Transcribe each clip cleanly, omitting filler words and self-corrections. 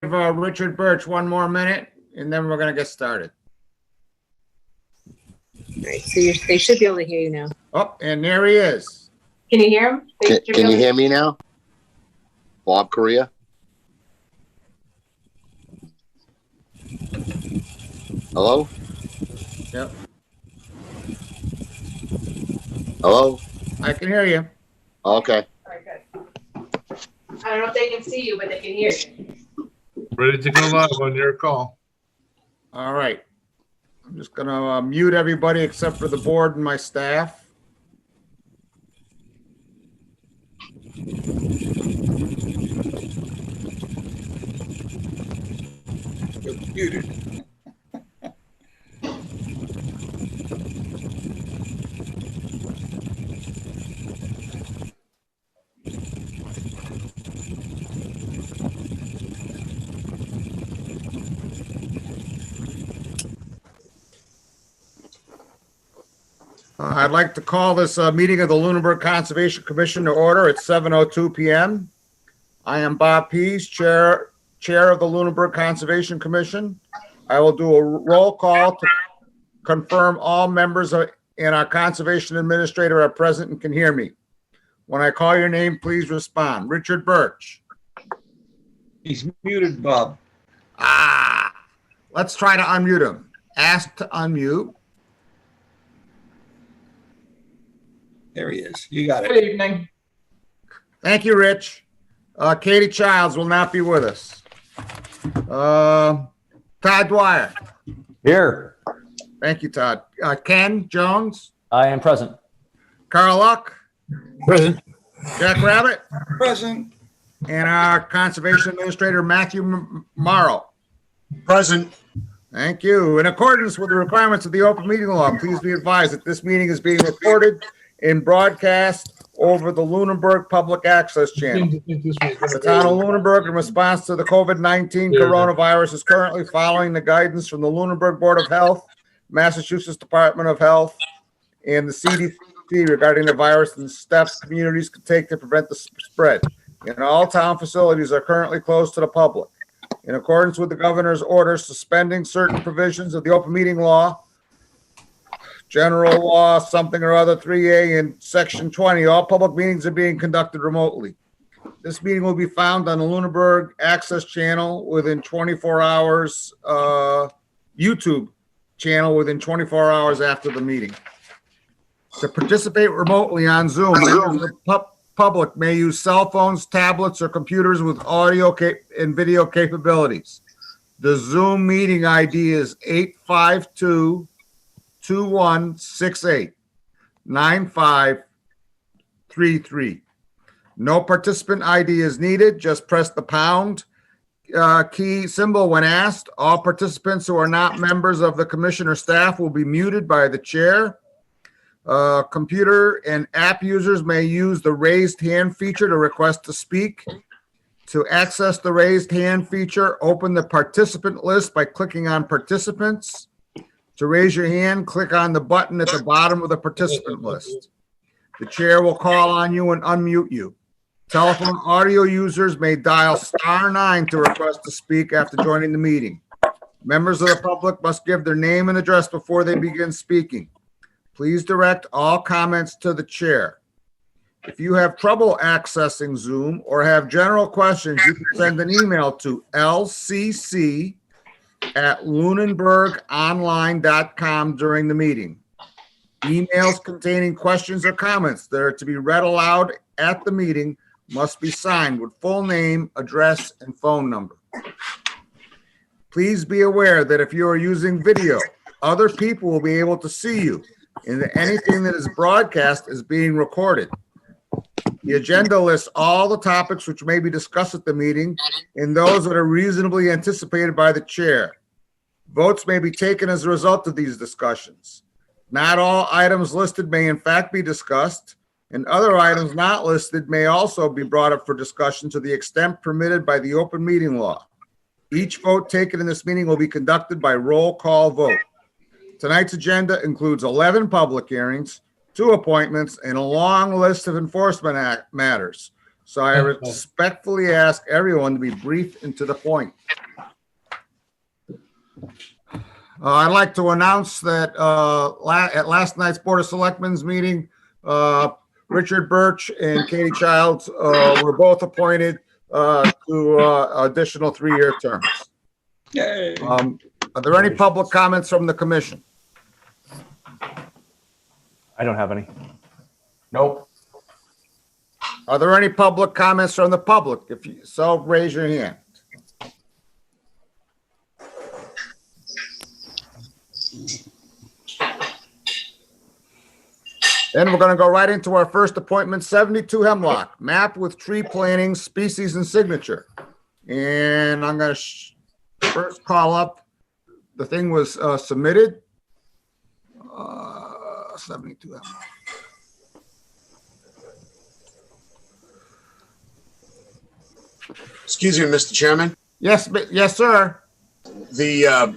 Richard Birch 1 more minute, and then we're going to get started. All right, so they should be able to hear you now. Oh, and there he is. Can you hear him? Can you hear me now? Bob Correa? Hello? Yep, Hello? I can hear you. Okay. All right, good. I don't know if they can see you, but they can hear you. Ready to go live on your call. All right. I'm just going to mute everybody except for the board and my staff. Muted. I'd like to call this meeting of the Lunenburg Conservation Commission to order at 7:02 p.m. I am Bob Pease, Chair of the Lunenburg Conservation Commission. I will do a roll call to confirm all members and our Conservation Administrator are present and can hear me. When I call your name, please respond. Richard Birch. He's muted, Bob. Let's try to unmute him. Ask to unmute. There he is. You got it. Good evening. Thank you, Rich. Katie Childs will not be with us. Todd Dwyer. Here. Thank you, Todd. Ken Jones. I am present. Carl Luck. Present. Jack Rabbit. Present. And our Conservation Administrator, Matthew Morrow. Present. Thank you. In accordance with the requirements of the open meeting law, please be advised that this meeting is being recorded and broadcast over the Lunenburg Public Access Channel. The town of Lunenburg, in response to the COVID-19 coronavirus, is currently following the guidance from the Lunenburg Board of Health, Massachusetts Department of Health, and the CDC regarding the virus and the steps communities can take to prevent the spread. And all town facilities are currently closed to the public. In accordance with the governor's order suspending certain provisions of the open meeting law, General Law, something or other, 3A and Section 20, all public meetings are being conducted remotely. This meeting will be found on the Lunenburg Access Channel within 24 hours, YouTube channel within 24 hours after the meeting. To participate remotely on Zoom, members of the public may use cell phones, tablets, or computers with audio and video capabilities. The Zoom meeting ID is 852-2168-9533. No participant ID is needed. Just press the pound key symbol when asked. All participants who are not members of the commission or staff will be muted by the chair. Computer and app users may use the raised hand feature to request to speak. To access the raised hand feature, open the participant list by clicking on participants. To raise your hand, click on the button at the bottom of the participant list. The chair will call on you and unmute you. Telephone audio users may dial *9 to request to speak after joining the meeting. Members of the public must give their name and address before they begin speaking. Please direct all comments to the chair. If you have trouble accessing Zoom or have general questions, you can send an email to lcc@lunenburgonline.com during the meeting. Emails containing questions or comments that are to be read aloud at the meeting must be signed with full name, address, and phone number. Please be aware that if you are using video, other people will be able to see you, and that anything that is broadcast is being recorded. The agenda lists all the topics which may be discussed at the meeting and those that are reasonably anticipated by the chair. Votes may be taken as a result of these discussions. Not all items listed may in fact be discussed, and other items not listed may also be brought up for discussion to the extent permitted by the open meeting law. Each vote taken in this meeting will be conducted by roll call vote. Tonight's agenda includes 11 public hearings, 2 appointments, and a long list of enforcement matters. So I respectfully ask everyone to be brief and to the point. I'd like to announce that at last night's Board of Selectmen's meeting, Richard Birch and Katie Childs were both appointed to additional 3-year terms. Yay. Are there any public comments from the commission? I don't have any. Nope. Are there any public comments from the public? If you so, raise your hand. Then we're going to go right into our first appointment, 72 Hemlock, map with tree planting, species, and signature. And I'm going to first call up, the thing was submitted. 72 Hemlock. Excuse me, Mr. Chairman. Yes, yes, sir. The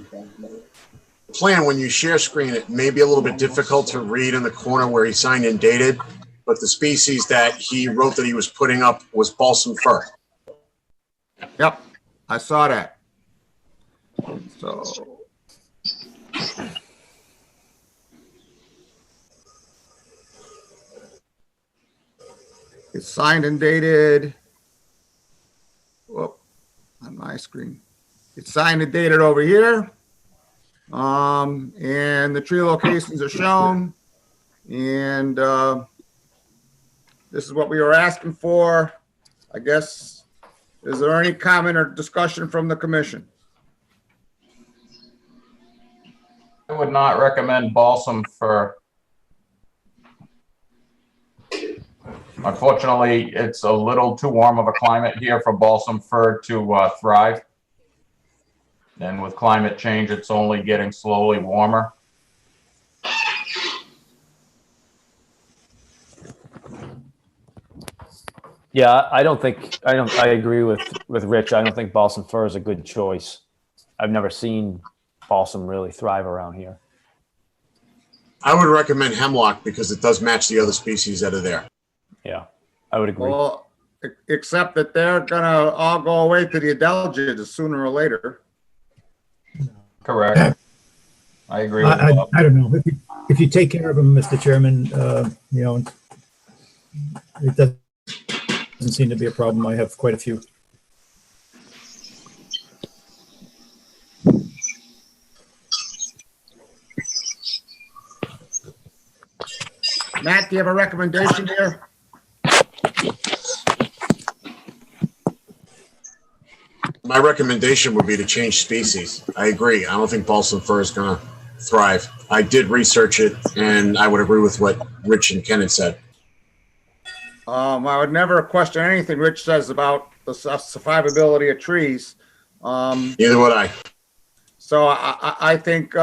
plan, when you share screen, it may be a little bit difficult to read in the corner where he signed and dated, but the species that he wrote that he was putting up was balsam fir. Yep, I saw that. So. It's signed and dated. Whoop, on my screen. It's signed and dated over here. And the tree locations are shown. And this is what we were asking for. I guess, is there any comment or discussion from the commission? I would not recommend balsam fir. Unfortunately, it's a little too warm of a climate here for balsam fir to thrive. And with climate change, it's only getting slowly warmer. Yeah, I agree with Rich. I don't think balsam fir is a good choice. I've never seen balsam really thrive around here. I would recommend hemlock because it does match the other species that are there. Yeah, I would agree. Well, except that they're gonna all go away to the adelgids sooner or later. Correct. I agree with Bob. I don't know. If you take care of them, Mr. Chairman, it doesn't seem to be a problem. I have quite a few. Matt, do you have a recommendation here? My recommendation would be to change species. I agree. I don't think balsam fir is going to thrive. I did research it, and I would agree with what Rich and Ken had said. I would never question anything Rich says about the survivability of trees. Neither would I. So I think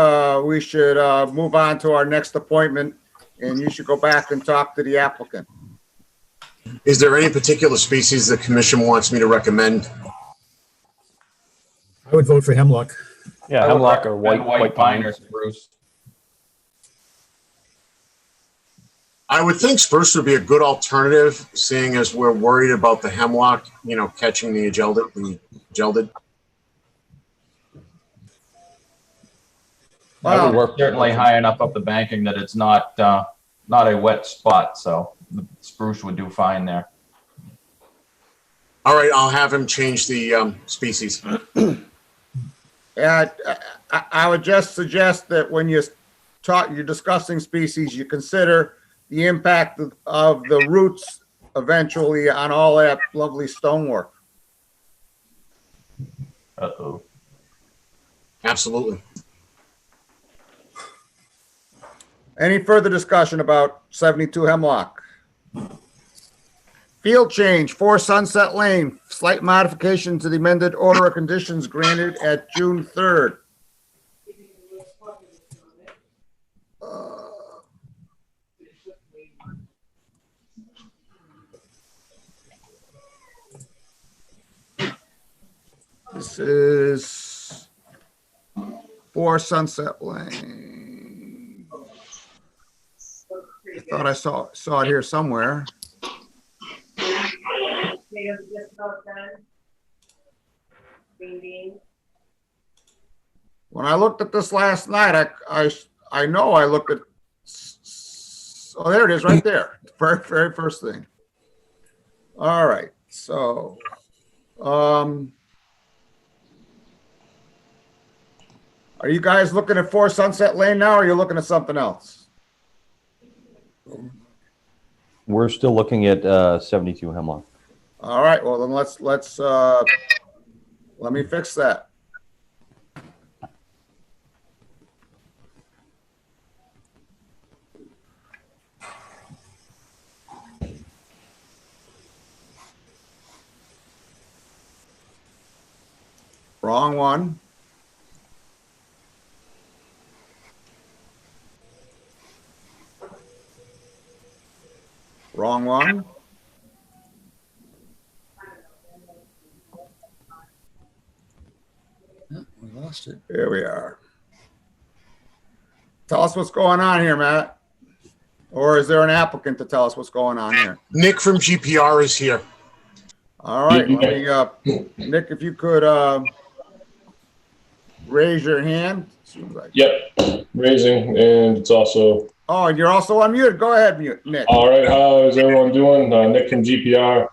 we should move on to our next appointment, and you should go back and talk to the applicant. Is there any particular species the commission wants me to recommend? I would vote for hemlock. Yeah, I would hemlock or recommend white pine. or spruce. I would think spruce would be a good alternative, seeing as we're worried about the hemlock, catching the gelded. I would work certainly high enough up the banking that it's not a wet spot, so the spruce would do fine there. All right, I'll have him change the species. Yeah, I would just suggest that when you're discussing species, you consider the impact of the roots eventually on all that lovely stonework. Uh-oh. Absolutely. Any further discussion about 72 Hemlock? Field change, 4 Sunset Lane, slight modification to the amended order of conditions granted at June 3rd. This is 4 Sunset Lane. I thought I saw it here somewhere. Green beans. When I looked at this last night, I know I looked at, oh, there it is, right there. Very first thing. All right, so, are you guys looking at 4 Sunset Lane now, or are you looking at something else? We're still looking at 72 Hemlock. All right, well then let me fix that. Wrong one. Wrong one. We lost it. Here we are. Tell us what's going on here, Matt. Or is there an applicant to tell us what's going on here? Nick from GPR is here. All right, let me, Nick, if you could raise your hand. Yep, raising, and it's also. Oh, and you're also unmuted. Go ahead, Nick. All right, how is everyone doing? Nick from GPR.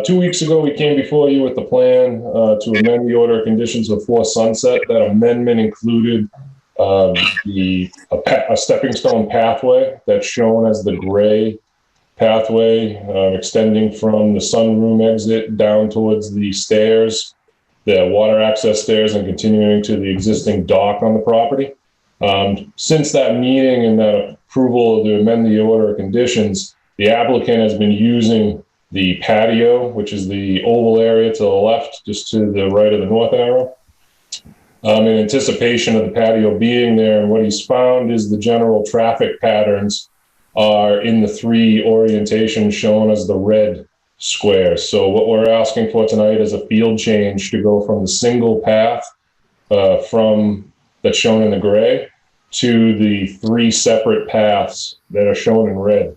2 weeks ago, we came before you with the plan to amend the order of conditions of 4 Sunset. That amendment included a stepping stone pathway that's shown as the gray pathway extending from the sunroom exit down towards the stairs, the water access stairs, and continuing to the existing dock on the property. Since that meeting and that approval to amend the order of conditions, the applicant has been using the patio, which is the oval area to the left, just to the right of the north arrow, in anticipation of the patio being there. And what he's found is the general traffic patterns are in the 3 orientations shown as the red squares. So what we're asking for tonight is a field change to go from the single path from that's shown in the gray to the 3 separate paths that are shown in red.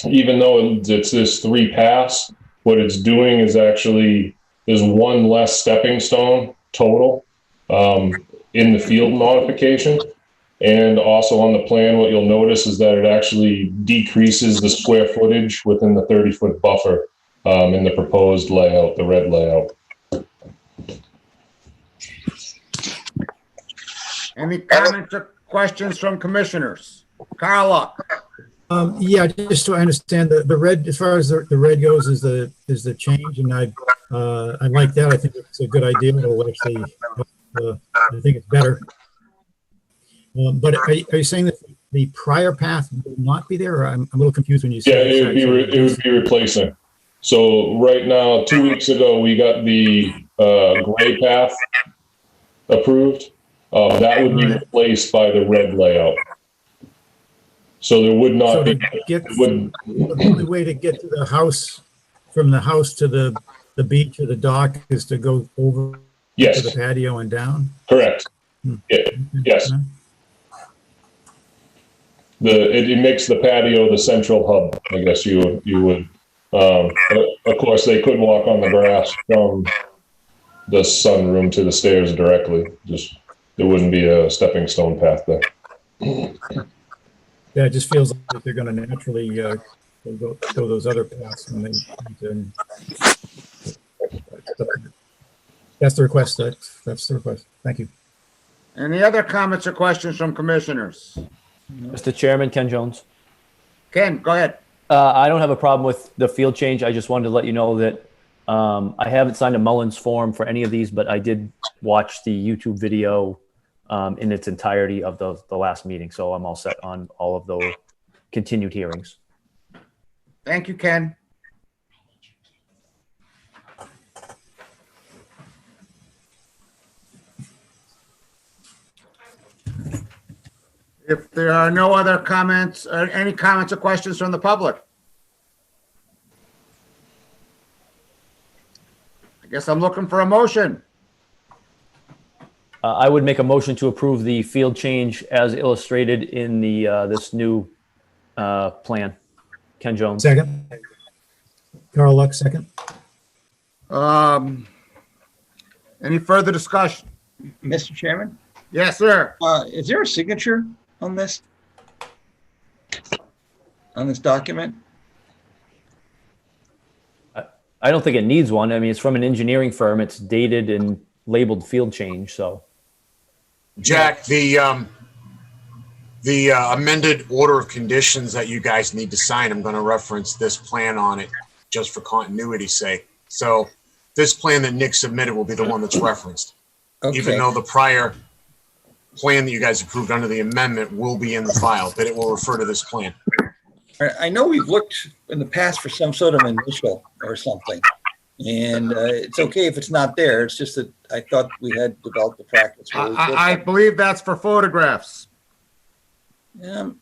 Even though it's this 3 paths, what it's doing is actually there's 1 less stepping stone total in the field modification. And also on the plan, what you'll notice is that it actually decreases the square footage within the 30-foot buffer in the proposed layout, the red layout. Any comments or questions from commissioners? Carl Luck. Yeah, just so I understand the red, as far as the red goes, is the change, and I like that. I think it's a good idea. It'll actually, I think it's better. But are you saying that the prior path will not be there? Or I'm a little confused when you say. Yeah, it would be replacing. So right now, 2 weeks ago, we got the gray path approved. That would be replaced by the red layout. So there would not be. The only way to get to the house, from the house to the beach or the dock, is to go over to the patio and down? Correct. Yeah. Yes. It makes the patio the central hub, I guess you would. But of course, they could walk on the grass from the sunroom to the stairs directly. Just there wouldn't be a stepping stone path there. Yeah, it just feels like they're going to naturally go those other paths. And that's the request. That's the request. Thank you. Any other comments or questions from commissioners? Mr. Chairman, Ken Jones. Ken, go ahead. I don't have a problem with the field change. I just wanted to let you know that I haven't signed a Mullins form for any of these, but I did watch the YouTube video in its entirety of the last meeting. So I'm all set on all of those continued hearings. Thank you, Ken. If there are no other comments, any comments or questions from the public? I guess I'm looking for a motion. I would make a motion to approve the field change as illustrated in the this new plan. Ken Jones. Second. Carl Luck, second. Any further discussion? Mr. Chairman, Yes, sir. is there a signature on this? On this document? I don't think it needs one. I mean, it's from an engineering firm. It's dated and labeled field change, so. Jack, the amended order of conditions that you guys need to sign, I'm going to reference this plan on it just for continuity's sake. So this plan that Nick submitted will be the one that's referenced, even Okay, though the prior plan that you guys approved under the amendment will be in the file, but it will refer to this plan. I know we've looked in the past for some sort of initial or something. And it's okay if it's not there. It's just that I thought we had developed a practice. where we I believe that's for photographs.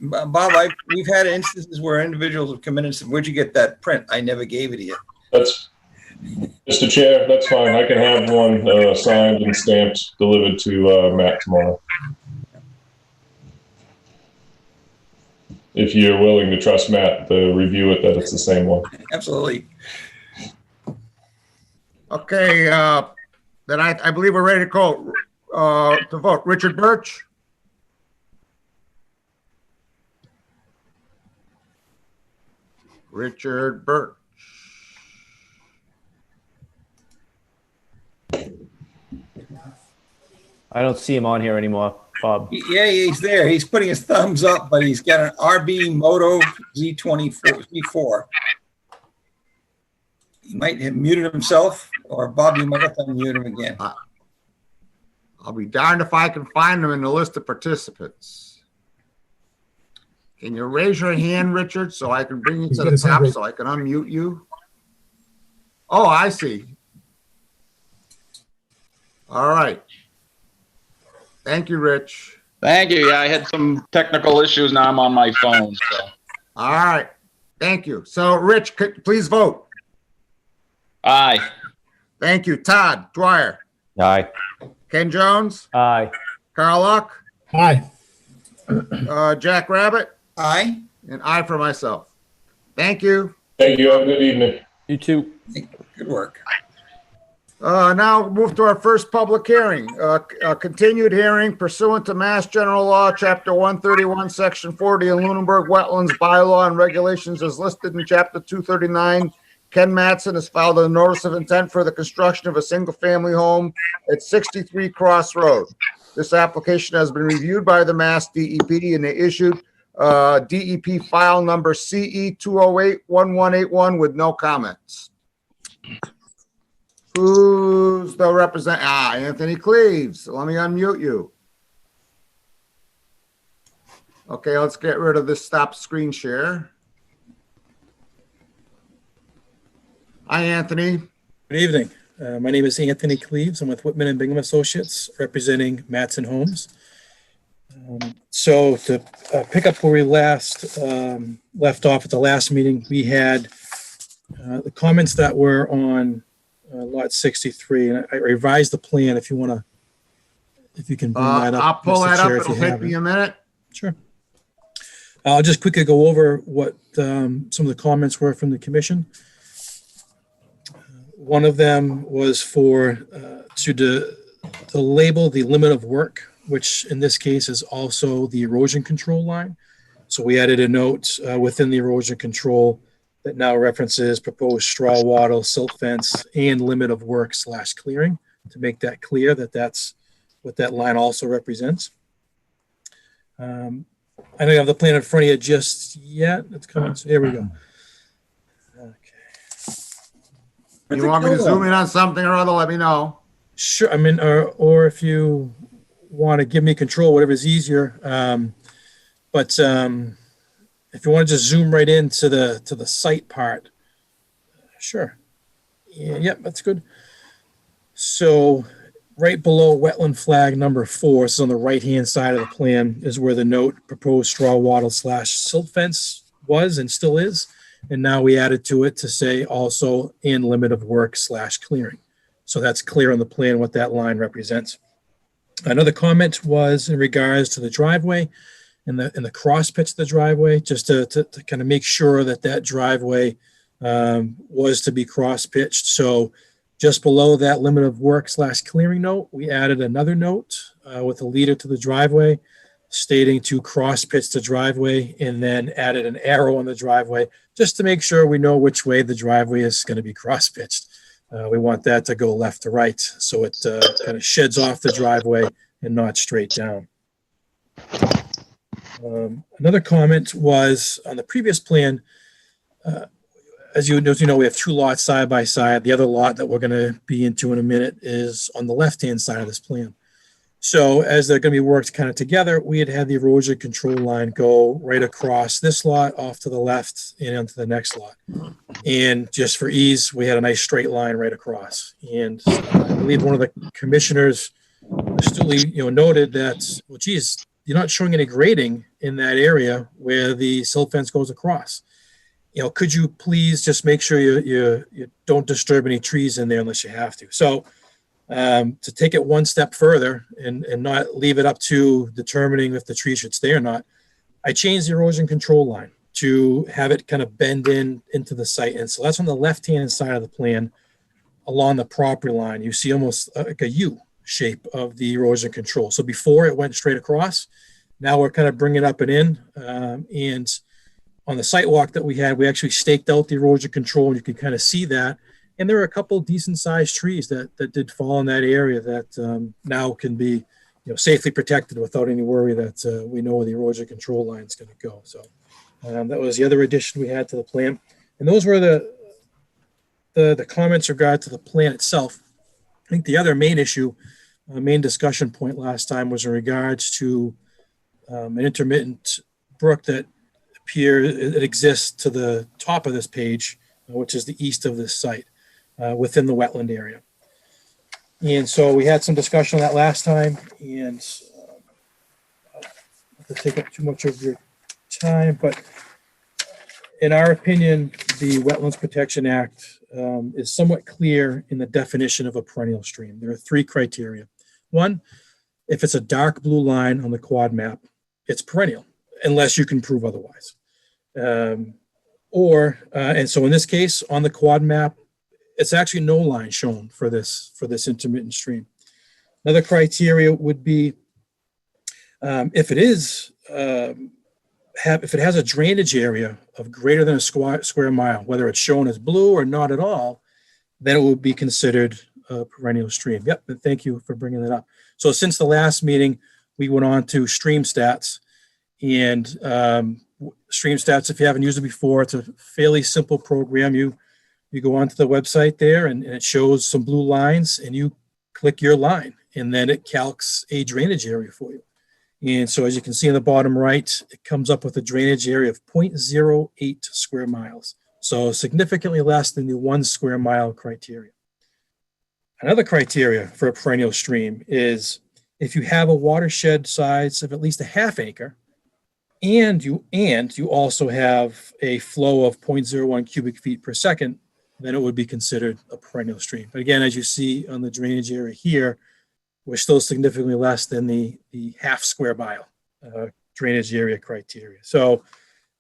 Bob, we've had instances where individuals have come in and said, "Where'd you get that print? I never gave it to you." That's, Mr. Chair, that's fine. I can have one signed and stamped, delivered to Matt tomorrow. If you're willing to trust Matt to review it, that it's the same one. Absolutely. Okay, then I believe we're ready to call, to vote. Richard Birch? Richard Birch. I don't see him on here anymore, Bob. Yeah, he's there. He's putting his thumbs up, but he's got an RB Moto Z24. He might have muted himself, or Bob, you might have to unmute him again. I'll be darned if I can find him in the list of participants. Can you raise your hand, Richard, so I can bring you to the top so I can unmute you? Oh, I see. All right. Thank you, Rich. Thank you. Yeah, I had some technical issues. Now I'm on my phone. So. All right. Thank you. So, Rich, please vote. Aye. Thank you. Todd Dwyer. Aye. Ken Jones. Aye. Carl Luck. Aye. Jack Rabbit. Aye. And I for myself. Thank you. Thank you. Have a good evening. You too. Good work. Now move to our first public hearing. A continued hearing pursuant to Mass General Law, Chapter 131, Section 40, and Lunenburg Wetlands Bylaw and Regulations as listed in Chapter 239. Ken Mattson has filed a notice of intent for the construction of a single-family home at 63 Cross Road. This application has been reviewed by the Mass DEP and they issued DEP file number CE 208-1181 with no comments. Who's the representative? Anthony Cleaves. Let me unmute you. Okay, let's get rid of this stop screen share. Hi, Anthony. Good evening. My name is Anthony Cleaves. I'm with Whitman and Bingham Associates, representing Mattson Homes. So to pick up where we left off at the last meeting, we had the comments that were on lot 63, and I revised the plan. If you want to, if you can bring that up. I'll pull Mr. that up. Chair, if It'll you take have me it. a minute. Sure. I'll just quickly go over what some of the comments were from the commission. One of them was for to label the limit of work, which in this case is also the erosion control line. So we added a note within the erosion control that now references proposed straw wattle, silt fence, and limit of work / clearing to make that clear that that's what that line also represents. I don't have the plan in front of you just yet. It's coming. So here we go. You want me to zoom in on something or other? Let me know. Sure. I mean, or if you want to give me control, whatever's easier. But if you want to just zoom right into the site part, sure. Yeah, yep, that's good. So right below wetland flag number 4, this is on the right-hand side of the plan, is where the note proposed straw wattle / silt fence was and still is. And now we added to it to say also in limit of work / clearing. So that's clear on the plan what that line represents. Another comment was in regards to the driveway and the cross pitch of the driveway, just to kind of make sure that that driveway was to be cross pitched. So Just below that limit of work / clearing note, we added another note with a leader to the driveway stating to cross pitch the driveway, and then added an arrow on the driveway just to make sure we know which way the driveway is going to be cross pitched. We want that to go left to right, so it kind of sheds off the driveway and not straight down. Another comment was on the previous plan. As you know, we have 2 lots side by side. The other lot that we're going to be into in a minute is on the left-hand side of this plan. So as they're going to be worked kind of together, we had the erosion control line go right across this lot off to the left and onto the next lot. And just for ease, we had a nice straight line right across. And I believe one of the commissioners astutely, noted that, well, geez, you're not showing any grading in that area where the silt fence goes across. Could you please just make sure you don't disturb any trees in there unless you have to? So to take it one step further and not leave it up to determining if the tree should stay or not, I changed the erosion control line to have it kind of bend into the site. And so that's on the left-hand side of the plan along the property line. You see almost like a U shape of the erosion control. So before it went straight across, now we're kind of bringing it up and in. And on the site walk that we had, we actually staked out the erosion control, and you can kind of see that. And there are a couple decent sized trees that did fall in that area that now can be, safely protected without any worry that we know where the erosion control line is going to go. So that was the other addition we had to the plan. And those were the comments regard to the plan itself. I think the other main issue, main discussion point last time was in regards to an intermittent brook that it exists to the top of this page, which is the east of this site. Within the wetland area. And so we had some discussion on that last time, and not to take up too much of your time, but in our opinion, the Wetlands Protection Act is somewhat clear in the definition of a perennial stream. There are 3 criteria. 1, if it's a dark blue line on the quad map, it's perennial, unless you can prove otherwise. And so in this case, on the quad map, it's actually no line shown for this intermittent stream. Another criteria would be if it has a drainage area of greater than a square mile, whether it's shown as blue or not at all, then it would be considered a perennial stream. Yep, and thank you for bringing that up. So since the last meeting, we went on to Stream Stats, and Stream Stats, if you haven't used it before, it's a fairly simple program. You go onto the website there, and it shows some blue lines, and you click your line, and then it calcs a drainage area for you. And so as you can see in the bottom right, it comes up with a drainage area of 0.08 square miles. So significantly less than the 1 square mile criteria. Another criteria for a perennial stream is if you have a watershed size of at least a ½ acre, and you also have a flow of 0.01 cubic feet per second, then it would be considered a perennial stream. But again, as you see on the drainage area here, we're still significantly less than the ½ square mile drainage area criteria. So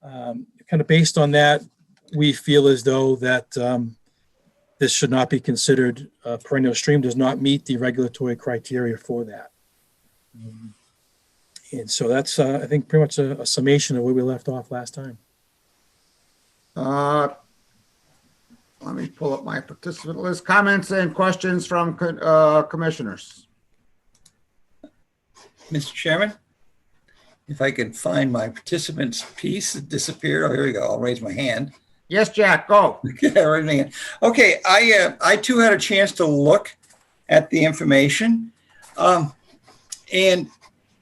kind of based on that, we feel as though that this should not be considered a perennial stream, does not meet the regulatory criteria for that. And so that's, I think, pretty much a summation of where we left off last time. Let me pull up my participant list. Comments and questions from commissioners. Mr. Chairman, if I could find my participants piece, it disappeared. Oh, here we go. I'll raise my hand. Yes, Jack, go. Okay, I too had a chance to look at the information. And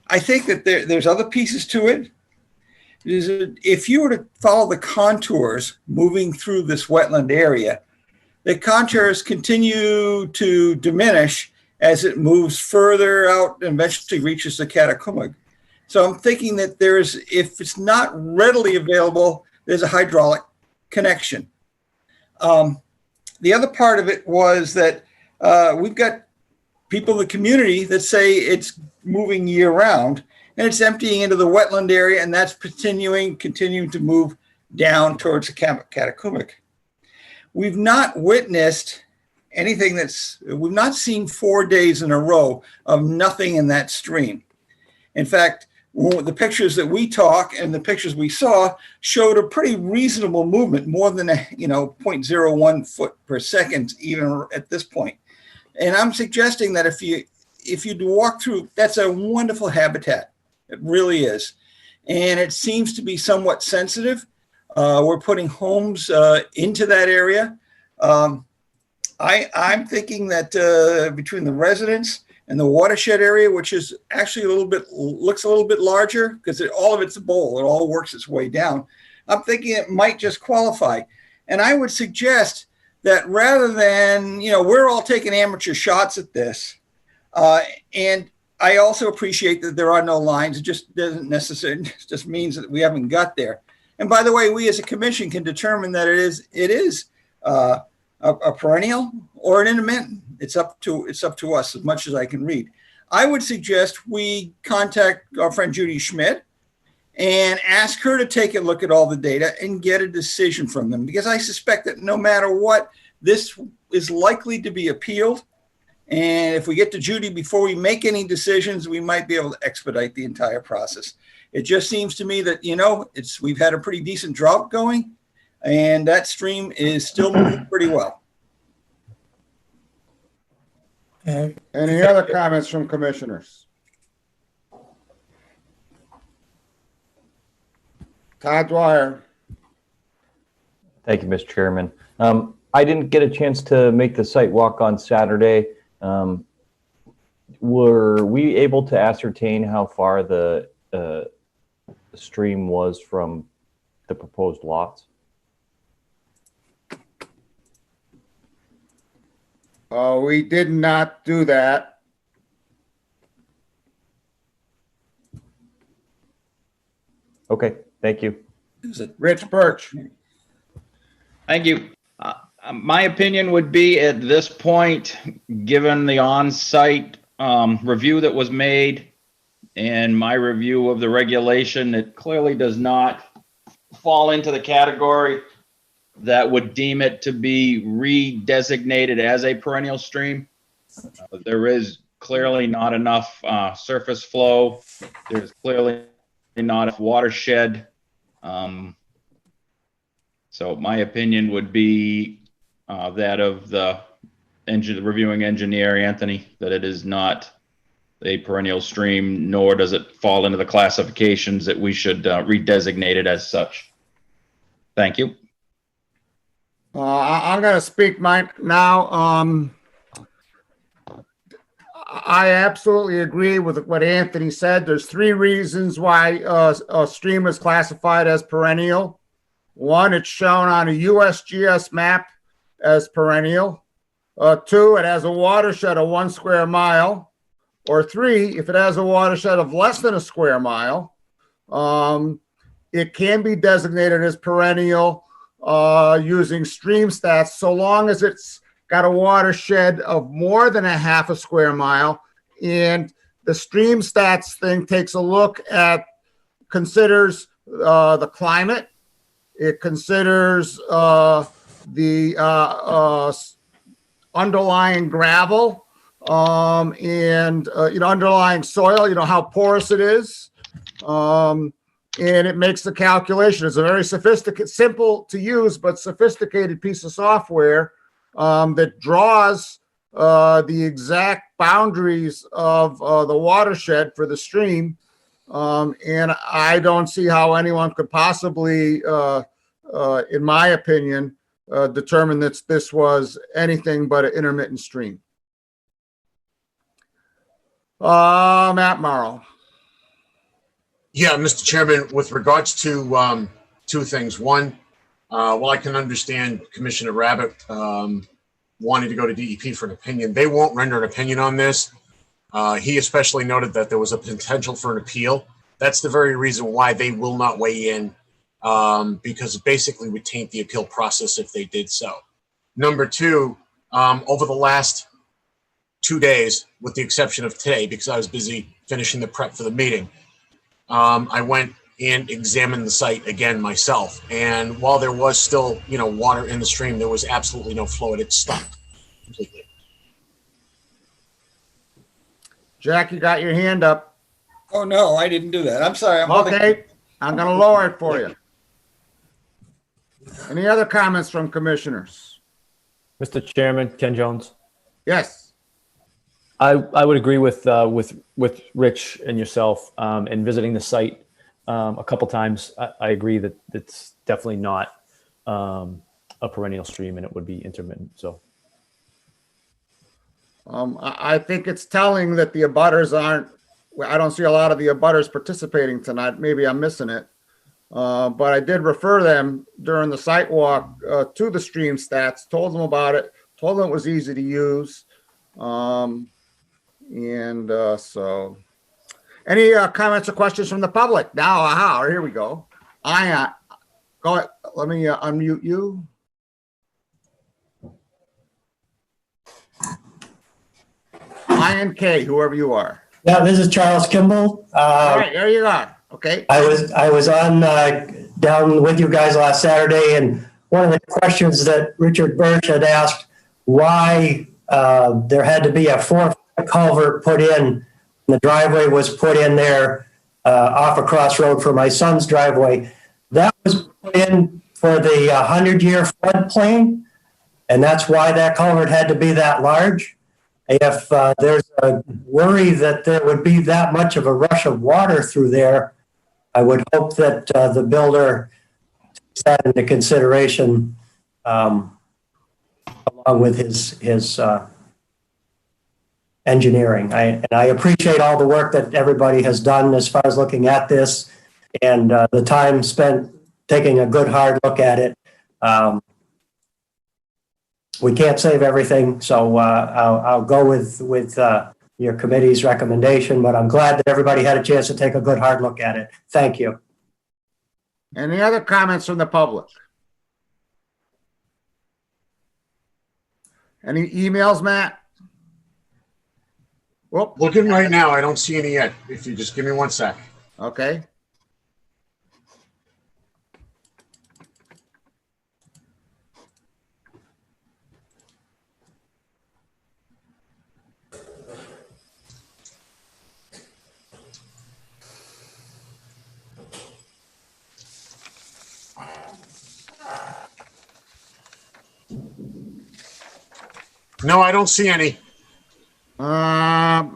I think that there's other pieces to it. If you were to follow the contours moving through this wetland area, the contours continue to diminish as it moves further out and eventually reaches the Catacumig. So I'm thinking that if it's not readily available, there's a hydraulic connection. The other part of it was that we've got people in the community that say it's moving year round, and it's emptying into the wetland area, and that's continuing to move down towards the Catacumig. We've not witnessed anything we've not seen 4 days in a row of nothing in that stream. In fact, the pictures that we took and the pictures we saw showed a pretty reasonable movement, more than 0.01 foot per second, even at this point. And I'm suggesting that if you walk through, that's a wonderful habitat. It really is. And it seems to be somewhat sensitive. We're putting homes into that area. I'm thinking that between the residents and the watershed area, which is actually looks a little bit larger because all of it's a bowl. It all works its way down. I'm thinking it might just qualify. And I would suggest that rather than, we're all taking amateur shots at this. And I also appreciate that there are no lines. It just doesn't necessarily, it just means that we haven't got there. And by the way, we as a commission can determine that it is a perennial or an intermittent. It's up to us as much as I can read. I would suggest we contact our friend Judy Schmidt and ask her to take a look at all the data and get a decision from them, because I suspect that no matter what, this is likely to be appealed. And if we get to Judy before we make any decisions, we might be able to expedite the entire process. It just seems to me that, we've had a pretty decent drought going, and that stream is still moving pretty well. Any other comments from commissioners? Todd Dwyer. Thank you, Mr. Chairman. I didn't get a chance to make the site walk on Saturday. Were we able to ascertain how far the stream was from the proposed lots? We did not do that. Okay, thank you. Rich Birch. Thank you. My opinion would be at this point, given the on-site review that was made and my review of the regulation, it clearly does not fall into the category that would deem it to be redesignated as a perennial stream. There is clearly not enough surface flow. There's clearly not enough watershed. So my opinion would be that of the reviewing engineer, Anthony, that it is not a perennial stream, nor does it fall into the classifications that we should redesignate it as such. Thank you. I'm going to speak now. I absolutely agree with what Anthony said. There's 3 reasons why a stream is classified as perennial. 1, it's shown on a USGS map as perennial. 2, it has a watershed of 1 square mile. Or 3, if it has a watershed of less than a square mile, it can be designated as perennial using stream stats, so long as it's got a watershed of more than a half a square mile. And the stream stats thing takes a look at, considers the climate. It considers the underlying gravel and underlying soil, how porous it is. And it makes the calculation. It's a very sophisticated, simple to use, but sophisticated piece of software that draws the exact boundaries of the watershed for the stream. And I don't see how anyone could possibly, in my opinion, determine that this was anything but an intermittent stream. Matt Morrow. Yeah, Mr. Chairman, with regards to 2 things. One, well, I can understand Commissioner Rabbit wanting to go to DEP for an opinion. They won't render an opinion on this. He especially noted that there was a potential for an appeal. That's the very reason why they will not weigh in, because it basically would taint the appeal process if they did so. Number 2, over the last 2 days, with the exception of today, because I was busy finishing the prep for the meeting, I went and examined the site again myself. And while there was still, water in the stream, there was absolutely no flow. It had stopped. Jack, you got your hand up. Oh, no, I didn't do that. I'm sorry. I'm holding- Okay, I'm gonna lower it for you. Any other comments from commissioners? Mr. Chairman, Ken Jones. Yes. I would agree with Rich and yourself, and visiting the site a couple times. I agree that it's definitely not a perennial stream, and it would be intermittent. So I think it's telling that the abutters aren't, I don't see a lot of the abutters participating tonight. Maybe I'm missing it. But I did refer them during the site walk to the stream stats, told them about it, told them it was easy to use. So any comments or questions from the public? Now, here we go. Go ahead. Let me unmute you. Ian K, whoever you are. Yeah, this is Charles Kimball. All right, there you are. Okay. I was on down with you guys last Saturday, and one of the questions that Richard Birch had asked, why there had to be a 4-foot culvert put in. The driveway was put in there off a crossroad for my son's driveway. That was put in for the 100-year floodplain, and that's why that culvert had to be that large. If there's a worry that there would be that much of a rush of water through there, I would hope that the builder takes that into consideration along with his engineering. I appreciate all the work that everybody has done as far as looking at this and the time spent taking a good hard look at it. We can't save everything, so I'll go with your committee's recommendation, but I'm glad that everybody had a chance to take a good hard look at it. Thank you. Any other comments from the public? Any emails, Matt? Well, Looking right now, I don't see any yet. If you just give me 1 sec. okay. No, I don't see any. I'd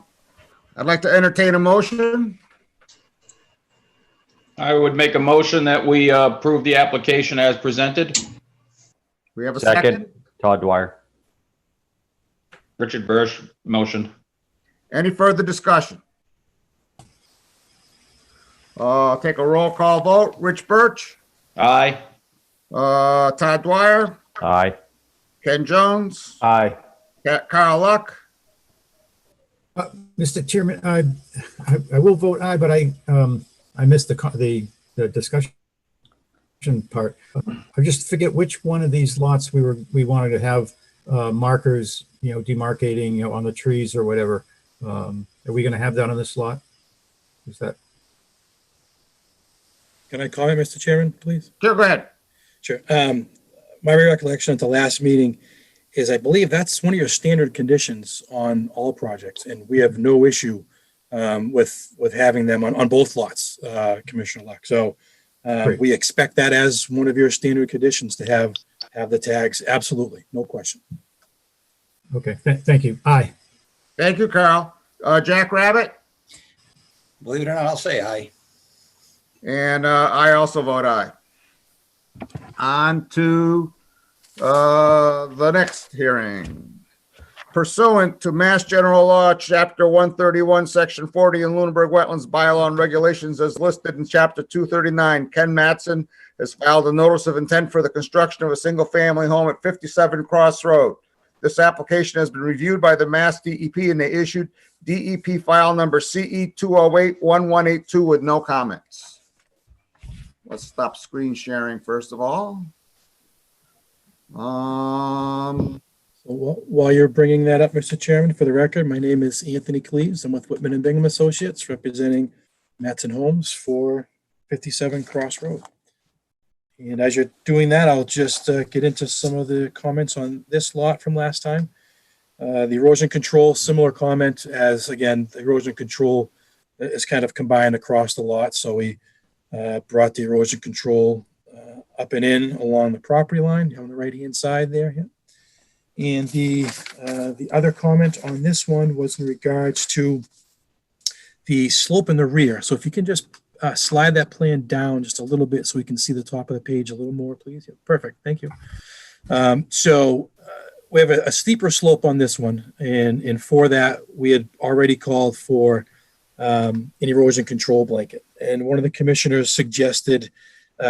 like to entertain a motion. I would make a motion that we approve the application as presented. We have a second. Todd Dwyer. Richard Birch, motion. Any further discussion? I'll take a roll call vote. Rich Birch, Aye. Todd Dwyer, Aye. Ken Jones, aye. Carl Luck. Mr. Chairman, I will vote aye, but I missed the discussion part. I just forget which one of these lots we wanted to have markers, demarcating, on the trees or whatever. Are we going to have that on this lot? Is that? Can I comment, Mr. Chairman, please? Sure, go ahead. Sure. My recollection at the last meeting is I believe that's one of your standard conditions on all projects, and we have no issue with having them on both lots, Commissioner Luck. So we expect that as one of your standard conditions to have the tags. Absolutely, no question. Okay, thank you. Aye. Thank you, Carl. Jack Rabbit, Believe it or not, I'll say aye. and I also vote aye. On to the next hearing. Pursuant to Mass General Law, Chapter 131, Section 40, and Lunenburg Wetlands Bylaw and Regulations as listed in Chapter 239, Ken Mattson has filed a notice of intent for the construction of a single-family home at 57 Cross Road. This application has been reviewed by the Mass DEP, and they issued DEP file number CE 208-1182 with no comments. Let's stop screen sharing first of all. So while you're bringing that up, Mr. Chairman, for the record, my name is Anthony Cleves. I'm with Whitman and Bingham Associates, representing Mattson Homes for 57 Cross Road. And as you're doing that, I'll just get into some of the comments on this lot from last time. The erosion control, similar comment as, again, the erosion control is kind of combined across the lot. So we brought the erosion control up and in along the property line on the right-hand side there. Yeah. And the other comment on this one was in regards to the slope in the rear. So if you can just slide that plan down just a little bit so we can see the top of the page a little more, please. Yeah, perfect. Thank you. So we have a steeper slope on this one. And for that, we had already called for an erosion control blanket. And one of the commissioners suggested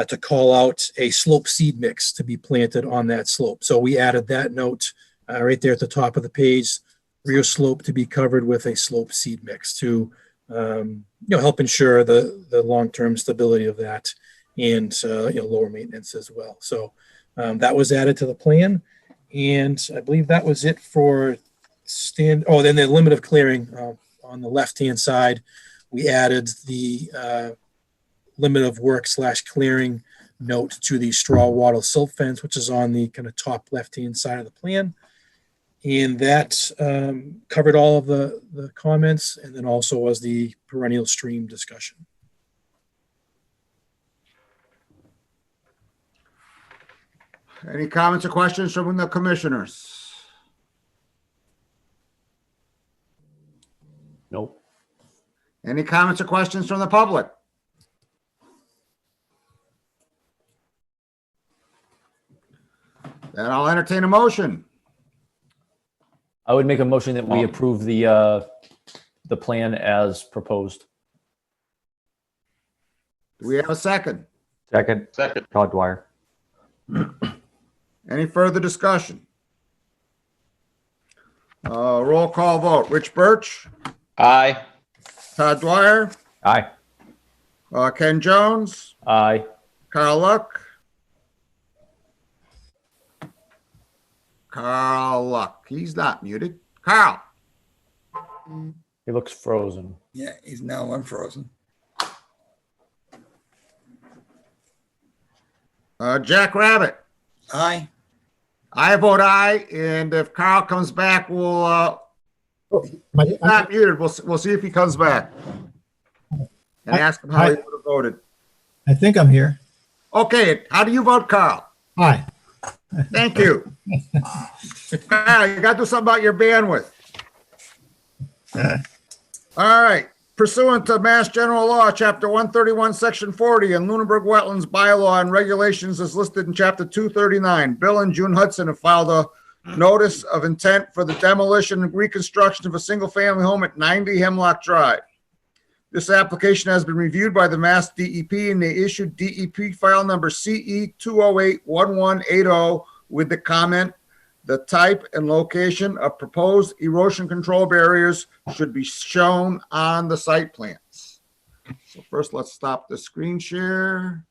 to call out a slope seed mix to be planted on that slope. So we added that note right there at the top of the page, rear slope to be covered with a slope seed mix to help ensure the long-term stability of that and lower maintenance as well. So that was added to the plan, and I believe that was it for then the limit of clearing on the left-hand side. We added the limit of work / clearing note to the straw wattle silt fence, which is on the kind of top left-hand side of the plan. And that covered all of the comments, and then also was the perennial stream discussion. Any comments or questions from the commissioners? Nope. Any comments or questions from the public? Then I'll entertain a motion. I would make a motion that we approve the plan as proposed. Do we have a second? Second. Second. Todd Dwyer. Any further discussion? Roll call vote. Rich Birch, Aye. Todd Dwyer, Aye. Ken Jones, Aye. Carl Luck. Carl Luck. He's not muted. Carl. He looks frozen. Yeah, he's now unfrozen. Jack Rabbit. Aye. I vote aye, and if Carl comes back, we'll he's My- not muted. We'll see if he comes back and ask him how he would have voted. I think I'm here. Okay, how do you vote, Carl? Aye. Thank you. Carl, you got to do something about your bandwidth. All right. Pursuant to Mass General Law, Chapter 131, Section 40, and Lunenburg Wetlands Bylaw and Regulations as listed in Chapter 239, Bill and June Hudson have filed a notice of intent for the demolition and reconstruction of a single-family home at 90 Hemlock Drive. This application has been reviewed by the Mass DEP, and they issued DEP file number CE 208-1180 with the comment, the type and location of proposed erosion control barriers should be shown on the site plans. So first, let's stop the screen share.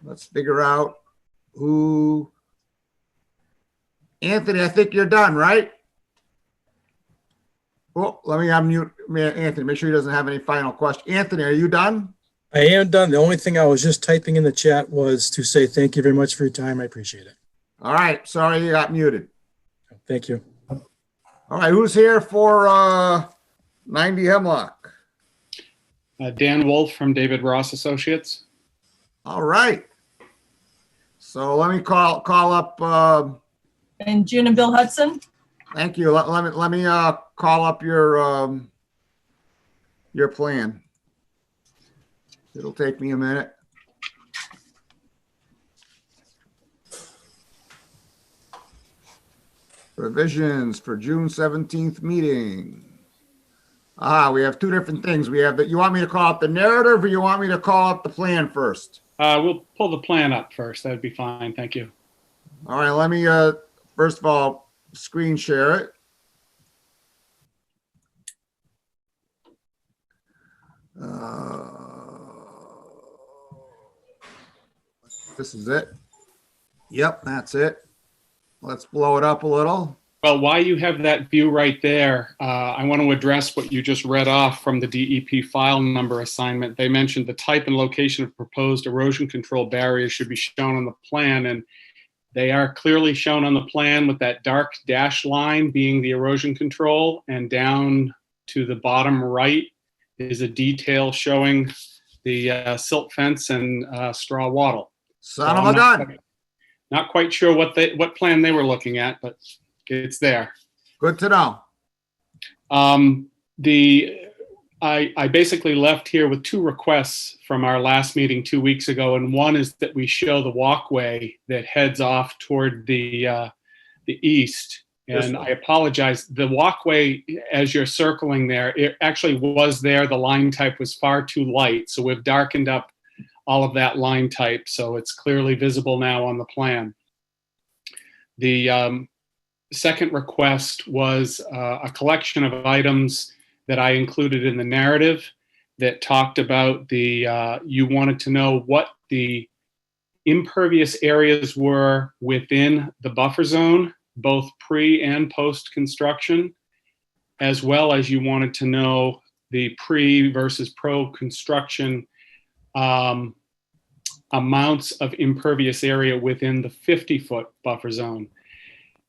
Let's figure out who. Anthony, I think you're done, right? Oh, let me unmute Anthony. Make sure he doesn't have any final question. Anthony, are you done? I am done. The only thing I was just typing in the chat was to say thank you very much for your time. I appreciate it. All right. Sorry you got muted. Thank you. All right. Who's here for 90 Hemlock? Dan Wolf from David Ross Associates. All right. So let me call up. And June and Bill Hudson. Thank you. Let me call up your plan. It'll take me a minute. Revisions for June 17th meeting. We have two different things. We have that. You want me to call up the narrative, or you want me to call up the plan first? We'll pull the plan up first. That'd be fine. Thank you. All right. Let me first of all screen share it. This is it. Yep, that's it. Let's blow it up a little. Well, while you have that view right there, I want to address what you just read off from the DEP file number assignment. They mentioned the type and location of proposed erosion control barriers should be shown on the plan, and They are clearly shown on the plan with that dark dash line being the erosion control, and down to the bottom right is a detail showing the silt fence and straw wattle. Son of a gun. Not quite sure what plan they were looking at, but it's there. Good to know. I basically left here with two requests from our last meeting 2 weeks ago, and one is that we show the walkway that heads off toward the east. And I apologize, the walkway, as you're circling there, it actually was there. The line type was far too light, so we've darkened up all of that line type, so it's clearly visible now on the plan. The second request was a collection of items that I included in the narrative that talked about you wanted to know what the impervious areas were within the buffer zone, both pre and post construction, as well as you wanted to know the pre versus pro construction amounts of impervious area within the 50-foot buffer zone.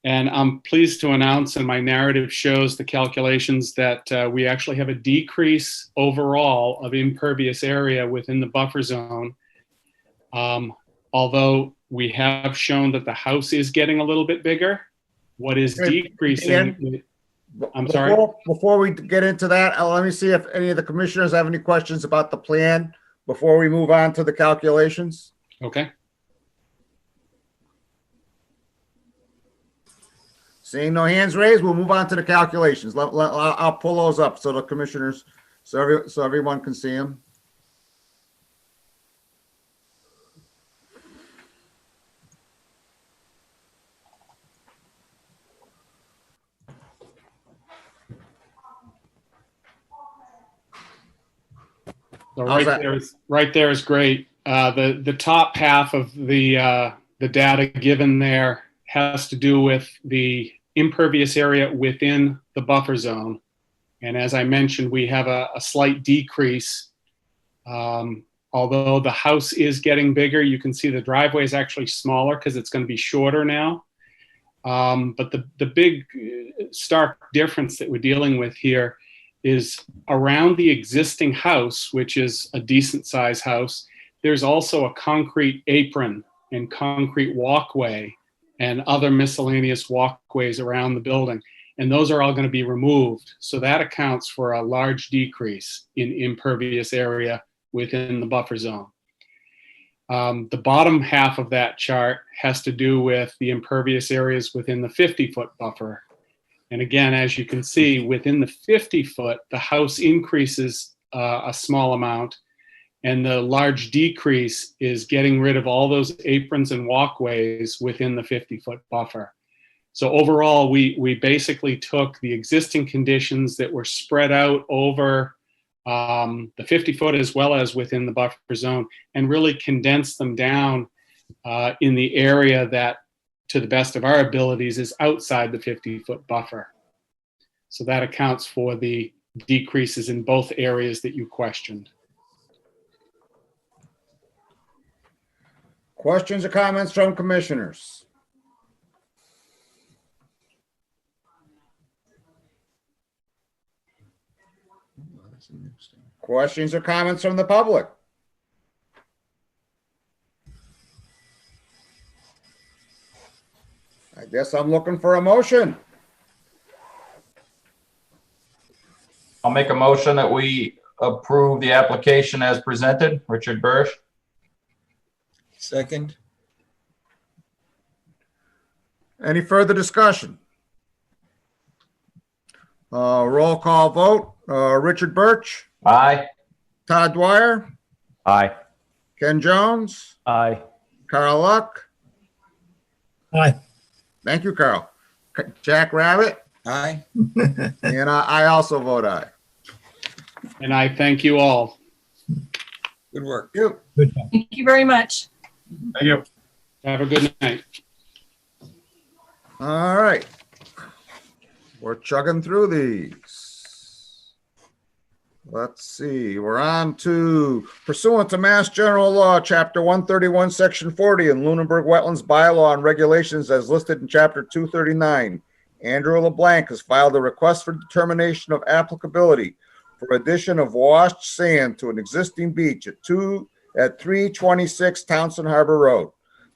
And I'm pleased to announce, and my narrative shows the calculations, that we actually have a decrease overall of impervious area within the buffer zone. Although we have shown that the house is getting a little bit bigger, what is decreasing? I'm sorry? Before we get into that, let me see if any of the commissioners have any questions about the plan before we move on to the calculations. Okay. Seeing no hands raised, we'll move on to the calculations. I'll pull those up so the commissioners, so everyone can see them. So right there is great. The top half of the data given there has to do with the impervious area within the buffer zone. And as I mentioned, we have a slight decrease. Although the house is getting bigger, you can see the driveway is actually smaller because it's going to be shorter now. But the big stark difference that we're dealing with here is around the existing house, which is a decent sized house, there's also a concrete apron and concrete walkway and other miscellaneous walkways around the building. And those are all going to be removed. So that accounts for a large decrease in impervious area within the buffer zone. The bottom half of that chart has to do with the impervious areas within the 50-foot buffer. And again, as you can see, within the 50-foot, the house increases a small amount, and the large decrease is getting rid of all those aprons and walkways within the 50-foot buffer. So overall, we basically took the existing conditions that were spread out over the 50-foot as well as within the buffer zone and really condensed them down in the area that, to the best of our abilities, is outside the 50-foot buffer. So that accounts for the decreases in both areas that you questioned. Questions or comments from commissioners? Questions or comments from the public? I guess I'm looking for a motion. I'll make a motion that we approve the application as presented. Richard Bursch. Second. Any further discussion? Roll call vote. Richard Birch, Aye. Todd Dwyer, Aye. Ken Jones, Aye. Carl Luck. Aye. Thank you, Carl. Jack Rabbit, Aye. and I also vote aye. And I thank you all. Good work. You. Good job. Thank you very much. Thank you. Have a good night. All right. We're chugging through these. Let's see, we're on to pursuant to Mass General Law, Chapter 131, Section 40, and Lunenburg Wetlands Bylaw and Regulations as listed in Chapter 239. Andrew LeBlanc has filed a request for determination of applicability for addition of washed sand to an existing beach at 326 Townsend Harbor Road.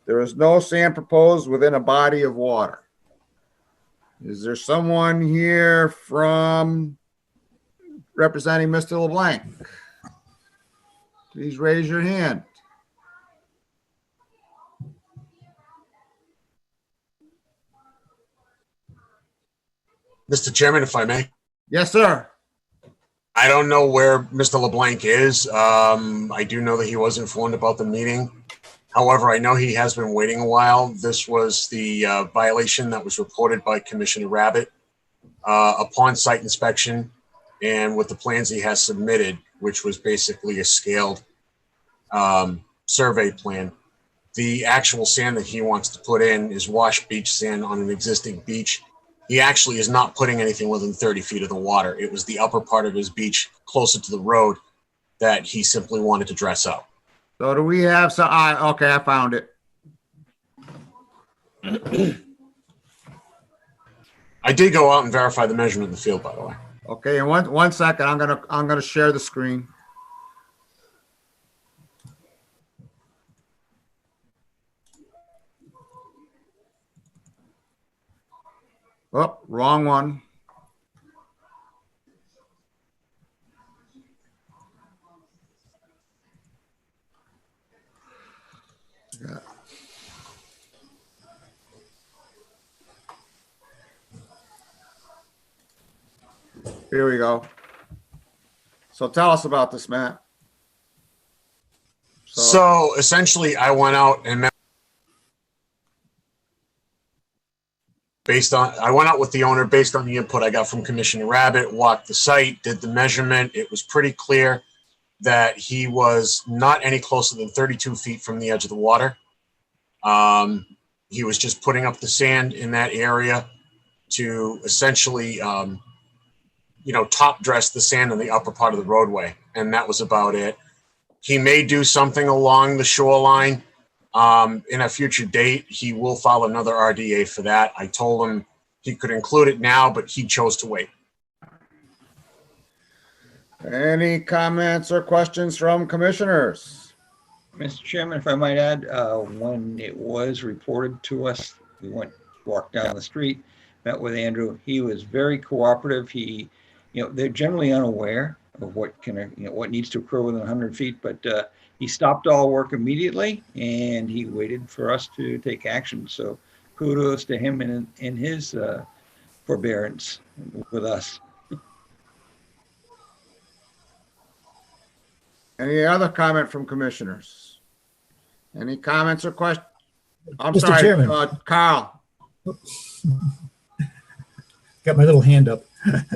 There is no sand proposed within a body of water. Is there someone here from representing Mr. LeBlanc? Please raise your hand. Mr. Chairman, if I may. Yes, sir. I don't know where Mr. LeBlanc is. I do know that he was informed about the meeting. However, I know he has been waiting a while. This was the violation that was reported by Commissioner Rabbit upon site inspection and with the plans he has submitted, which was basically a scaled survey plan. The actual sand that he wants to put in is washed beach sand on an existing beach. He actually is not putting anything within 30 feet of the water. It was the upper part of his beach closer to the road that he simply wanted to dress up. So do we have some, okay, I found it. I did go out and verify the measurement in the field, by the way. Okay, and one second, I'm gonna share the screen. Oh, wrong one. Yeah. Here we go. So tell us about this, Matt. So essentially, I went out and met I went out with the owner based on the input I got from Commissioner Rabbit, walked the site, did the measurement. It was pretty clear that he was not any closer than 32 feet from the edge of the water. He was just putting up the sand in that area to essentially, top dress the sand in the upper part of the roadway. And that was about it. He may do something along the shoreline. In a future date, he will file another RDA for that. I told him he could include it now, but he chose to wait. Any comments or questions from commissioners? Mr. Chairman, if I might add, when it was reported to us, we walked down the street, met with Andrew. He was very cooperative. They're generally unaware of what needs to occur within 100 feet, but he stopped all work immediately and he waited for us to take action. So kudos to him and his forbearance with us. Any other comment from commissioners? Any comments or questions? I'm Mr. sorry, Chairman. Carl. Got my little hand up.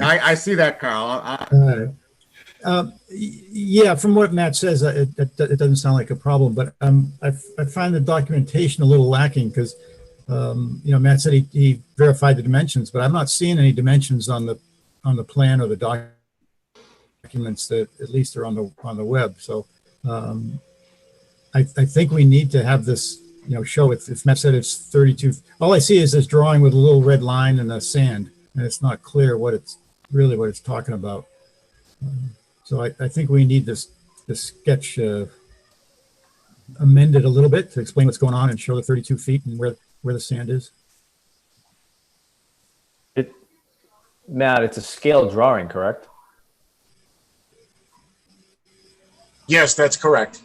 I see that, Carl. Yeah, from what Matt says, it doesn't sound like a problem, but I find the documentation a little lacking because, Matt said he verified the dimensions, but I'm not seeing any dimensions on the plan or the documents that at least are on the web. So I think we need to have this, show if Matt said it's 32. All I see is this drawing with a little red line and the sand, and it's not clear what it's talking about. So I think we need this sketch amended a little bit to explain what's going on and show the 32 feet and where the sand is. Matt, it's a scale drawing, correct? Yes, that's correct.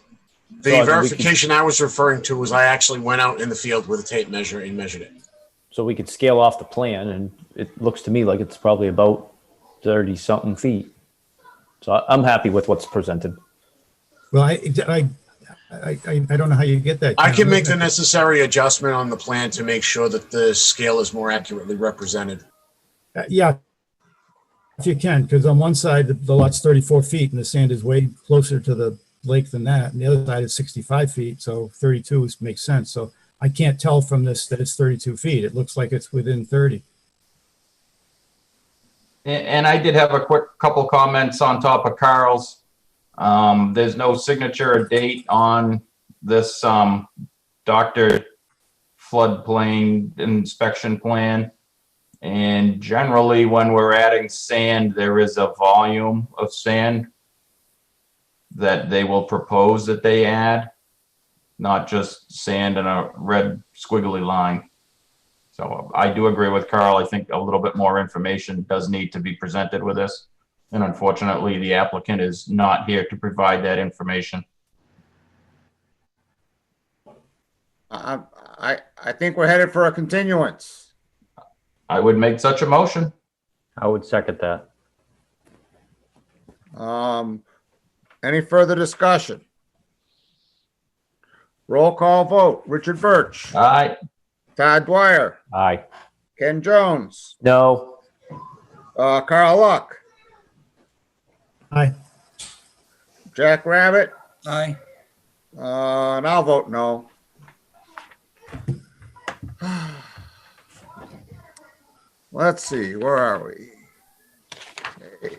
The So, I mean, verification I was referring to was I actually went out in the field with a tape measure and measured it. So we could scale off the plan, and it looks to me like it's probably about 30-something feet. So I'm happy with what's presented. Well, I don't know how you get that. I can make the necessary adjustment on the plan to make sure that the scale is more accurately represented. Yeah, if you can, because on one side, the lot's 34 feet and the sand is way closer to the lake than that. And the other side is 65 feet, so 32 makes sense. So I can't tell from this that it's 32 feet. It looks like it's within 30. And I did have a quick couple comments on top of Carl's. There's no signature or date on this Dr. floodplain inspection plan. And generally, when we're adding sand, there is a volume of sand that they will propose that they add, not just sand in a red squiggly line. So I do agree with Carl. I think a little bit more information does need to be presented with this. And unfortunately, the applicant is not here to provide that information. I think we're headed for a continuance. I would make such a motion. I would second that. Any further discussion? Roll call vote. Richard Birch, Aye. Todd Dwyer, Aye. Ken Jones, No. Carl Luck, Aye. Jack Rabbit, Aye. and I'll vote no. Let's see, where are we? Okay.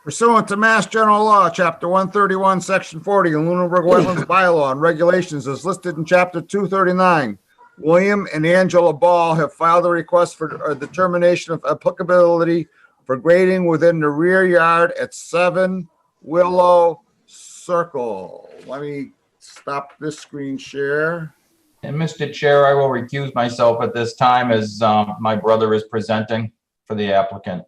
Pursuant to Mass General Law, Chapter 131, Section 40, and Lunenburg Wetlands Bylaw and Regulations as listed in Chapter 239, William and Angela Ball have filed a request for a determination of applicability for grading within the rear yard at 7 Willow Circle. Let me stop this screen share. And Mr. Chair, I will recuse myself at this time as my brother is presenting for the applicant.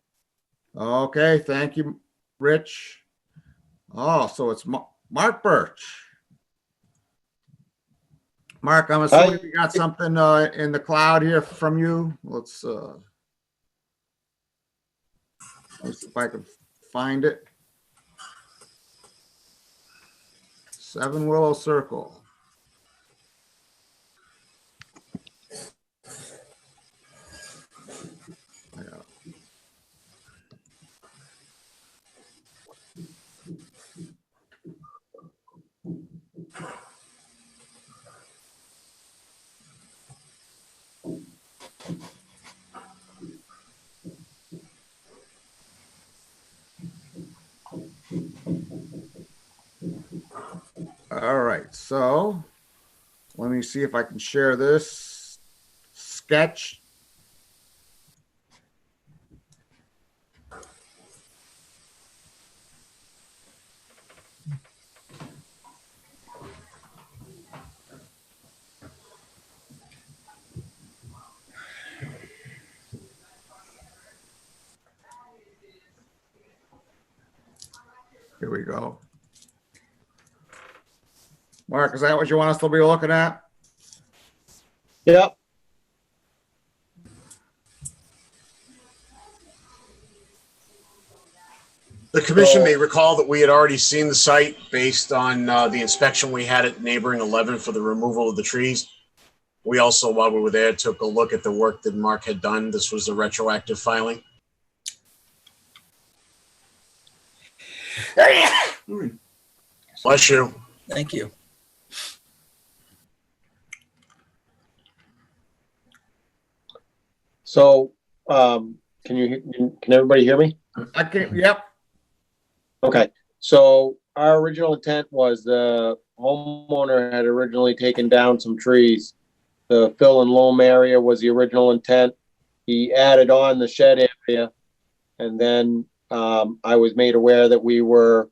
Okay, thank you, Rich. Oh, so it's Mark Birch. Mark, I'm assuming you got something in the cloud here from you. Let's see if I can find it. 7 Willow Circle. All right, so let me see if I can share this sketch. Here we go. Mark, is that what you want us to be looking at? Yep. The commission may recall that we had already seen the site based on the inspection we had at neighboring 11 for the removal of the trees. We also, while we were there, took a look at the work that Mark had done. This was a retroactive filing. Bless you. Thank you. So, can everybody hear me? I can, yep. Okay, so our original intent was the homeowner had originally taken down some trees. The fill and loam area was the original intent. He added on the shed area. And then I was made aware that we were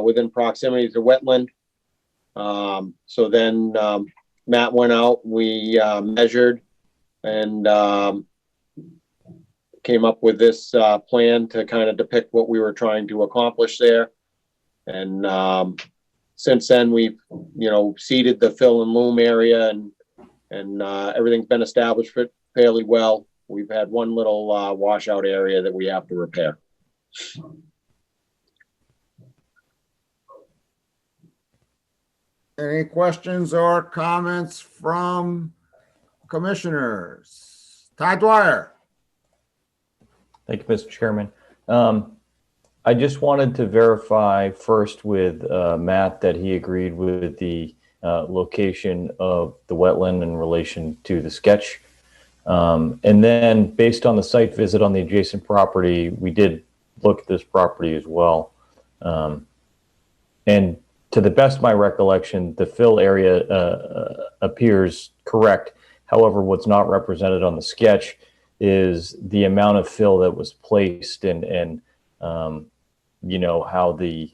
within proximity to wetland. So then Matt went out, we measured and came up with this plan to kind of depict what we were trying to accomplish there. And since then, we've, seeded the fill and loom area and everything's been established fairly well. We've had one little washout area that we have to repair. Any questions or comments from commissioners? Todd Dwyer. Thank you, Mr. Chairman. I just wanted to verify first with Matt that he agreed with the location of the wetland in relation to the sketch. And then based on the site visit on the adjacent property, we did look at this property as well. And to the best of my recollection, the fill area appears correct. However, what's not represented on the sketch is the amount of fill that was placed and you know, how the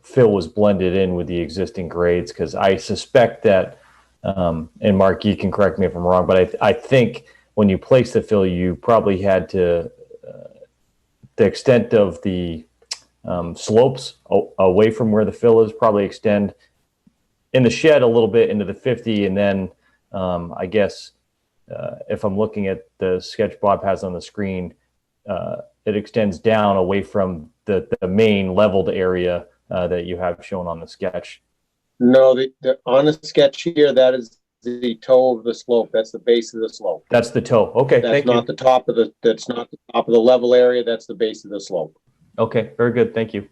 fill was blended in with the existing grades. Because I suspect that, and Mark, you can correct me if I'm wrong, but I think when you place the fill, you probably had to, the extent of the slopes away from where the fill is probably extend in the shed a little bit into the 50. And then I guess if I'm looking at the sketch Bob has on the screen, it extends down away from the main leveled area that you have shown on the sketch. No, on the sketch here, that is the toe of the slope. That's the base of the slope. That's the toe. Okay, That's thank not you. the top of the, that's not the top of the level area. That's the base of the slope. Okay, very good. Thank you.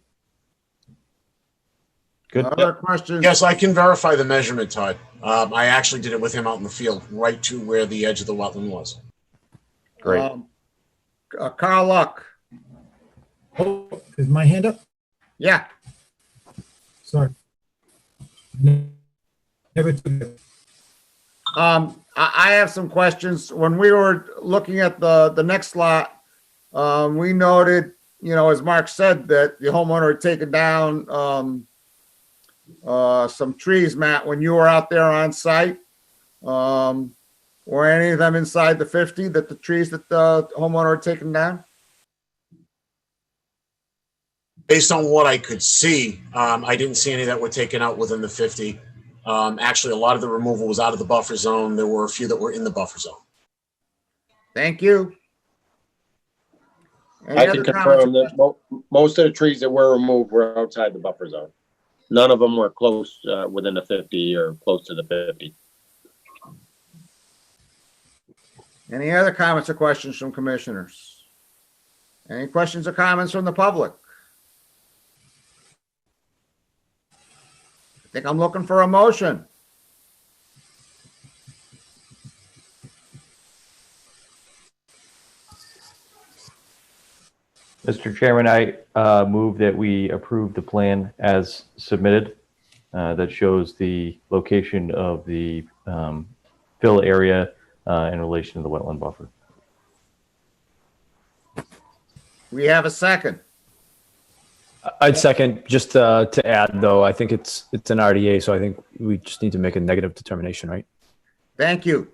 Good. Other questions? Yes, I can verify the measurement, Todd. I actually did it with him out in the field, right to where the edge of the wetland was. Great. Carl Luck. Is my hand up? Yeah. Sorry. Never took it. I have some questions. When we were looking at the next lot, we noted, you know, as Mark said, that the homeowner had taken down some trees, Matt, when you were out there on site. Were any of them inside the 50 that the trees that the homeowner had taken down? Based on what I could see, I didn't see any that were taken out within the 50. Actually, a lot of the removal was out of the buffer zone. There were a few that were in the buffer zone. Thank you. Any I other can comments? confirm that most of the trees that were removed were outside the buffer zone. None of them were close, within the 50 or close to the 50. Any other comments or questions from commissioners? Any questions or comments from the public? I think I'm looking for a motion. Mr. Chairman, I move that we approve the plan as submitted that shows the location of the fill area in relation to the wetland buffer. We have a second. I'd second. Just to add, though, I think it's an RDA, so I think we just need to make a negative determination, right? Thank you.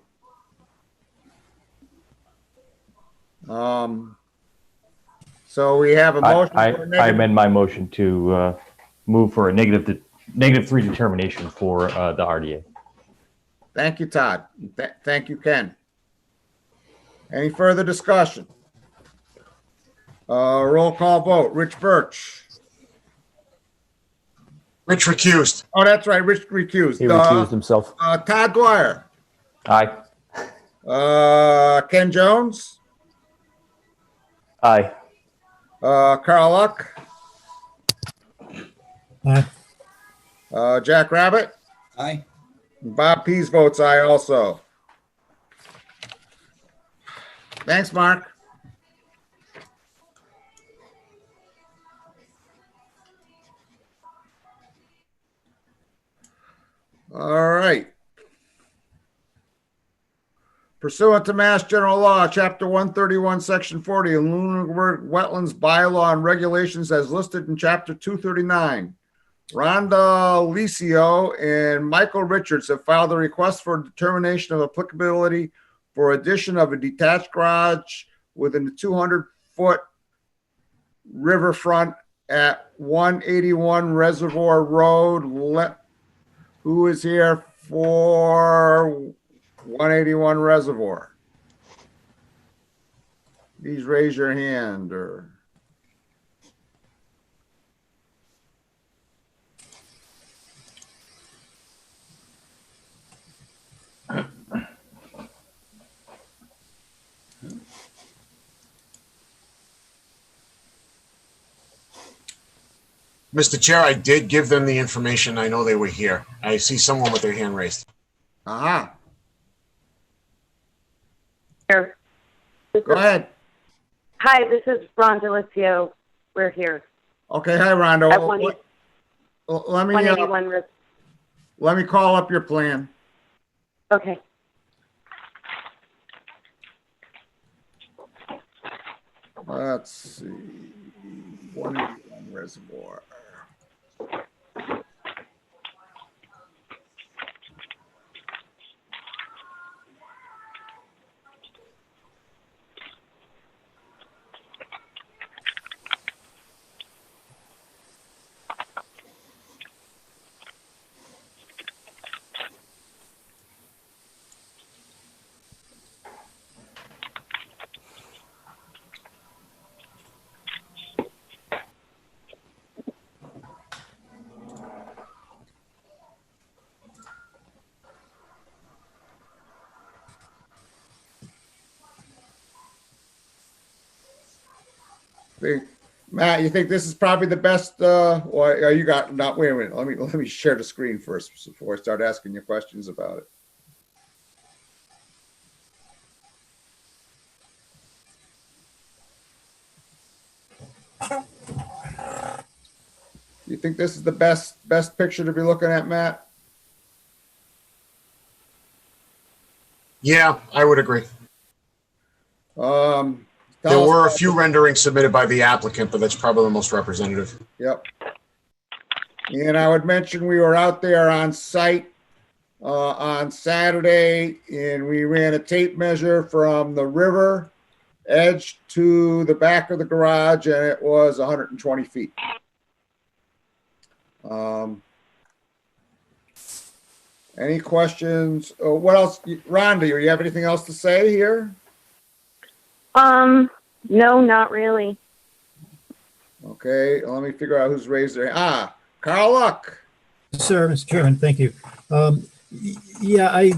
So we have a motion. for a I negative- amend my motion to move for a -3 determination for the RDA. Thank you, Todd. Thank you, Ken. Any further discussion? Roll call vote. Rich Birch. Rich recused. Oh, that's right. Rich recused. He recused himself. Todd Dwyer. Aye. Ken Jones. Aye. Carl Luck. Aye. Jack Rabbit. Aye. Bob Pease votes aye also. Thanks, Mark. All right. Pursuant to Mass General Law, Chapter 131, Section 40, Lunenburg Wetlands Bylaw and Regulations as listed in Chapter 239, Rhonda Licio and Michael Richards have filed a request for determination of applicability for addition of a detached garage within the 200-foot riverfront at 181 Reservoir Road. Who is here for 181 Reservoir? Please raise your hand or. Mr. Chair, I did give them the information. I know they were here. I see someone with their hand raised. Aha. Here. Go ahead. Hi, this is Ron Delizio. We're here. Okay, hi, Rondo. At 180 Let me, 181. let me call up your plan. Okay. Let's see, 181 Reservoir. Matt, you think this is probably the best, or you got, not, wait a minute, let me share the screen first before I start asking you questions about it. You think this is the best picture to be looking at, Matt? Yeah, I would agree. There were a few renderings submitted by the applicant, but that's probably the most representative. Yep. And I would mention we were out there on site on Saturday, and we ran a tape measure from the river edge to the back of the garage, and it was 120 feet. Any questions? What else? Rhonda, do you have anything else to say here? No, not really. Okay, let me figure out who's raised their hand. Carl Luck. Sir, Mr. Chairman, thank you. Yeah, I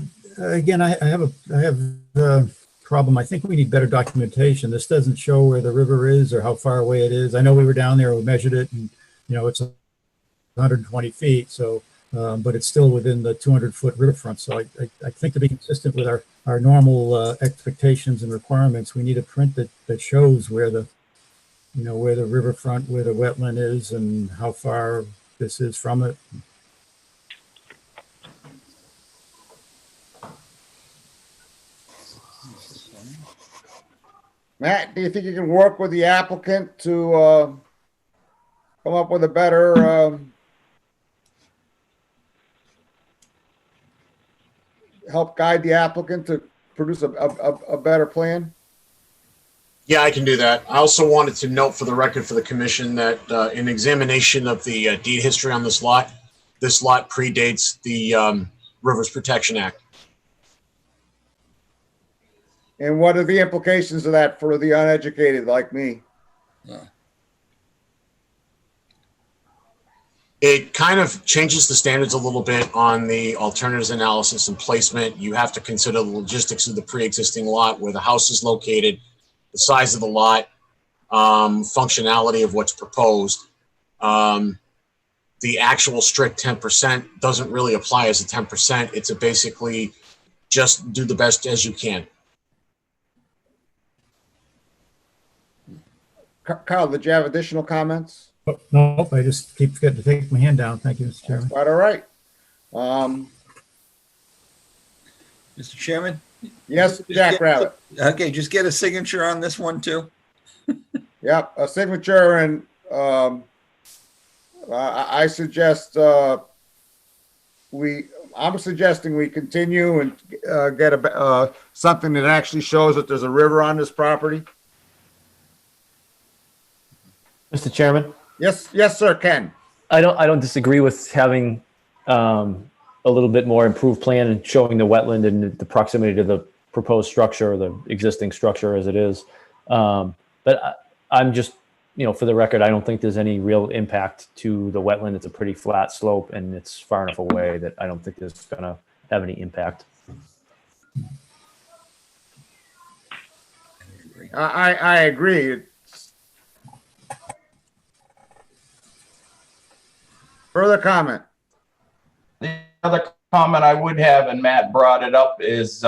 have a problem. I think we need better documentation. This doesn't show where the river is or how far away it is. I know we were down there, we measured it, and it's 120 feet. So, but it's still within the 200-foot riverfront. So I think to be consistent with our normal expectations and requirements, we need a print that shows where the riverfront, where the wetland is, and how far this is from it. Matt, do you think you can work with the applicant to come up with a better help guide the applicant to produce a better plan? Yeah, I can do that. I also wanted to note for the record for the commission that in examination of the deed history on this lot predates the Rivers Protection Act. And what are the implications of that for the uneducated like me? It kind of changes the standards a little bit on the alternatives analysis and placement. You have to consider the logistics of the pre-existing lot, where the house is located, the size of the lot, functionality of what's proposed. The actual strict 10% doesn't really apply as a 10%. It's a basically just do the best as you can. Carl, did you have additional comments? No, I just keep forgetting to take my hand down. Thank you, Mr. Chairman. Quite all right. Mr. Chairman? Yes, Jack Rabbit. Okay, just get a signature on this one too. Yep, a signature, and I suggest I'm suggesting we continue and get something that actually shows that there's a river on this property. Mr. Chairman? Yes, sir, Ken. I don't disagree with having a little bit more improved plan and showing the wetland and the proximity to the proposed structure or the existing structure as it is. But I'm just, for the record, I don't think there's any real impact to the wetland. It's a pretty flat slope and it's far enough away that I don't think there's going to have any impact. I agree. Further comment? The other comment I would have, and Matt brought it up, is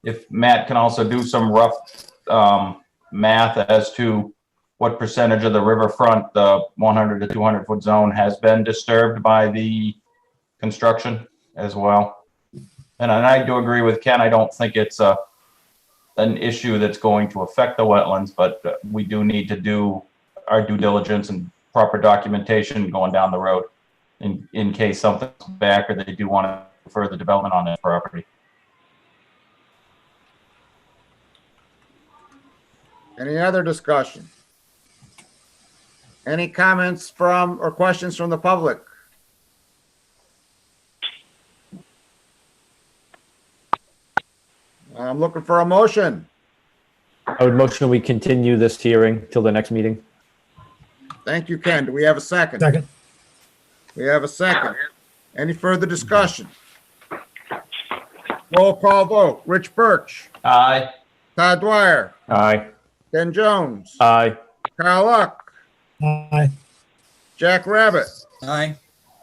if Matt can also do some rough math as to what percentage of the riverfront, the 100 to 200 foot zone has been disturbed by the construction as well. And I do agree with Ken. I don't think it's an issue that's going to affect the wetlands, but we do need to do our due diligence and proper documentation going down the road in case something's back or they do want to further development on that property. Any other discussion? Any comments from or questions from the public? I'm looking for a motion. I would motion we continue this hearing till the next meeting. Thank you, Ken. Do we have a second? Second. We have a second. Any further discussion? Roll call vote. Rich Birch, Aye. Todd Dwyer, Aye. Ken Jones, Aye. Carl Luck, Aye. Jack Rabbit, Aye.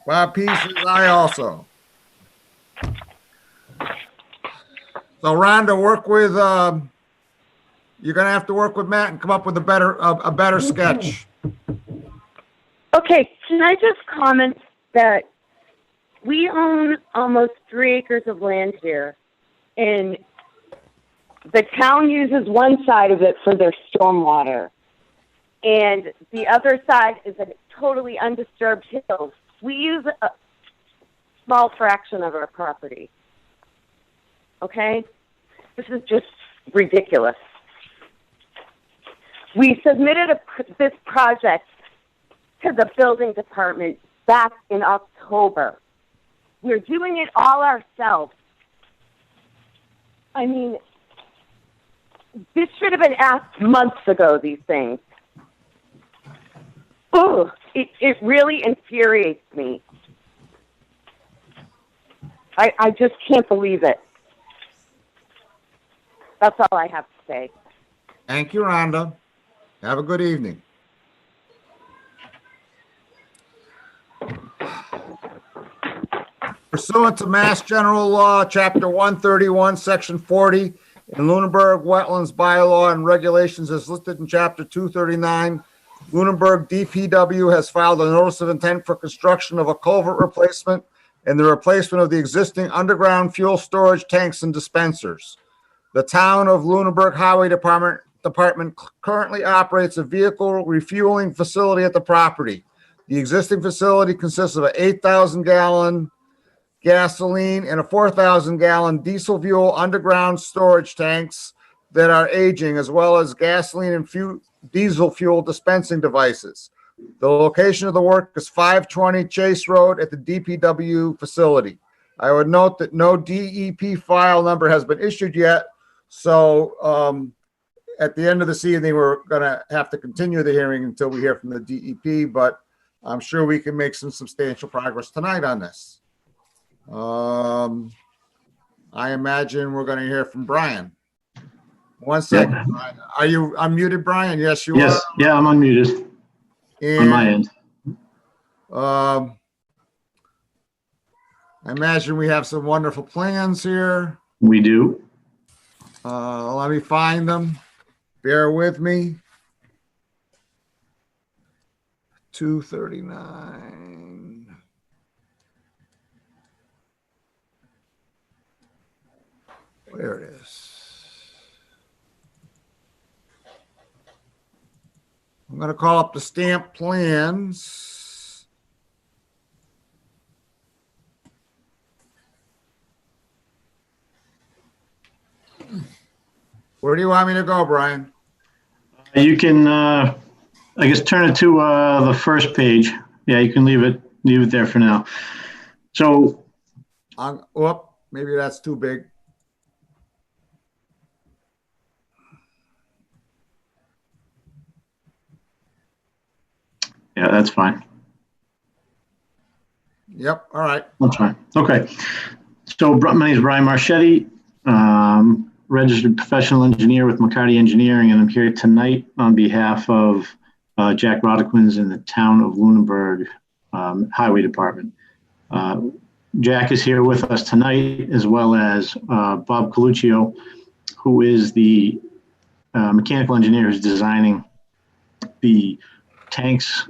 Bob Pease is aye also. So Rhonda, work with, you're gonna have to work with Matt and come up with a better sketch. Okay, can I just comment that we own almost 3 acres of land here, and the town uses one side of it for their stormwater, and the other side is a totally undisturbed hill. We use a small fraction of our property. Okay? This is just ridiculous. We submitted this project to the building department back in October. We're doing it all ourselves. I mean, this should have been asked months ago, these things. Ooh, it really infuriates me. I just can't believe it. That's all I have to say. Thank you, Rhonda. Have a good evening. Pursuant to Mass General Law, Chapter 131, Section 40, in Lunenburg Wetlands Bylaw and Regulations as listed in Chapter 239, Lunenburg DPW has filed a notice of intent for construction of a culvert replacement and the replacement of the existing underground fuel storage tanks and dispensers. The town of Lunenburg Highway Department currently operates a vehicle refueling facility at the property. The existing facility consists of an 8,000-gallon gasoline and a 4,000-gallon diesel fuel underground storage tanks that are aging, as well as gasoline and diesel fuel dispensing devices. The location of the work is 520 Chase Road at the DPW facility. I would note that no DEP file number has been issued yet, so at the end of this evening, we're going to have to continue the hearing until we hear from the DEP, but I'm sure we can make some substantial progress tonight on this. I imagine we're going to hear from Brian. One second. Brian. Are you unmuted, Brian? Yes, you Yes, are. yeah, I'm unmuted on my end. I imagine we have some wonderful plans here. We do. Let me find them. Bear with me. 239. There it is. I'm going to call up the stamp plans. Where do you want me to go, Brian? You can, I guess, turn it to the first page. Yeah, you can leave it there for now. So, maybe that's too big. yeah, that's fine. Yep. All right. That's fine. Okay. So my name is Brian Marchetti, registered professional engineer with McCarty Engineering, and I'm here tonight on behalf of Jack Rodequins in the town of Lunenburg Highway Department. Jack is here with us tonight, as well as Bob Coluccio, who is the mechanical engineer who's designing the tanks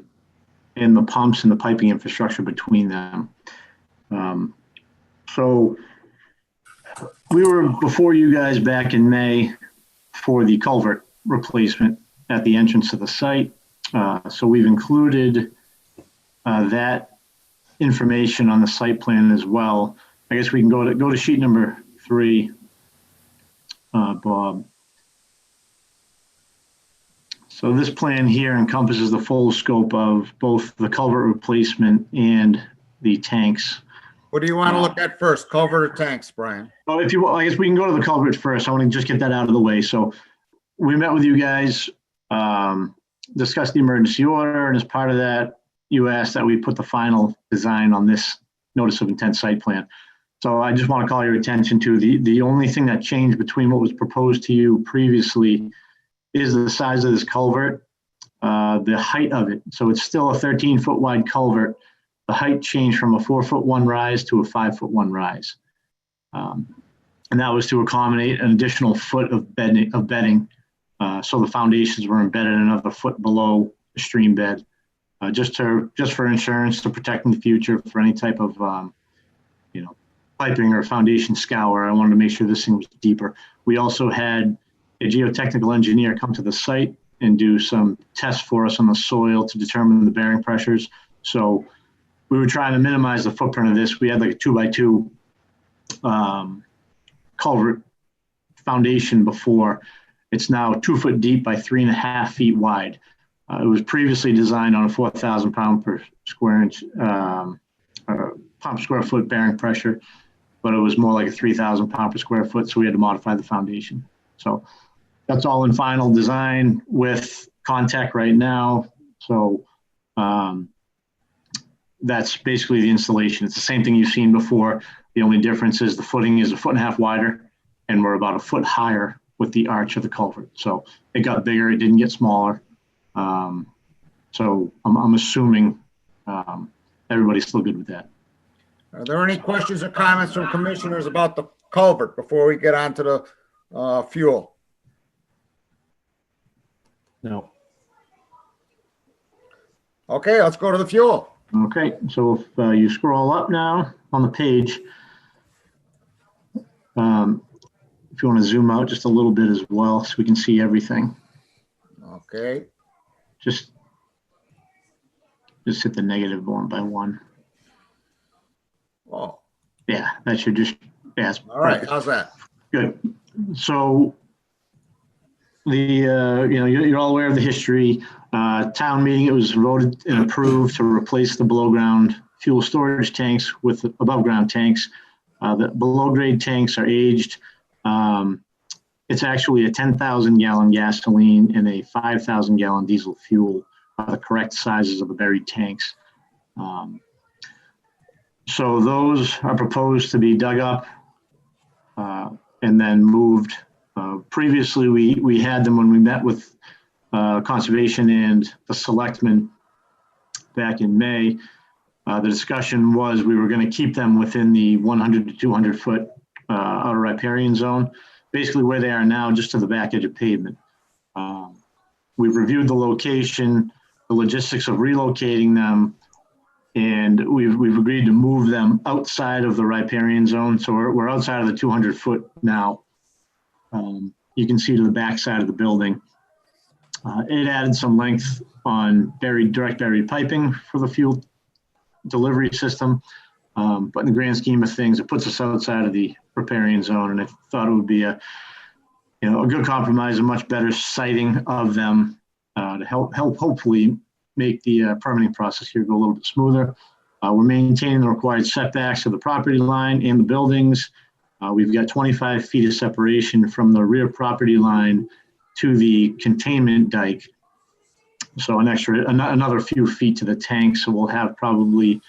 and the pumps and the piping infrastructure between them. So we were before you guys back in May for the culvert replacement at the entrance to the site. So we've included that information on the site plan as well. I guess we can go to sheet number 3, Bob. So this plan here encompasses the full scope of both the culvert replacement and the tanks. What do you want to look at first, culvert or tanks, Brian? Oh, if you, I guess we can go to the culvert first. I want to just get that out of the way. So we met with you guys, discussed the emergency order, and as part of that, you asked that we put the final design on this notice of intent site plan. So I just want to call your attention to the only thing that changed between what was proposed to you previously is the size of this culvert, the height of it. So it's still a 13-foot wide culvert. The height changed from a 4'1" rise to a 5'1" rise. And that was to accommodate an additional foot of bedding. So the foundations were embedded another foot below the stream bed, just for insurance, to protect in the future for any type of, piping or foundation scour. I wanted to make sure this thing was deeper. We also had a geotechnical engineer come to the site and do some tests for us on the soil to determine the bearing pressures. So we were trying to minimize the footprint of this. We had like a 2x2 culvert foundation before. It's now 2 foot deep by 3.5 feet wide. It was previously designed on a 4,000 pound per square inch pump square foot bearing pressure, but it was more like a 3,000 pound per square foot. So we had to modify the foundation. So that's all in final design with contact right now. So that's basically the installation. It's the same thing you've seen before. The only difference is the footing is 1.5 feet wider, and we're about 1 foot higher with the arch of the culvert. So it got bigger, it didn't get smaller. So I'm assuming everybody's still good with that. Are there any questions or comments from commissioners about the culvert before we get on to the fuel? No. Okay, let's go to the fuel. Okay, so if you scroll up now on the page, if you want to zoom out just a little bit as well so we can see everything. Okay. Just hit the negative one by one. Oh. Yeah, that should just, yeah. All right, how's that? Good. So you're all aware of the history. Town meeting, it was voted and approved to replace the below ground fuel storage tanks with above ground tanks. The below grade tanks are aged. It's actually a 10,000 gallon gasoline and a 5,000 gallon diesel fuel are the correct sizes of the buried tanks. So those are proposed to be dug up and then moved. Previously, we had them when we met with Conservation and the Selectmen back in May. The discussion was we were going to keep them within the 100 to 200 foot outer riparian zone, basically where they are now, just to the back edge of pavement. We've reviewed the location, the logistics of relocating them, and we've agreed to move them outside of the riparian zone. So we're outside of the 200 foot now. You can see to the back side of the building. It added some length on direct buried piping for the fuel delivery system. But in the grand scheme of things, it puts us outside of the riparian zone. And I thought it would be a good compromise, a much better siting of them to help hopefully make the permitting process here go a little bit smoother. We're maintaining the required setbacks of the property line and the buildings. We've got 25 feet of separation from the rear property line to the containment dike. So another few feet to the tank. So we'll have probably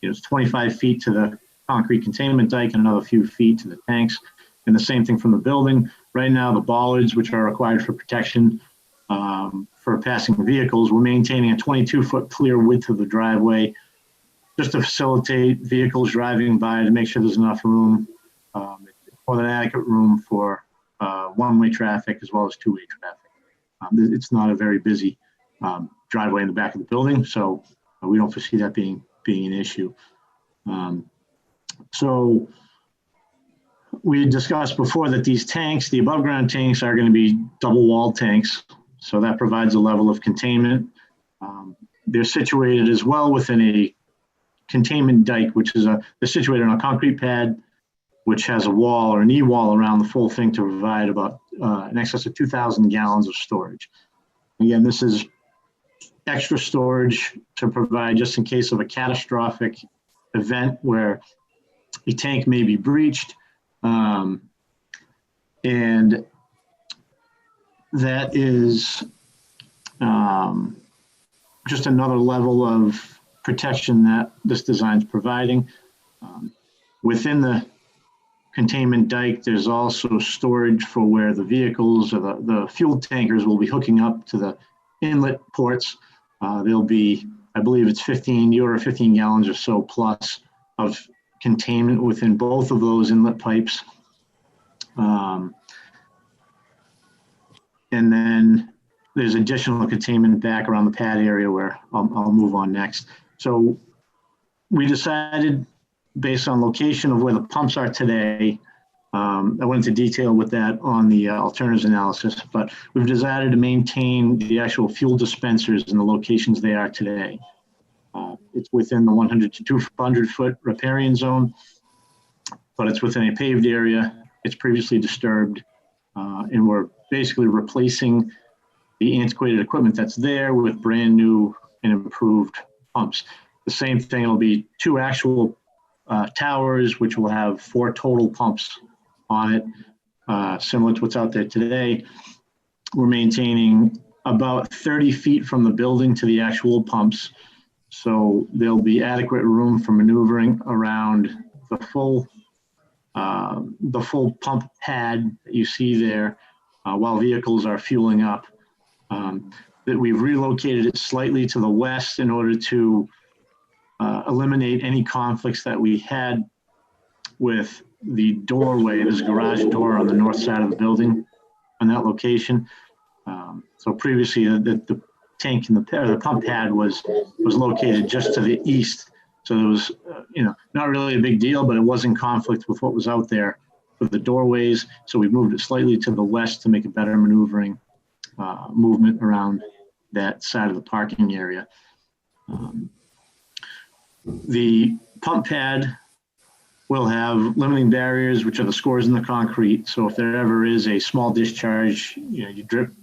25 feet to the concrete containment dike and another few feet to the tanks. And the same thing from the building. Right now, the bollards, which are required for protection for passing vehicles, we're maintaining a 22-foot clear width of the driveway just to facilitate vehicles driving by, to make sure there's enough room, more than adequate room for one-way traffic as well as two-way traffic. It's not a very busy driveway in the back of the building, so we don't foresee that being an issue. So we discussed before that these tanks, the above ground tanks, are going to be double walled tanks. So that provides a level of containment. They're situated as well within a containment dike, which is they're situated on a concrete pad, which has a wall or a knee wall around the full thing to provide about in excess of 2,000 gallons of storage. Again, this is extra storage to provide just in case of a catastrophic event where a tank may be breached. And that is just another level of protection that this design is providing. Within the containment dike, there's also storage for where the vehicles or the fuel tankers will be hooking up to the inlet ports. There'll be, I believe it's 15 gallons or so plus of containment within both of those inlet pipes. And then there's additional containment back around the pad area where I'll move on next. So we decided based on location of where the pumps are today, I went into detail with that on the alternatives analysis, but we've decided to maintain the actual fuel dispensers in the locations they are today. It's within the 100 to 200 foot riparian zone, but it's within a paved area. It's previously disturbed, and we're basically replacing the antiquated equipment that's there with brand new and improved pumps. The same thing, it'll be 2 actual towers, which will have 4 total pumps on it, similar to what's out there today. We're maintaining about 30 feet from the building to the actual pumps. So there'll be adequate room for maneuvering around the full pump pad that you see there while vehicles are fueling up. That we've relocated it slightly to the west in order to eliminate any conflicts that we had with the doorway, this garage door on the north side of the building on that location. So previously the tank and the pump pad was located just to the east. So it was, not really a big deal, but it was in conflict with what was out there with the doorways. So we moved it slightly to the west to make a better maneuvering movement around that side of the parking area. The pump pad will have limiting barriers, which are the scores in the concrete. So if there ever is a small discharge, you drip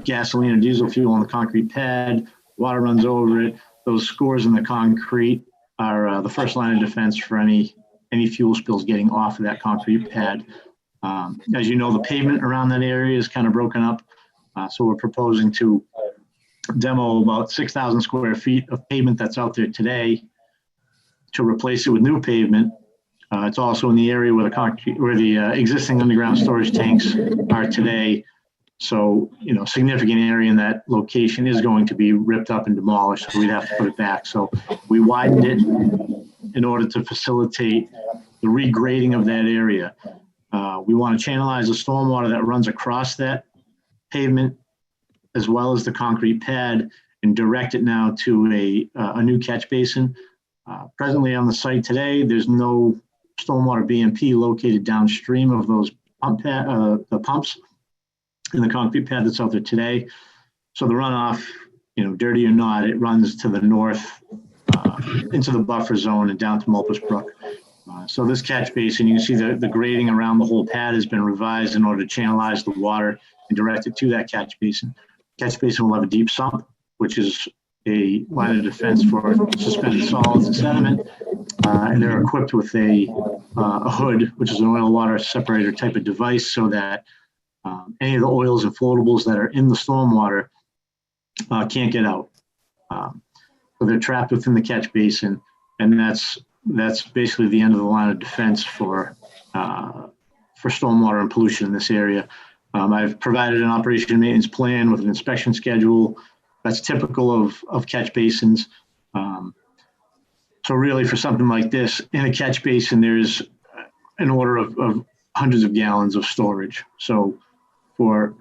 gasoline or diesel fuel on the concrete pad, water runs over it. Those scores in the concrete are the first line of defense for any fuel spills getting off of that concrete pad. As you know, the pavement around that area is kind of broken up. So we're proposing to demo about 6,000 square feet of pavement that's out there today to replace it with new pavement. It's also in the area where the existing underground storage tanks are today. So, significant area in that location is going to be ripped up and demolished. So we'd have to put it back. So we widened it in order to facilitate the regrading of that area. We want to channelize the stormwater that runs across that pavement as well as the concrete pad and direct it now to a new catch basin. Presently on the site today, there's no stormwater BMP located downstream of those the pumps in the concrete pad that's out there today. So the runoff, dirty or not, it runs to the north into the buffer zone and down to Mulpus Brook. So this catch basin, you can see the grading around the whole pad has been revised in order to channelize the water and direct it to that catch basin. Catch basin will have a deep sump, which is a line of defense for suspended solids and sediment. And they're equipped with a hood, which is an oil water separator type of device, so that any of the oils and floatables that are in the stormwater can't get out. So they're trapped within the catch basin, and that's basically the end of the line of defense for stormwater and pollution in this area. I've provided an operation and maintenance plan with an inspection schedule that's typical of catch basins. So really for something like this, in a catch basin, there's an order of hundreds of gallons of storage. So for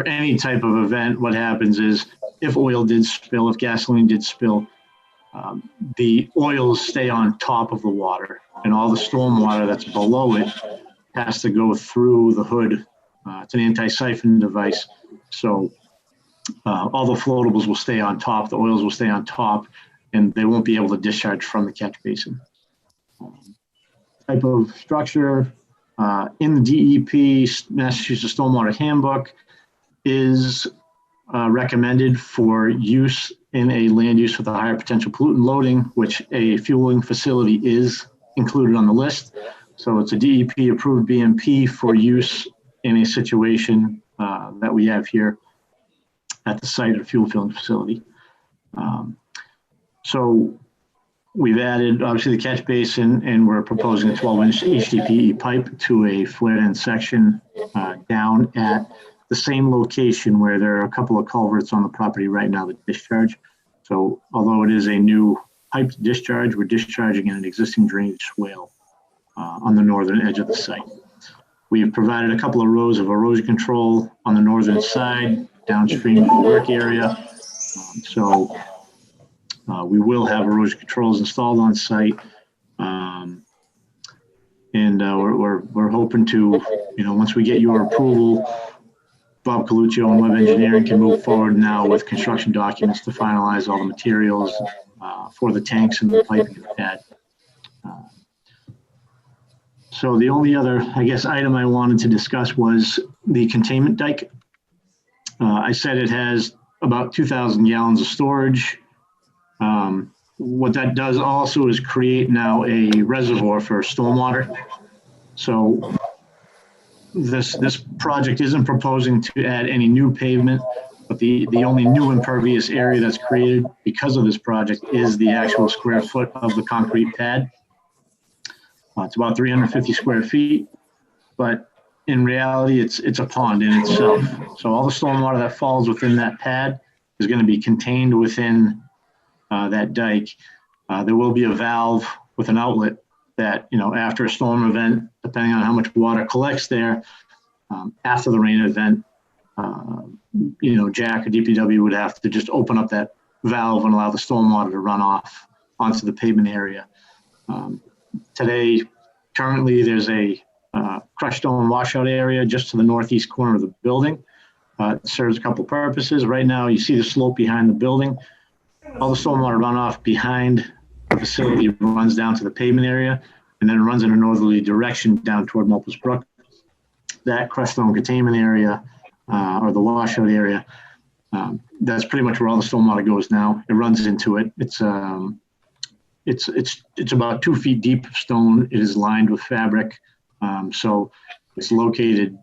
any type of event, what happens is if oil did spill, if gasoline did spill, the oils stay on top of the water, and all the storm water that's below it has to go through the hood. It's an anti-siphon device. So all the floatables will stay on top, the oils will stay on top, and they won't be able to discharge from the catch basin. Type of structure in the DEP, Massachusetts Stormwater Handbook, is recommended for use in a land use with a higher potential pollutant loading, which a fueling facility is included on the list. So it's a DEP approved BMP for use in a situation that we have here at the site of a fuel filling facility. So we've added obviously the catch basin, and we're proposing a 12-inch HDPE pipe to a flared-end section down at the same location where there are a couple of culverts on the property right now that discharge. So although it is a new piped discharge, we're discharging in an existing drainage swale on the northern edge of the site. We've provided a couple of rows of erosion control on the northern side downstream from the work area. So we will have erosion controls installed on site. We're hoping to, once we get your approval, Bob Coluccio and Web Engineering can move forward now with construction documents to finalize all the materials for the tanks and the piping pad. So the only other, item I wanted to discuss was the containment dike. I said it has about 2,000 gallons of storage. What that does also is create now a reservoir for stormwater. So this project isn't proposing to add any new pavement, but the only new impervious area that's created because of this project is the actual square foot of the concrete pad. It's about 350 square feet, but in reality, it's a pond in itself. So all the stormwater that falls within that pad is going to be contained within that dike. There will be a valve with an outlet that, after a storm event, depending on how much water collects there, after the rain event, Jack or DPW would have to just open up that valve and allow the stormwater to run off onto the pavement area. Today, currently, there's a crushed stone washout area just to the northeast corner of the building. It serves a couple purposes. Right now, you see the slope behind the building. All the stormwater runoff behind the facility runs down to the pavement area, and then it runs in a northerly direction down toward Mulpus Brook. That crushed stone containment area, or the washout area, that's pretty much where all the stormwater goes now. It runs into it. It's about 2 feet deep of stone. It is lined with fabric. So it's located,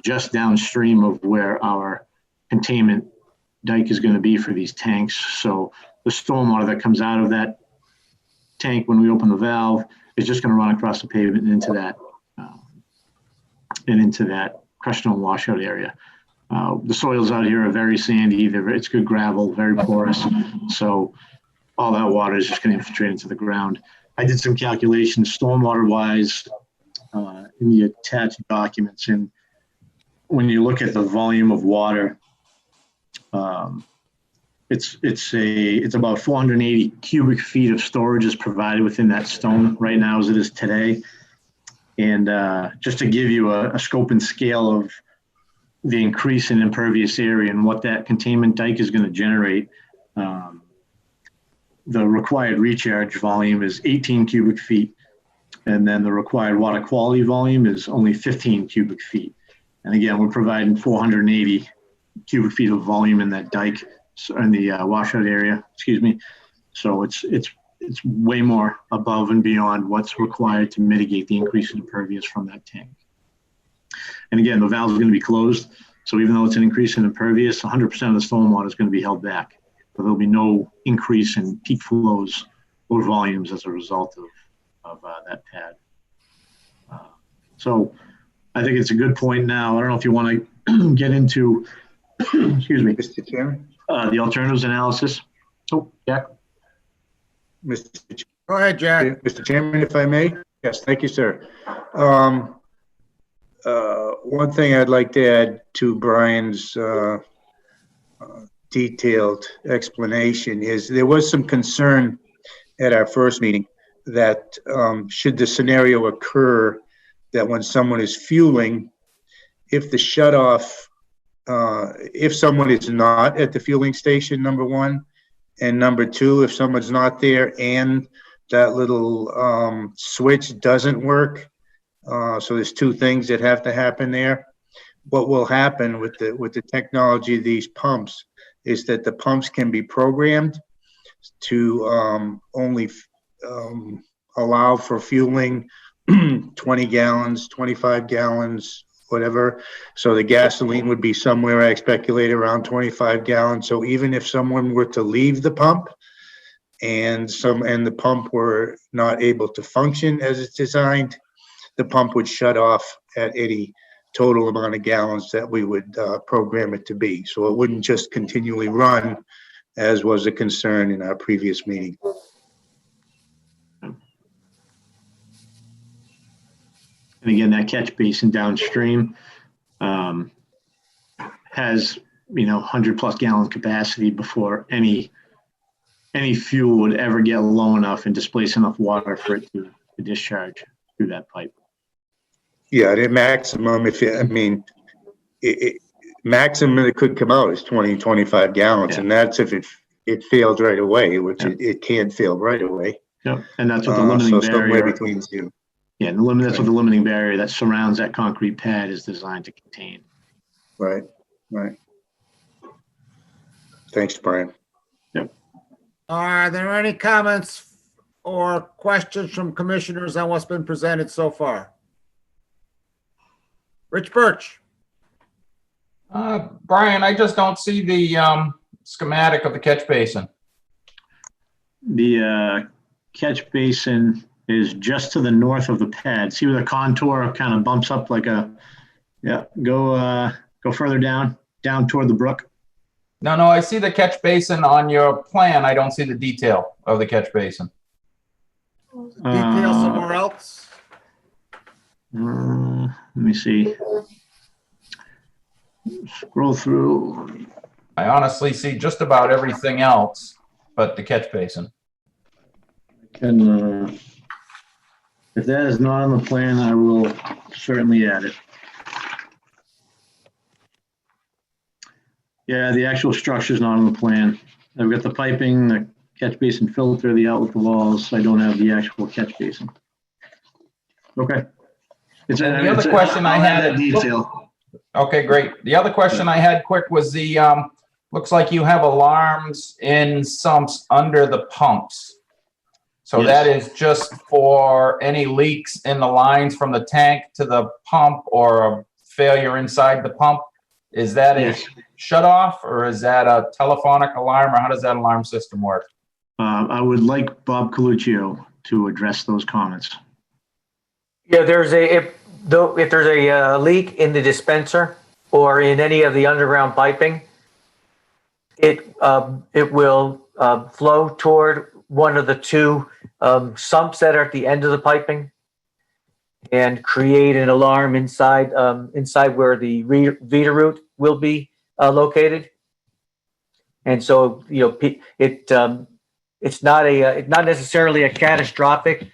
just downstream of where our containment dike is going to be for these tanks. So the stormwater that comes out of that tank when we open the valve is just going to run across the pavement and into that crushed stone washout area. The soils out here are very sandy. It's good gravel, very porous. So all that water is just going to infiltrate into the ground. I did some calculations stormwater wise in the attached documents. And when you look at the volume of water, it's about 480 cubic feet of storage is provided within that stone right now as it is today. And just to give you a scope and scale of the increase in impervious area and what that containment dike is going to generate, the required recharge volume is 18 cubic feet. And then the required water quality volume is only 15 cubic feet. And again, we're providing 480 cubic feet of volume in that dike, in the washout area, So it's way more above and beyond what's required to mitigate the increase in impervious from that tank. And again, the valve is going to be closed. So even though it's an increase in impervious, 100% of the stormwater is going to be held back. So there'll be no increase in peak flows or volumes as a result of that pad. So I think it's a good point now. I don't know if you want to get into, excuse me, Mr. Chairman. The alternatives analysis. Oh, Jack. Go ahead, Jack. Mr. Chairman, if I may. Yes, thank you, sir. One thing I'd like to add to Brian's detailed explanation is there was some concern at our first meeting that should the scenario occur that when someone is fueling, if the shutoff, if someone is not at the fueling station, number one, and number two, if someone's not there and that little switch doesn't work, so there's two things that have to happen there. What will happen with the technology of these pumps is that the pumps can be programmed to only allow for fueling 20 gallons, 25 gallons, whatever. So the gasoline would be somewhere, I speculate, around 25 gallons. So even if someone were to leave the pump and the pump were not able to function as it's designed, the pump would shut off at any total amount of gallons that we would program it to be. So it wouldn't just continually run, as was a concern in our previous meeting. And again, that catch basin downstream has, 100+ gallon capacity before any fuel would ever get low enough and displace enough water for it to discharge through that pipe. Yeah, the maximum, maximum it could come out is 20, 25 gallons, and that's if it fails right away, which it can't fail right away. Yep, and that's what the limiting somewhere barrier. between the two. Yeah, that's what the limiting barrier that surrounds that concrete pad is designed to contain. Right. Thanks, Brian. Yep. Are there any comments or questions from commissioners on what's been presented so far? Rich Birch. Brian, I just don't see the schematic of the catch basin. The catch basin is just to the north of the pad. See where the contour kind of bumps up like go further down toward the brook. No, I see the catch basin on your plan. I don't see the detail of the catch basin. Detail somewhere else? Let me see. Scroll through. I honestly see just about everything else but the catch basin. Can if that is not on the plan, I will certainly add it. Yeah, the actual structure is not on the plan. I've got the piping, the catch basin filter, the outlet walls. I don't have the actual catch basin. Okay. The other question I had. Detail. Okay, great. The other question I had quick was the, looks like you have alarms in sumps under the pumps. So that is just for any leaks in the lines from the tank to the pump or a failure inside the pump. Is that a shut off or is that a telephonic alarm or how does that alarm system work? I would like Bob Coluccio to address those comments. Yeah, if there's a leak in the dispenser or in any of the underground piping, it will flow toward one of the two sumps that are at the end of the piping and create an alarm inside where the Vita root will be located. And so it's not necessarily a catastrophic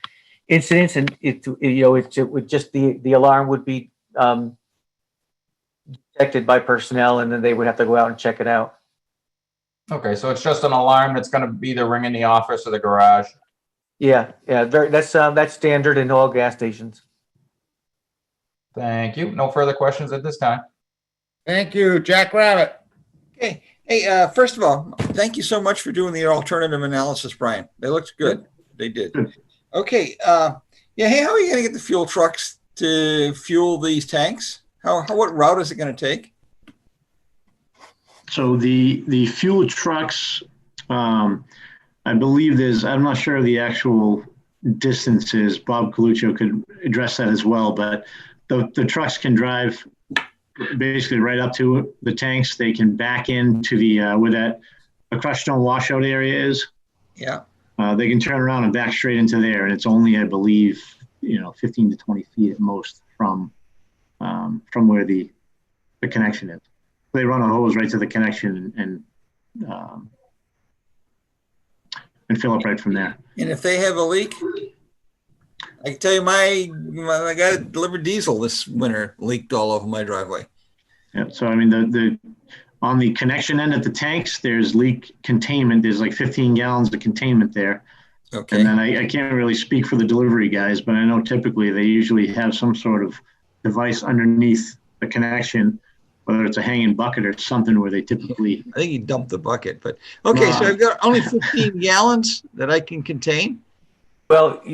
incident, and it would just the alarm would be detected by personnel, and then they would have to go out and check it out. Okay, so it's just an alarm that's going to be the ring in the office or the garage. Yeah, that's standard in all gas stations. Thank you. No further questions at this time. Thank you, Jack Rabbit. Okay. Hey, first of all, thank you so much for doing the alternative analysis, Brian. They looked good. They did. Okay. Hey, how are you going to get the fuel trucks to fuel these tanks? What route is it going to take? So the fuel trucks, I believe I'm not sure the actual distances. Bob Coluccio could address that as well, but the trucks can drive basically right up to the tanks. They can back into where the crushed stone washout area is. Yeah. They can turn around and back straight into there, and it's only, I believe, 15 to 20 feet at most from from where the connection is. They run a hose right to the connection and fill up right from there. And if they have a leak, I can tell you my guy that delivered diesel this winter leaked all over my driveway. Yeah, so I mean, the on the connection end at the tanks, there's leak containment. There's like 15 gallons of containment there. Okay. And then I can't really speak for the delivery guys, but I know typically they usually have some sort of device underneath the connection, whether it's a hanging bucket or something where they typically. I think he dumped the bucket, but okay. So I've got only 15 gallons that I can contain. Well, are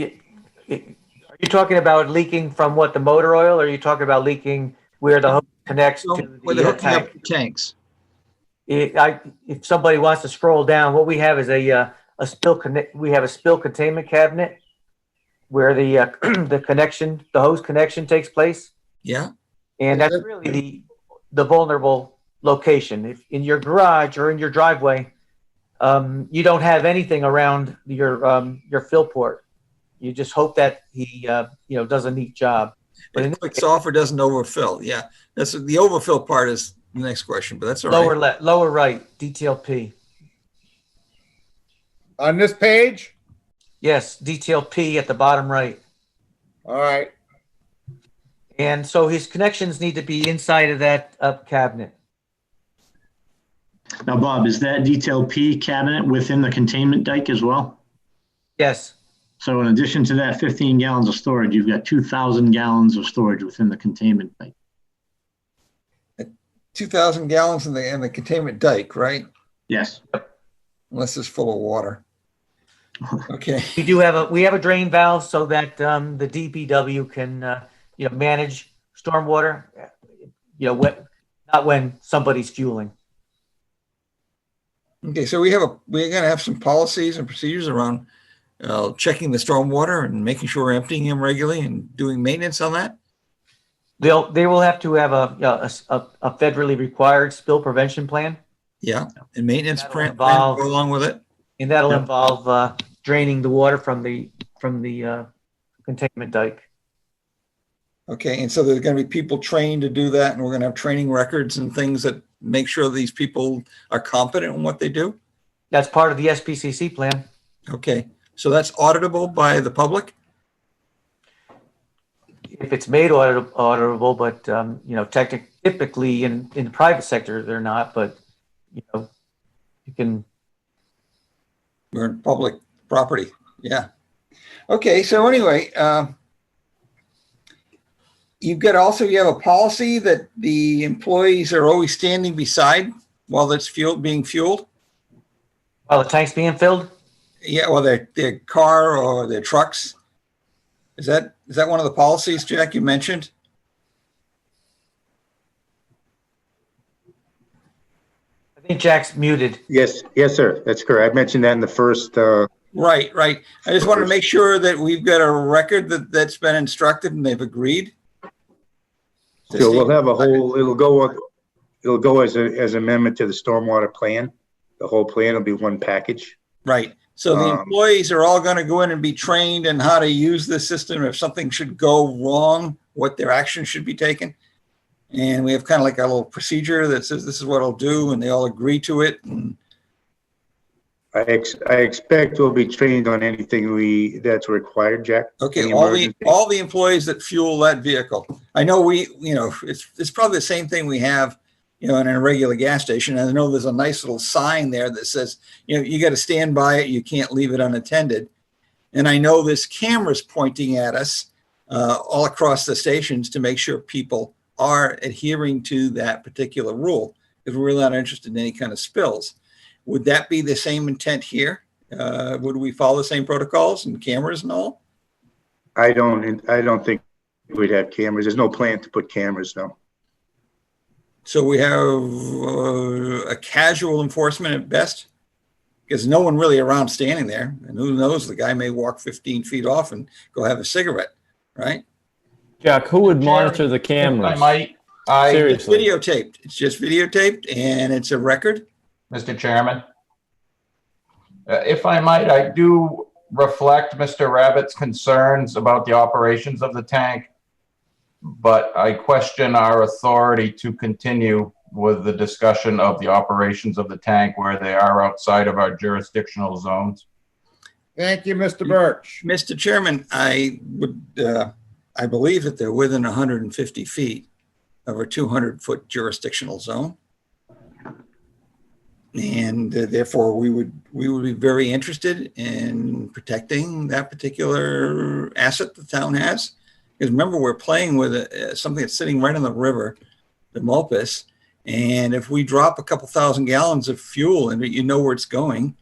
you talking about leaking from what, the motor oil, or are you talking about leaking where the hose connects to Where the they're hooking tank? up the tanks. If somebody wants to scroll down, what we have is we have a spill containment cabinet where the the hose connection takes place. Yeah. And that's really the vulnerable location. If in your garage or in your driveway, you don't have anything around your fill port. You just hope that he does a neat job. But It clicks off or doesn't overfill. Yeah, that's the overfill part is the next question, but that's all right. Lower right, detail P. On this page? Yes, detail P at the bottom right. All right. And so his connections need to be inside of that cabinet. Now, Bob, is that detail P cabinet within the containment dike as well? Yes. So in addition to that 15 gallons of storage, you've got 2,000 gallons of storage within the containment dike. 2,000 gallons in the containment dike, right? Yes. Unless it's full of water. Okay. We have a drain valve so that the DPW can manage stormwater. Not when somebody's fueling. Okay, so we're going to have some policies and procedures around checking the stormwater and making sure we're emptying them regularly and doing maintenance on that. They will have to have a federally required spill prevention plan. Yeah, and maintenance plan go along with it. And that'll involve draining the water from the containment dike. Okay, and so there's going to be people trained to do that, and we're going to have training records and things that make sure these people are competent in what they do. That's part of the SPCC plan. Okay, so that's auditable by the public? If it's made auditable, but typically in the private sector they're not. But you can. We're in public property. Yeah. Okay. So anyway, you have a policy that the employees are always standing beside while it's being fueled. While the tank's being filled. Yeah. Well, their car or their trucks. Is that one of the policies, Jack, you mentioned? I think Jack's muted. Yes, sir. That's correct. I mentioned that in the first. Right. I just want to make sure that we've got a record that's been instructed and they've agreed. So we'll have a whole. It'll go as an amendment to the stormwater plan. The whole plan will be one package. Right. So the employees are all going to go in and be trained in how to use the system. If something should go wrong, what their action should be taken. And we have kind of like a little procedure that says this is what I'll do, and they all agree to it. And I expect we'll be trained on anything that's required, Jack. okay, all the employees that fuel that vehicle. I know it's probably the same thing we have, in a regular gas station. And I know there's a nice little sign there that says, you got to stand by it. You can't leave it unattended. And I know there's cameras pointing at us all across the stations to make sure people are adhering to that particular rule, because we're really not interested in any kind of spills. Would that be the same intent here? Would we follow the same protocols and cameras and all? I don't think we'd have cameras. There's no plan to put cameras, no. So we have a casual enforcement at best, because no one really around standing there, and who knows, the guy may walk 15 feet off and go have a cigarette, right? Jack, who would monitor the cameras? It's Seriously. videotaped. It's just videotaped, and it's a record. Mr. Chairman, if I might, I do reflect Mr. Rabbit's concerns about the operations of the tank. but I question our authority to continue with the discussion of the operations of the tank where they are outside of our jurisdictional zones. Thank you, Mr. Birch. Mr. Chairman, I believe that they're within 150 feet of a 200-foot jurisdictional zone. And therefore, we would be very interested in protecting that particular asset the town has. Because remember, we're playing with something that's sitting right on the river, the Mulpus. And if we drop a couple thousand gallons of fuel and you know where it's going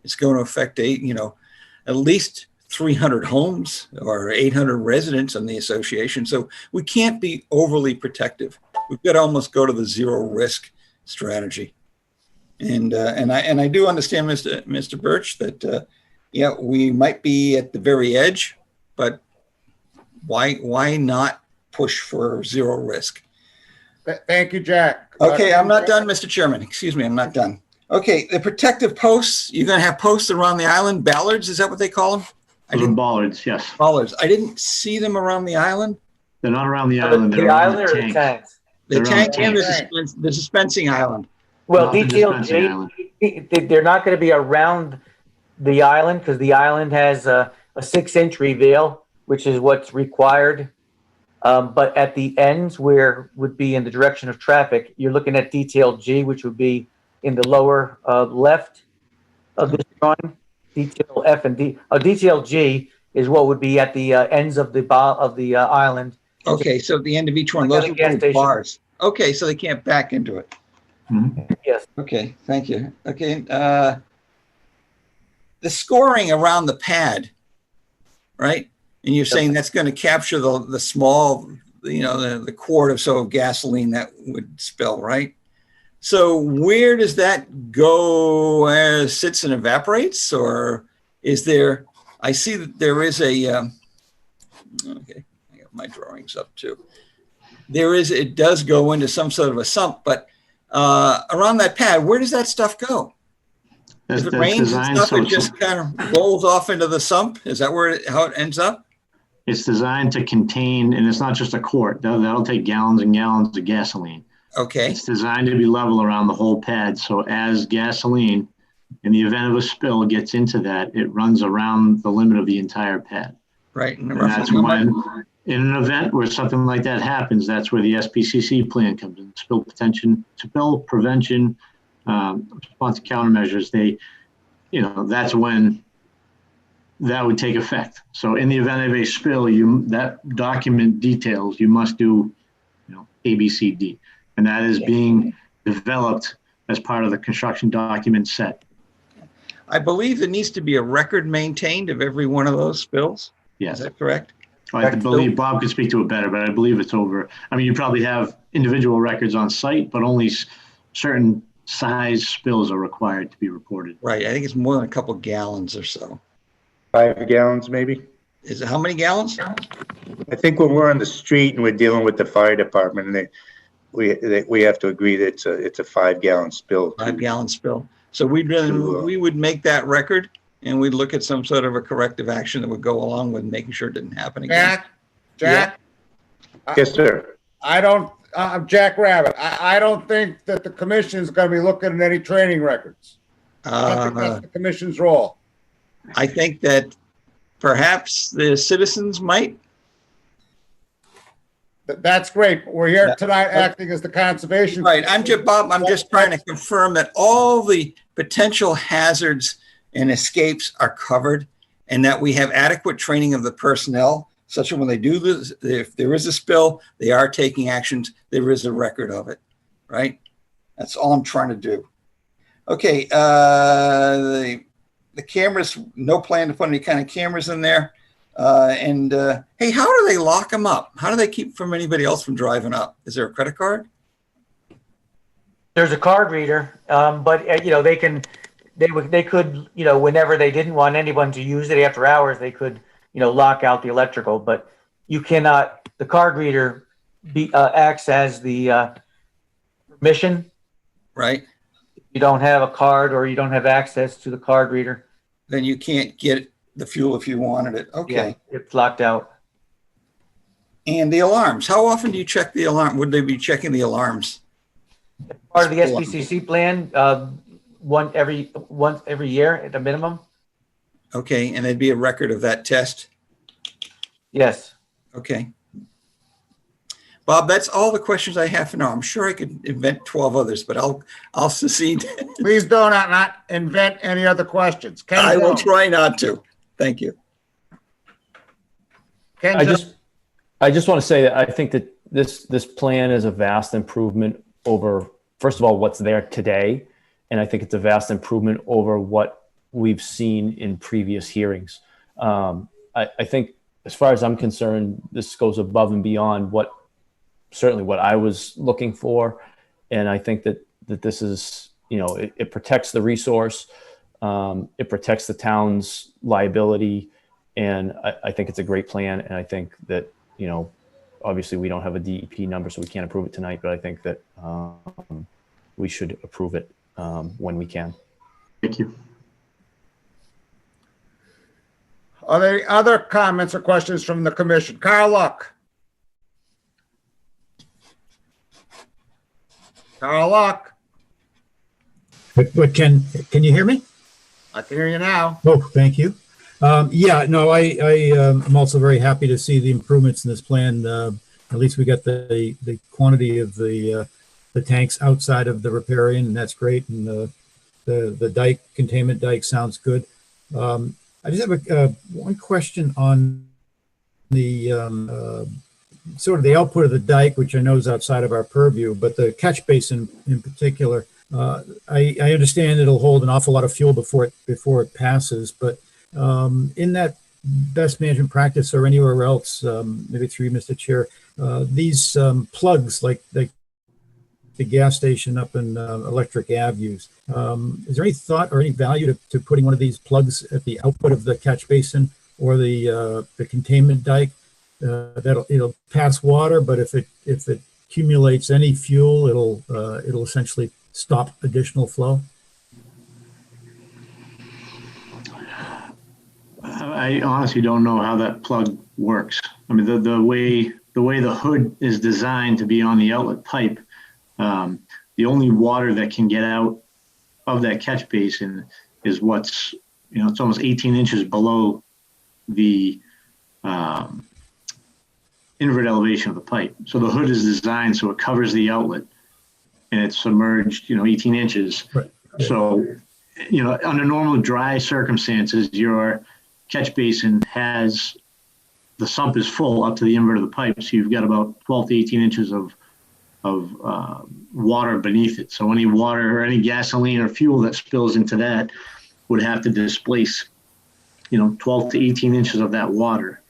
to affect at least 300 homes or 800 residents in the association. So we can't be overly protective. We've got to almost go to the zero risk strategy. And I do understand, Mr. Birch, that we might be at the very edge, but why not push for zero risk? Thank you, Jack. Okay, I'm not done, Mr. Chairman. Excuse me, I'm not done. Okay, the protective posts, you're going to have posts around the island, ballards, is that what they call them? Bollards, yes. Bollards. I didn't see them around the island. They're not around the island. They're The around island or the tank. tanks? The They're tank around and the the dispensing island. Well, Not the dispensing island. they're not going to be around the island because the island has a 6-inch reveal, which is what's required. But at the ends where would be in the direction of traffic, you're looking at detail G, which would be in the lower left of this drawing. Detail F and D. Detail G is what would be at the ends of the island. Okay, so at the end of each one, Like those at a gas are little station. bars. Okay, so they can't back into it. Yes. Okay, thank you. Okay, the scoring around the pad, right? And you're saying that's going to capture the small, the quart or so of gasoline that would spill, right? So where does that go as sits and evaporates, or is there? I see that there is a. Okay, I got my drawings up too. It does go into some sort of a sump, but around that pad, where does that stuff go? If it rains and stuff, it just kind of rolls off into the sump. Is that how it ends up? It's designed to contain, and it's not just a quart. That'll take gallons and gallons of gasoline. Okay. It's designed to be level around the whole pad. So as gasoline, in the event of a spill, gets into that, it runs around the limit of the entire pad. Right. And that's when, in an event where something like that happens, that's where the SPCC plan comes in. Spill prevention, response to countermeasures. That's when that would take effect. So in the event of a spill, that document details you must do, A, B, C, D. And that is being developed as part of the construction document set. I believe there needs to be a record maintained of every one of those spills. Yes. Is that correct? I believe Bob could speak to it better, but I believe it's over. I mean, you probably have individual records on site, but only certain size spills are required to be reported. Right. I think it's more than a couple gallons or so. 5 gallons, maybe. Is it how many gallons? I think when we're on the street and we're dealing with the fire department, and we have to agree that it's a 5-gallon spill. 5-gallon spill. So we would make that record, and we'd look at some sort of a corrective action that would go along with making sure it didn't happen again. Jack? Yes, sir. I'm Jack Rabbit. I don't think that the commission is going to be looking at any training records. I don't think that's the commission's role. I think that perhaps the citizens might. That's great. We're here tonight acting as the conservation. Right. I'm just trying to confirm that all the potential hazards and escapes are covered, and that we have adequate training of the personnel, such that when they do this, if there is a spill, they are taking actions. There is a record of it, right? That's all I'm trying to do. Okay. The cameras, no plan to put any kind of cameras in there. Hey, how do they lock them up? How do they keep from anybody else from driving up? Is there a credit card? There's a card reader, but they could, whenever they didn't want anyone to use it after hours, they could, lock out the electrical. But you cannot. The card reader acts as the permission. Right. If you don't have a card or you don't have access to the card reader, then you can't get the fuel if you wanted it. Okay. Yeah, it's locked out. And the alarms, how often do you check the alarm? Would they be checking the alarms? Part of the SBCC plan, once every year at a minimum. Okay, and there'd be a record of that test? Yes. Okay. Bob, that's all the questions I have for now. I'm sure I could invent 12 others, but I'll secede. Please do not invent any other questions. Ken I will Jones. try not to. Thank you. Ken I Jones. just want to say that I think that this plan is a vast improvement over, first of all, what's there today. And I think it's a vast improvement over what we've seen in previous hearings. I think as far as I'm concerned, this goes above and beyond certainly what I was looking for. And I think that this is, it protects the resource. It protects the town's liability. And I think it's a great plan. And I think that, obviously we don't have a DEP number, so we can't approve it tonight, but I think that we should approve it when we can. Thank you. Are there any other comments or questions from the commission? Carl Luck. Carl Luck. But can you hear me? I can hear you now. Oh, thank you. I'm also very happy to see the improvements in this plan. At least we got the quantity of the tanks outside of the riparian, and that's great. And the dike, containment dike sounds good. I just have one question on the sort of the output of the dike, which I know is outside of our purview, but the catch basin in particular. I understand it'll hold an awful lot of fuel before it passes, but in that best management practice or anywhere else, maybe through you, Mr. Chair, these plugs like the gas station up in Electric Ave use. Is there any thought or any value to putting one of these plugs at the output of the catch basin or the containment dike? It'll pass water, but if it accumulates any fuel, it'll essentially stop additional flow. I honestly don't know how that plug works. I mean, the way the hood is designed to be on the outlet pipe, the only water that can get out of that catch basin is what's, it's almost 18 inches below the invert elevation of the pipe. So the hood is designed so it covers the outlet and it's submerged, 18 inches. Right. So, under normal dry circumstances, your catch basin the sump is full up to the invert of the pipe. So you've got about 12 to 18 inches of water beneath it. So any water or any gasoline or fuel that spills into that would have to displace, 12 to 18 inches of that water,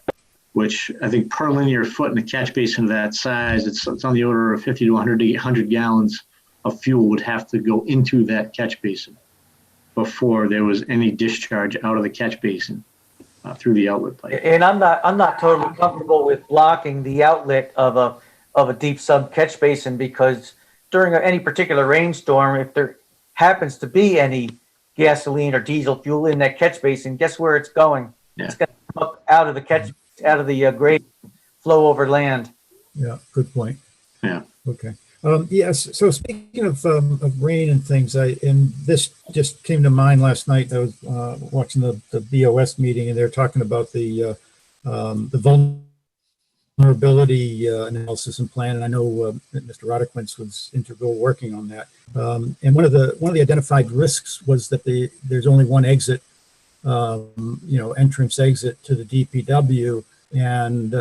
which I think per linear foot in a catch basin of that size, it's on the order of 50 to 100 gallons of fuel would have to go into that catch basin before there was any discharge out of the catch basin through the outlet pipe. And I'm not totally comfortable with blocking the outlet of a deep sub catch basin, because during any particular rainstorm, if there happens to be any gasoline or diesel fuel in that catch basin, guess where it's going? Yeah. It's going to come up out of the grade, flow over land. Yeah, good point. Yeah. Okay. Yes. So speaking of rain and things, and this just came to mind last night. I was watching the BOS meeting, and they're talking about the vulnerability analysis and plan. And I know Mr. Roddiquins was integral working on that. And one of the identified risks was that there's only one exit, entrance exit to the DPW, and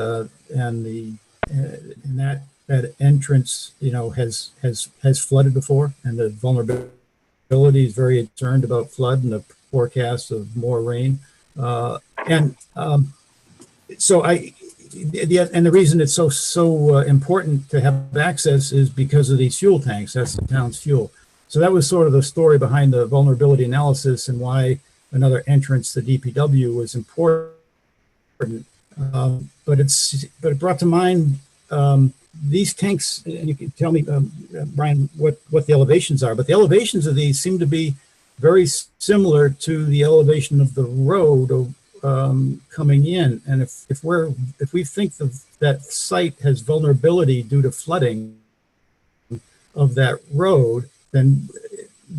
that entrance, has flooded before, and the vulnerability is very concerned about flood and the forecast of more rain. So the reason it's so important to have access is because of these fuel tanks. That's the town's fuel. So that was sort of the story behind the vulnerability analysis and why another entrance to DPW was important. But it brought to mind these tanks, and you can tell me, Brian, what the elevations are, but the elevations of these seem to be very similar to the elevation of the road coming in. And if we think that site has vulnerability due to flooding of that road, then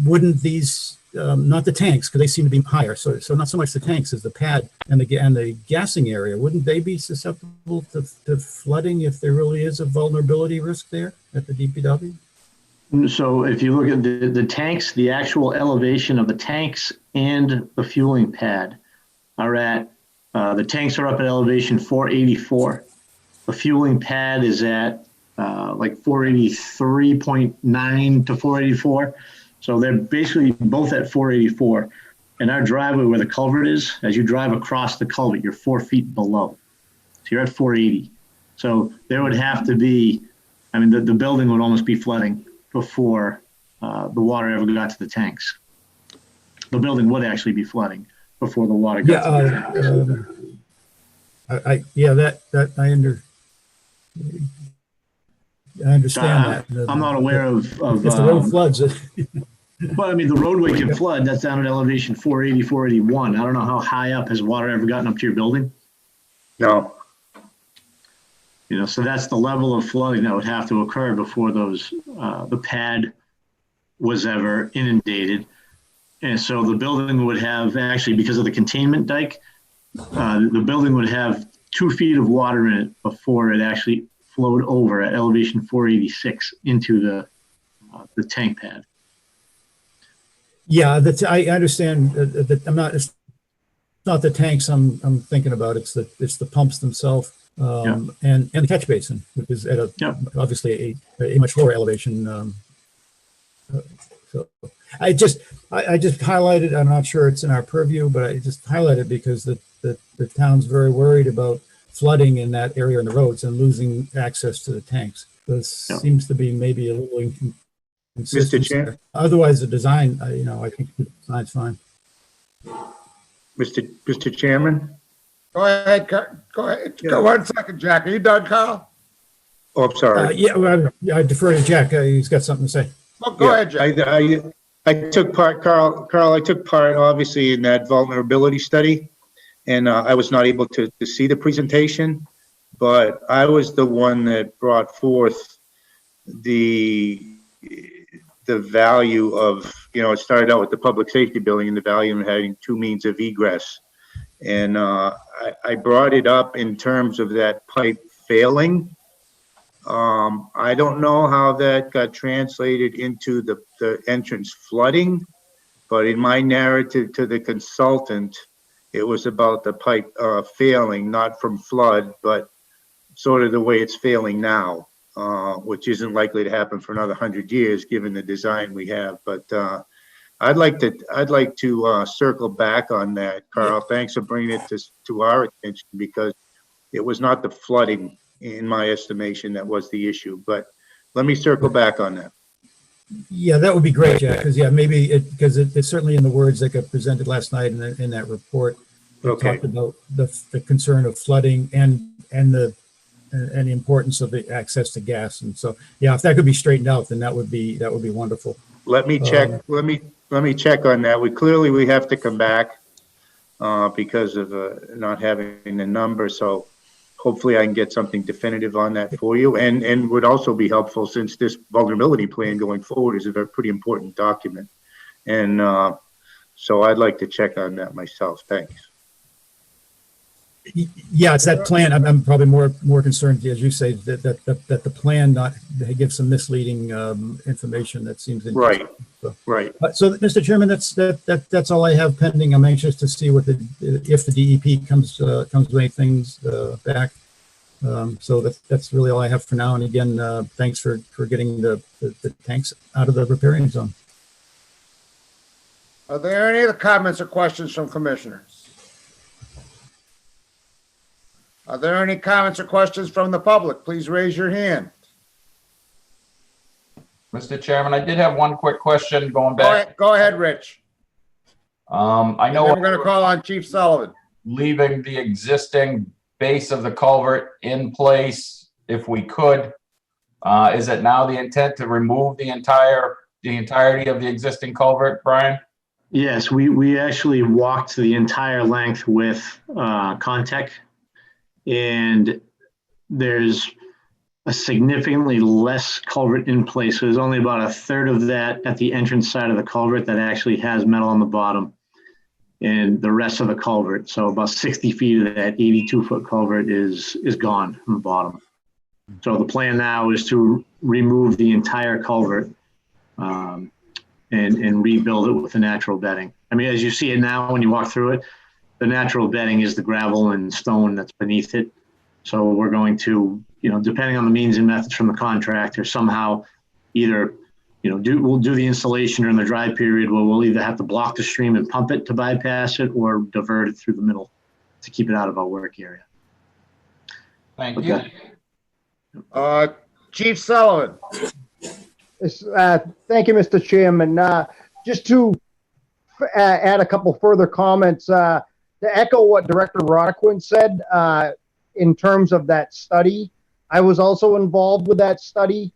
wouldn't these, not the tanks, because they seem to be higher, so not so much the tanks as the pad and the gassing area, wouldn't they be susceptible to flooding if there really is a vulnerability risk there at the DPW? So if you look at the tanks, the actual elevation of the tanks and the fueling pad are at, the tanks are up at elevation 484. The fueling pad is at like 483.9 to 484. So they're basically both at 484. And our driveway where the culvert is, as you drive across the culvert, you're 4 feet below. So you're at 480. So there would have to be, I mean, the building would almost be flooding before the water ever got to the tanks. The building would actually be flooding before the water got to the tanks. I understand that. I'm not aware of if the road floods. Well, I mean, the roadway can flood. That's down at elevation 480, 481. I don't know how high up has water ever gotten up to your building? No. You know, so that's the level of flooding that would have to occur before those, the pad was ever inundated. And so the building would have, actually, because of the containment dike, the building would have 2 feet of water in it before it actually flowed over at elevation 486 into the tank pad. Yeah, I understand that it's not the tanks I'm thinking about. It's the pumps themselves, and the catch basin, which is at obviously a much lower elevation. So I just highlighted. I'm not sure it's in our purview, but I just highlighted because the town's very worried about flooding in that area on the roads and losing access to the tanks. This seems to be maybe a little inconsistent. Mr. Chair. Otherwise, the design, I think the design's fine. Mr. Chairman? Go ahead. Go ahead. Go 1 second, Jack. Are you done, Carl? Oh, I'm sorry. I defer to Jack. He's got something to say. Oh, go ahead, Jack. I took part, Carl, I took part obviously in that vulnerability study, and I was not able to see the presentation, but I was the one that brought forth the value of, it started out with the public safety building and the value of having 2 means of egress. And I brought it up in terms of that pipe failing. I don't know how that got translated into the entrance flooding, but in my narrative to the consultant, it was about the pipe failing, not from flood, but sort of the way it's failing now. Which isn't likely to happen for another 100 years, given the design we have. But I'd like to circle back on that, Carl. Thanks for bringing it to our attention, because it was not the flooding, in my estimation, that was the issue. But let me circle back on that. Yeah, that would be great, Jack. Because maybe it's certainly in the words that got presented last night in that report. Okay. Talked about the concern of flooding and the importance of the access to gas. And so, yeah, if that could be straightened out, then that would be wonderful. Let me check. Let me check on that. We have to come back because of not having the number. So hopefully I can get something definitive on that for you, and would also be helpful, since this vulnerability plan going forward is a pretty important document. And so I'd like to check on that myself. Thanks. Yeah, it's that plan. I'm probably more concerned, as you say, that the plan not give some misleading information that seems right. So, right. So, Mr. Chairman, that's all I have pending. I'm anxious to see if the DEP comes with anything back. So that's really all I have for now. And again, thanks for getting the tanks out of the riparian zone. Are there any other comments or questions from commissioners? Are there any comments or questions from the public? Please raise your hand. Mr. Chairman, I did have one quick question going back. Go ahead, Rich. I know we're going to call on Chief Sullivan. Leaving the existing base of the culvert in place, if we could. Is it now the intent to remove the entirety of the existing culvert, Brian? Yes, we actually walked the entire length with Contech, and there's a significantly less culvert in place. So there's only about a third of that at the entrance side of the culvert that actually has metal on the bottom, and the rest of the culvert, so about 60 feet of that 82-foot culvert is gone from the bottom. So the plan now is to remove the entire culvert and rebuild it with the natural bedding. I mean, as you see it now, when you walk through it, the natural bedding is the gravel and stone that's beneath it. So we're going to, depending on the means and methods from the contractor, somehow either, we'll do the installation during the dry period where we'll either have to block the stream and pump it to bypass it or divert it through the middle to keep it out of our work area. Thank you. Chief Sullivan. Thank you, Mr. Chairman. Just to add a couple further comments, to echo what Director Rodquin said, in terms of that study, I was also involved with that study.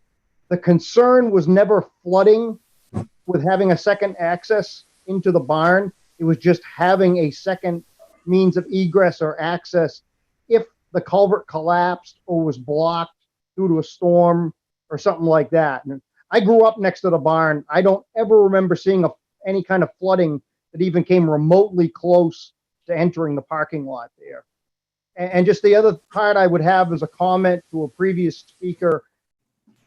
The concern was never flooding with having a second access into the barn. It was just having a second means of egress or access if the culvert collapsed or was blocked due to a storm or something like that. And I grew up next to the barn. I don't ever remember seeing any kind of flooding that even came remotely close to entering the parking lot there. And just the other part I would have is a comment to a previous speaker.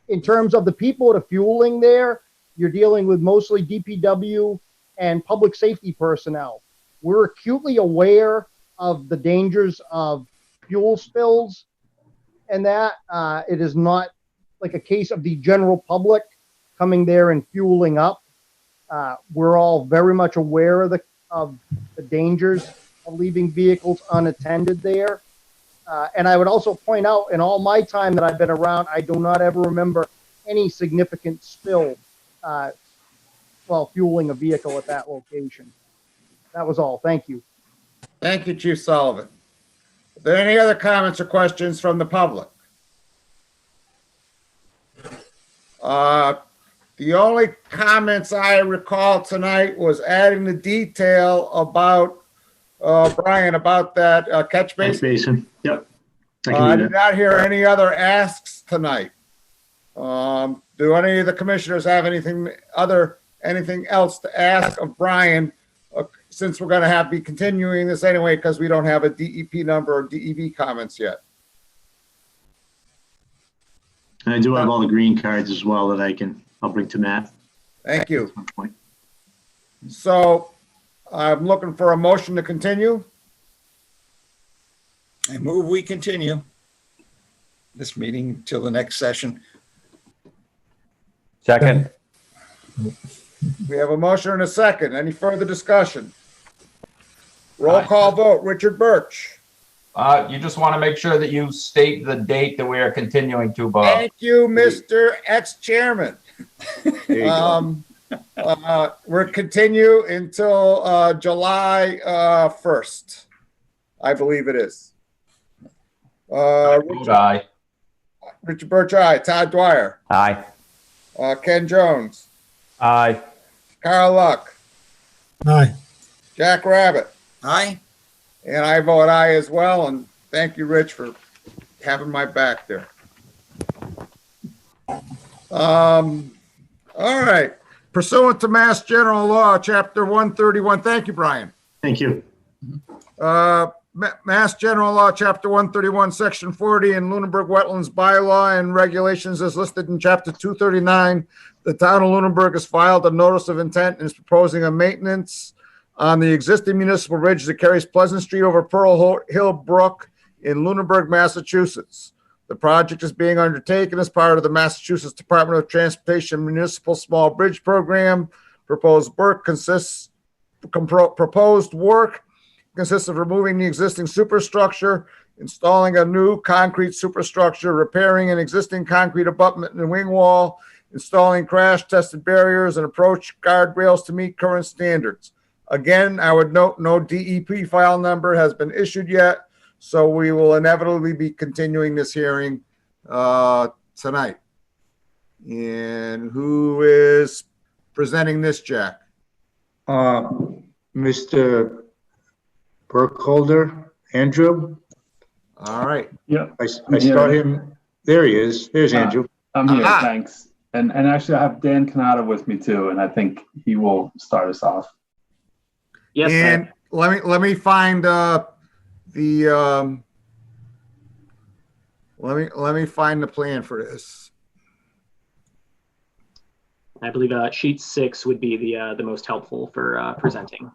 In terms of the people that are fueling there, you're dealing with mostly DPW and public safety personnel. We're acutely aware of the dangers of fuel spills and that it is not like a case of the general public coming there and fueling up. We're all very much aware of the dangers of leaving vehicles unattended there. And I would also point out, in all my time that I've been around, I do not ever remember any significant spill while fueling a vehicle at that location. That was all. Thank you. Thank you, Chief Sullivan. Are there any other comments or questions from the public? The only comments I recall tonight was adding the detail about Brian, about that catch basin. Catch basin. Yep. I did not hear any other asks tonight. Do any of the commissioners have anything else to ask of Brian? Since we're going to be continuing this anyway, because we don't have a DEP number or DEV comments yet. And I do have all the green cards as well that I'll bring to Matt. Thank you. So I'm looking for a motion to continue. I move we continue this meeting till the next session. Second. We have a motion and a second. Any further discussion? Roll call vote. Richard Birch. You just want to make sure that you state the date that we are continuing to, Bob. Thank you, Mr. Ex-Chairman. We're continue until July 1st. I believe it is. Aye. Richard Birch, aye. Todd Dwyer. Aye. Ken Jones. Aye. Carl Luck. Aye. Jack Rabbit. Aye. And I vote aye as well. And thank you, Rich, for having my back there. All right. Pursuant to Mass General Law, Chapter 131. Thank you, Brian. Thank you. Mass General Law, Chapter 131, Section 40, and Lunenburg Wetlands Bylaw and Regulations as listed in Chapter 239. The town of Lunenburg has filed a notice of intent and is proposing a maintenance on the existing municipal bridge that carries Pleasant Street over Pearl Hill Brook in Lunenburg, Massachusetts. The project is being undertaken as part of the Massachusetts Department of Transportation Municipal Small Bridge Program. Proposed work consists of removing the existing superstructure, installing a new concrete superstructure, repairing an existing concrete abutment and wing wall, installing crash-tested barriers and approach guardrails to meet current standards. Again, I would note no DEP file number has been issued yet, so we will inevitably be continuing this hearing tonight. And who is presenting this, Jack? Mr. Burkholder, Andrew? All right. Yeah. I saw him. There he is. There's Andrew. I'm here, Aha. thanks. And actually I have Dan Canada with me too, and I think he will start us off. Yes. And let me find let me find the plan for this. I believe sheet 6 would be the most helpful for presenting.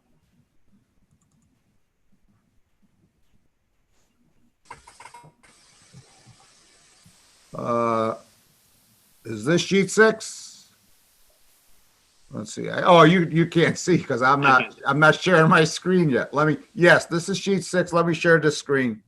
Is this sheet 6? Let's see. Oh, you can't see because I'm not sharing my screen yet. Yes, this is sheet 6. Let me share this screen.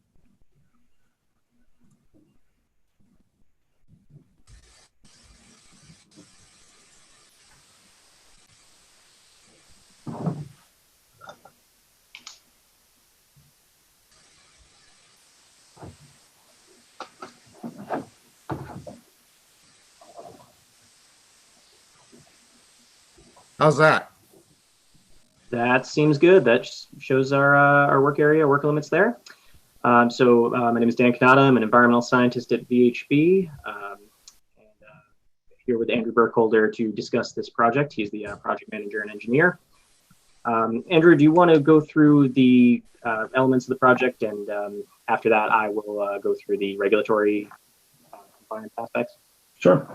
How's that? That seems good. That shows our work area, work limits there. My name is Dan Canada. I'm an environmental scientist at VHB. Here with Andrew Burkholder to discuss this project. He's the project manager and engineer. Andrew, do you want to go through the elements of the project, and after that, I will go through the regulatory compliance aspects? Sure.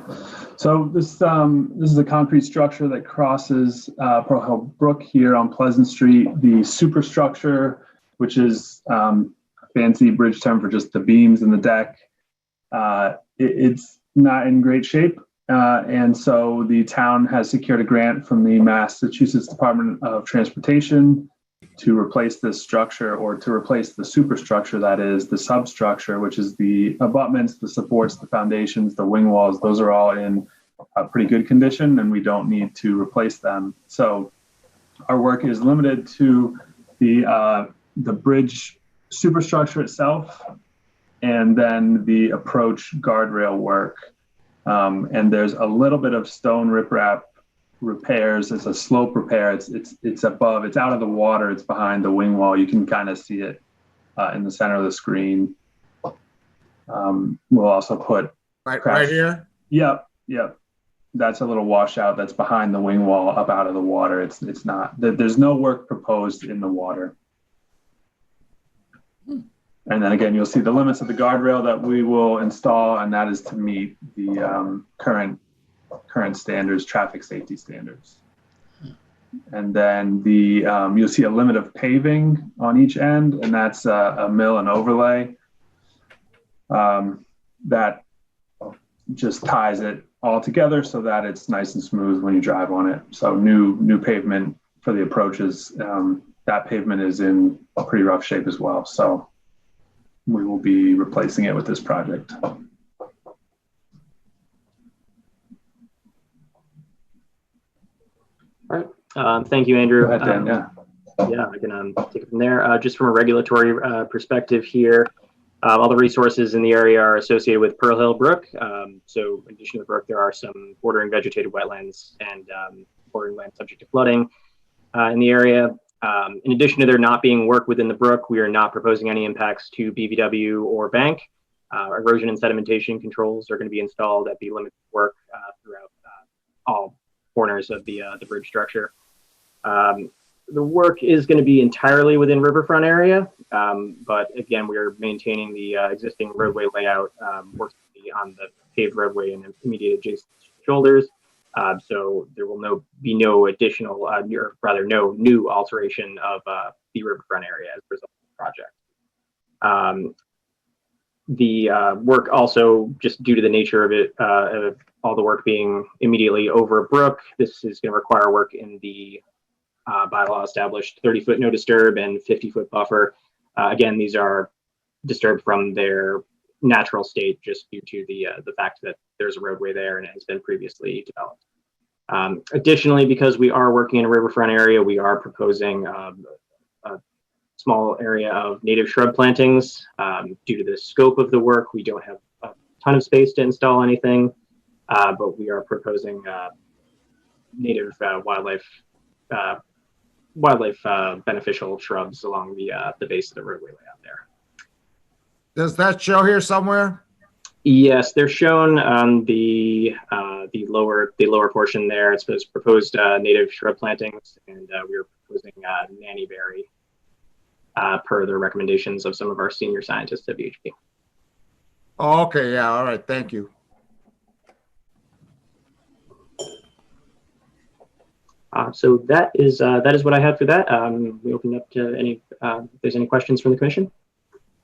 So this is a concrete structure that crosses Pearl Hill Brook here on Pleasant Street. The superstructure, which is a fancy bridge term for just the beams and the deck, it's not in great shape. And so the town has secured a grant from the Massachusetts Department of Transportation to replace this structure, or to replace the superstructure, that is the substructure, which is the abutments, the supports, the foundations, the wing walls. Those are all in a pretty good condition, and we don't need to replace them. So our work is limited to the bridge superstructure itself, and then the approach guardrail work. And there's a little bit of stone riprap repairs. It's a slope repair. It's above, it's out of the water. It's behind the wing wall. You can kind of see it in the center of the screen. We'll also put right here. Yep. That's a little washout that's behind the wing wall, up out of the water. It's not. There's no work proposed in the water. And then again, you'll see the limits of the guardrail that we will install, and that is to meet the current standards, traffic safety standards. And then you'll see a limit of paving on each end, and that's a mill and overlay that just ties it all together so that it's nice and smooth when you drive on it. So new pavement for the approaches. That pavement is in a pretty rough shape as well. So we will be replacing it with this project. All right. Thank you, Andrew. Go ahead, Dan. Yeah, I can take it from there. Just from a regulatory perspective here, all the resources in the area are associated with Pearl Hill Brook. So in addition to the brook, there are some bordering vegetated wetlands and bordering land subject to flooding in the area. In addition to there not being work within the brook, we are not proposing any impacts to BVW or bank. Erosion and sedimentation controls are going to be installed at the limit of work throughout all corners of the bridge structure. The work is going to be entirely within riverfront area, but again, we are maintaining the existing roadway layout, work on the paved roadway and immediate adjacent shoulders. So there will be no additional, or rather no new alteration of the riverfront area as a result of the project. The work also, just due to the nature of it, of all the work being immediately over a brook, this is going to require work in the bylaw established 30-foot no disturb and 50-foot buffer. Again, these are disturbed from their natural state just due to the fact that there's a roadway there and it has been previously developed. Additionally, because we are working in a riverfront area, we are proposing a small area of native shrub plantings. Due to the scope of the work, we don't have a ton of space to install anything, but we are proposing native wildlife wildlife beneficial shrubs along the base of the roadway layout there. Does that show here somewhere? Yes, they're shown on the lower portion there. It's proposed native shrub plantings, and we are proposing nannyberry per the recommendations of some of our senior scientists at VHB. Oh, okay, yeah, all right, thank you. So that is what I had for that. We open up to any if there's any questions from the commission.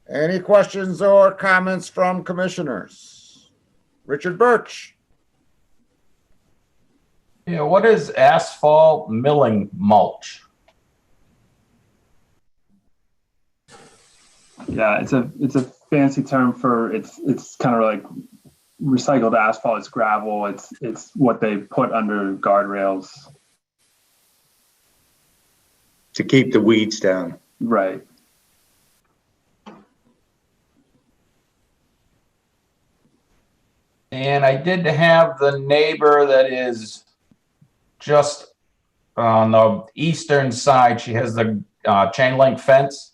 Any questions or comments from commissioners? Richard Birch. Yeah, what is asphalt milling mulch? Yeah, it's a fancy term for it's kind of like recycled asphalt. It's gravel. It's what they put under guardrails to keep the weeds down. Right. And I did have the neighbor that is just on the eastern side. She has the chain link fence.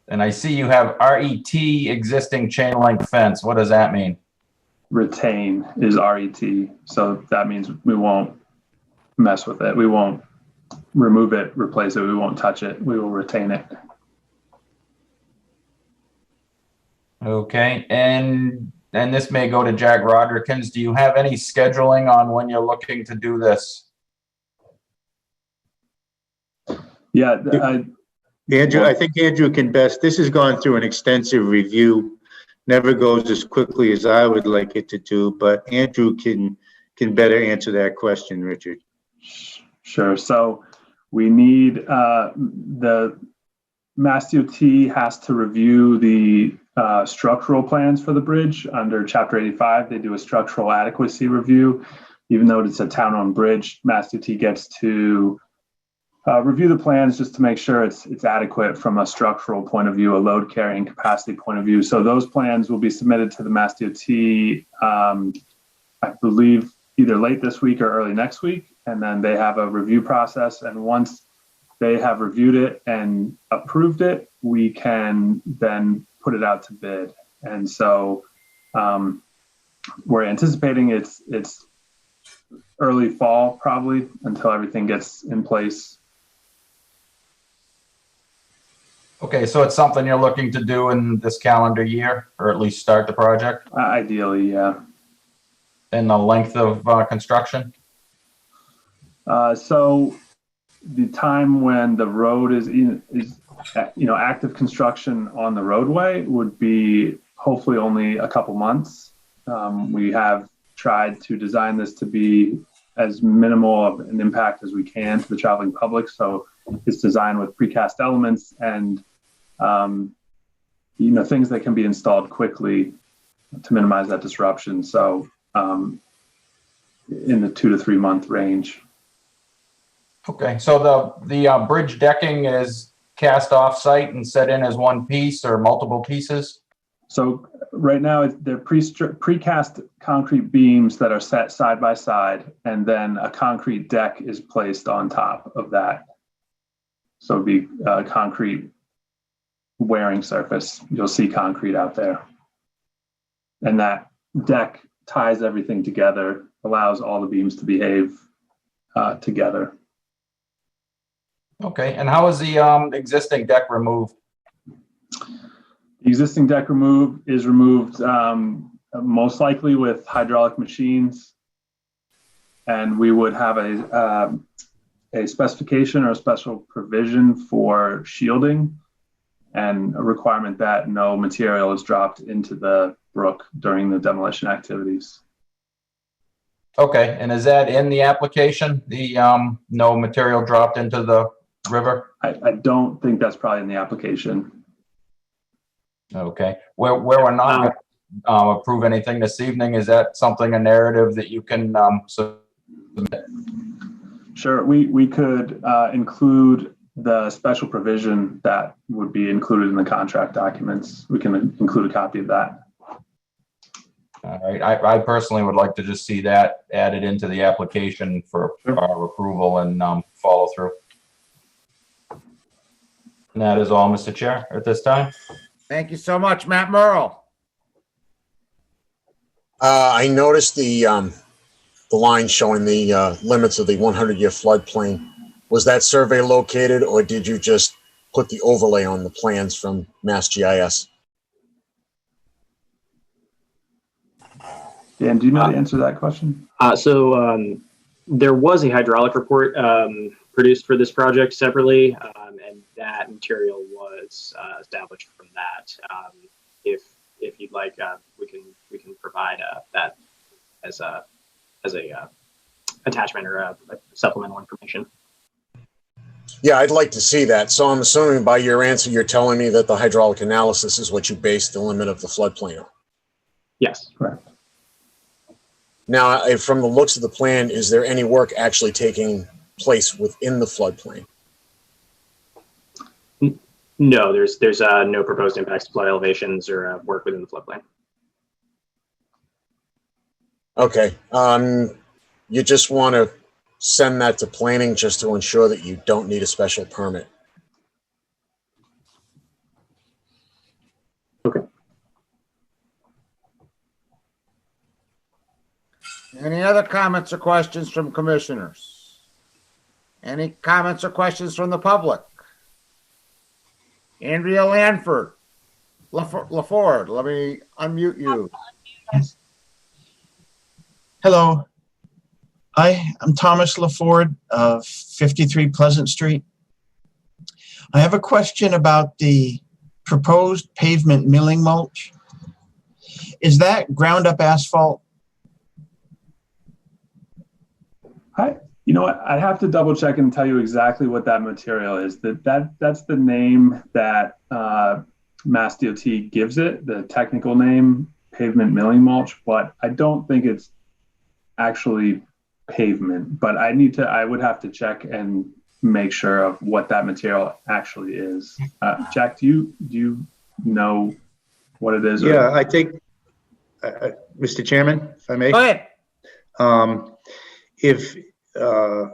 And I see you have RET existing chain link fence. What does that mean? Retain is RET. So that means we won't mess with it. We won't remove it, replace it. We won't touch it. We will retain it. Okay. And this may go to Jack Rodrikins. Do you have any scheduling on when you're looking to do this? Yeah. Andrew, I think Andrew can best. This has gone through an extensive review. Never goes as quickly as I would like it to do, but Andrew can better answer that question, Richard. Sure. So we need the Mass DOT has to review the structural plans for the bridge under Chapter 85. They do a structural adequacy review. Even though it's a town-owned bridge, Mass DOT gets to review the plans just to make sure it's adequate from a structural point of view, a load carrying capacity point of view. So those plans will be submitted to the Mass DOT, I believe, either late this week or early next week. And then they have a review process. And once they have reviewed it and approved it, we can then put it out to bid. And so we're anticipating it's early fall probably until everything gets in place. Okay, so it's something you're looking to do in this calendar year, or at least start the project? Ideally, yeah. And the length of construction? So the time when the road is active construction on the roadway would be hopefully only a couple months. We have tried to design this to be as minimal of an impact as we can to the traveling public. So it's designed with precast elements and things that can be installed quickly to minimize that disruption. So in the 2 to 3 month range. Okay, so the bridge decking is cast off site and set in as one piece or multiple pieces? So right now they're precast concrete beams that are set side by side, and then a concrete deck is placed on top of that. So it'd be a concrete wearing surface. You'll see concrete out there. And that deck ties everything together, allows all the beams to behave together. Okay, and how is the existing deck removed? The existing deck is removed most likely with hydraulic machines, and we would have a specification or a special provision for shielding and a requirement that no material is dropped into the brook during the demolition activities. Okay, and is that in the application, the no material dropped into the river? I don't think that's probably in the application. Okay, where we're not going to approve anything this evening, is that something, a narrative that you can submit? Sure, we could include the special provision that would be included in the contract documents. We can include a copy of that. All right, I personally would like to just see that added into the application for our approval and follow through. And that is all, Mr. Chair, at this time. Thank you so much, Matt Merle. I noticed the line showing the limits of the 100-year floodplain. Was that survey located, or did you just put the overlay on the plans from Mass GIS? Dan, do you know the answer to that question? There was a hydraulic report produced for this project separately, and that material was established from that. If you'd like, we can provide that as a attachment or a supplemental information. Yeah, I'd like to see that. So I'm assuming by your answer, you're telling me that the hydraulic analysis is what you based the limit of the floodplain on. Yes. Correct. Now, from the looks of the plan, is there any work actually taking place within the floodplain? No, there's no proposed impacts to flood elevations or work within the floodplain. Okay. You just want to send that to planning just to ensure that you don't need a special permit. Okay. Any other comments or questions from commissioners? Any comments or questions from the public? Andrea Lanford, LaFord, let me unmute you. Hello. I'm Thomas LaFord of 53 Pleasant Street. I have a question about the proposed pavement milling mulch. Is that ground up asphalt? You know what? I'd have to double check and tell you exactly what that material is. That's the name that Mass DOT gives it, the technical name, pavement milling mulch, but I don't think it's actually pavement. But I would have to check and make sure of what that material actually is. Jack, do you know what it is? Yeah, I think, Mr. Chairman, if I may. Go ahead. If the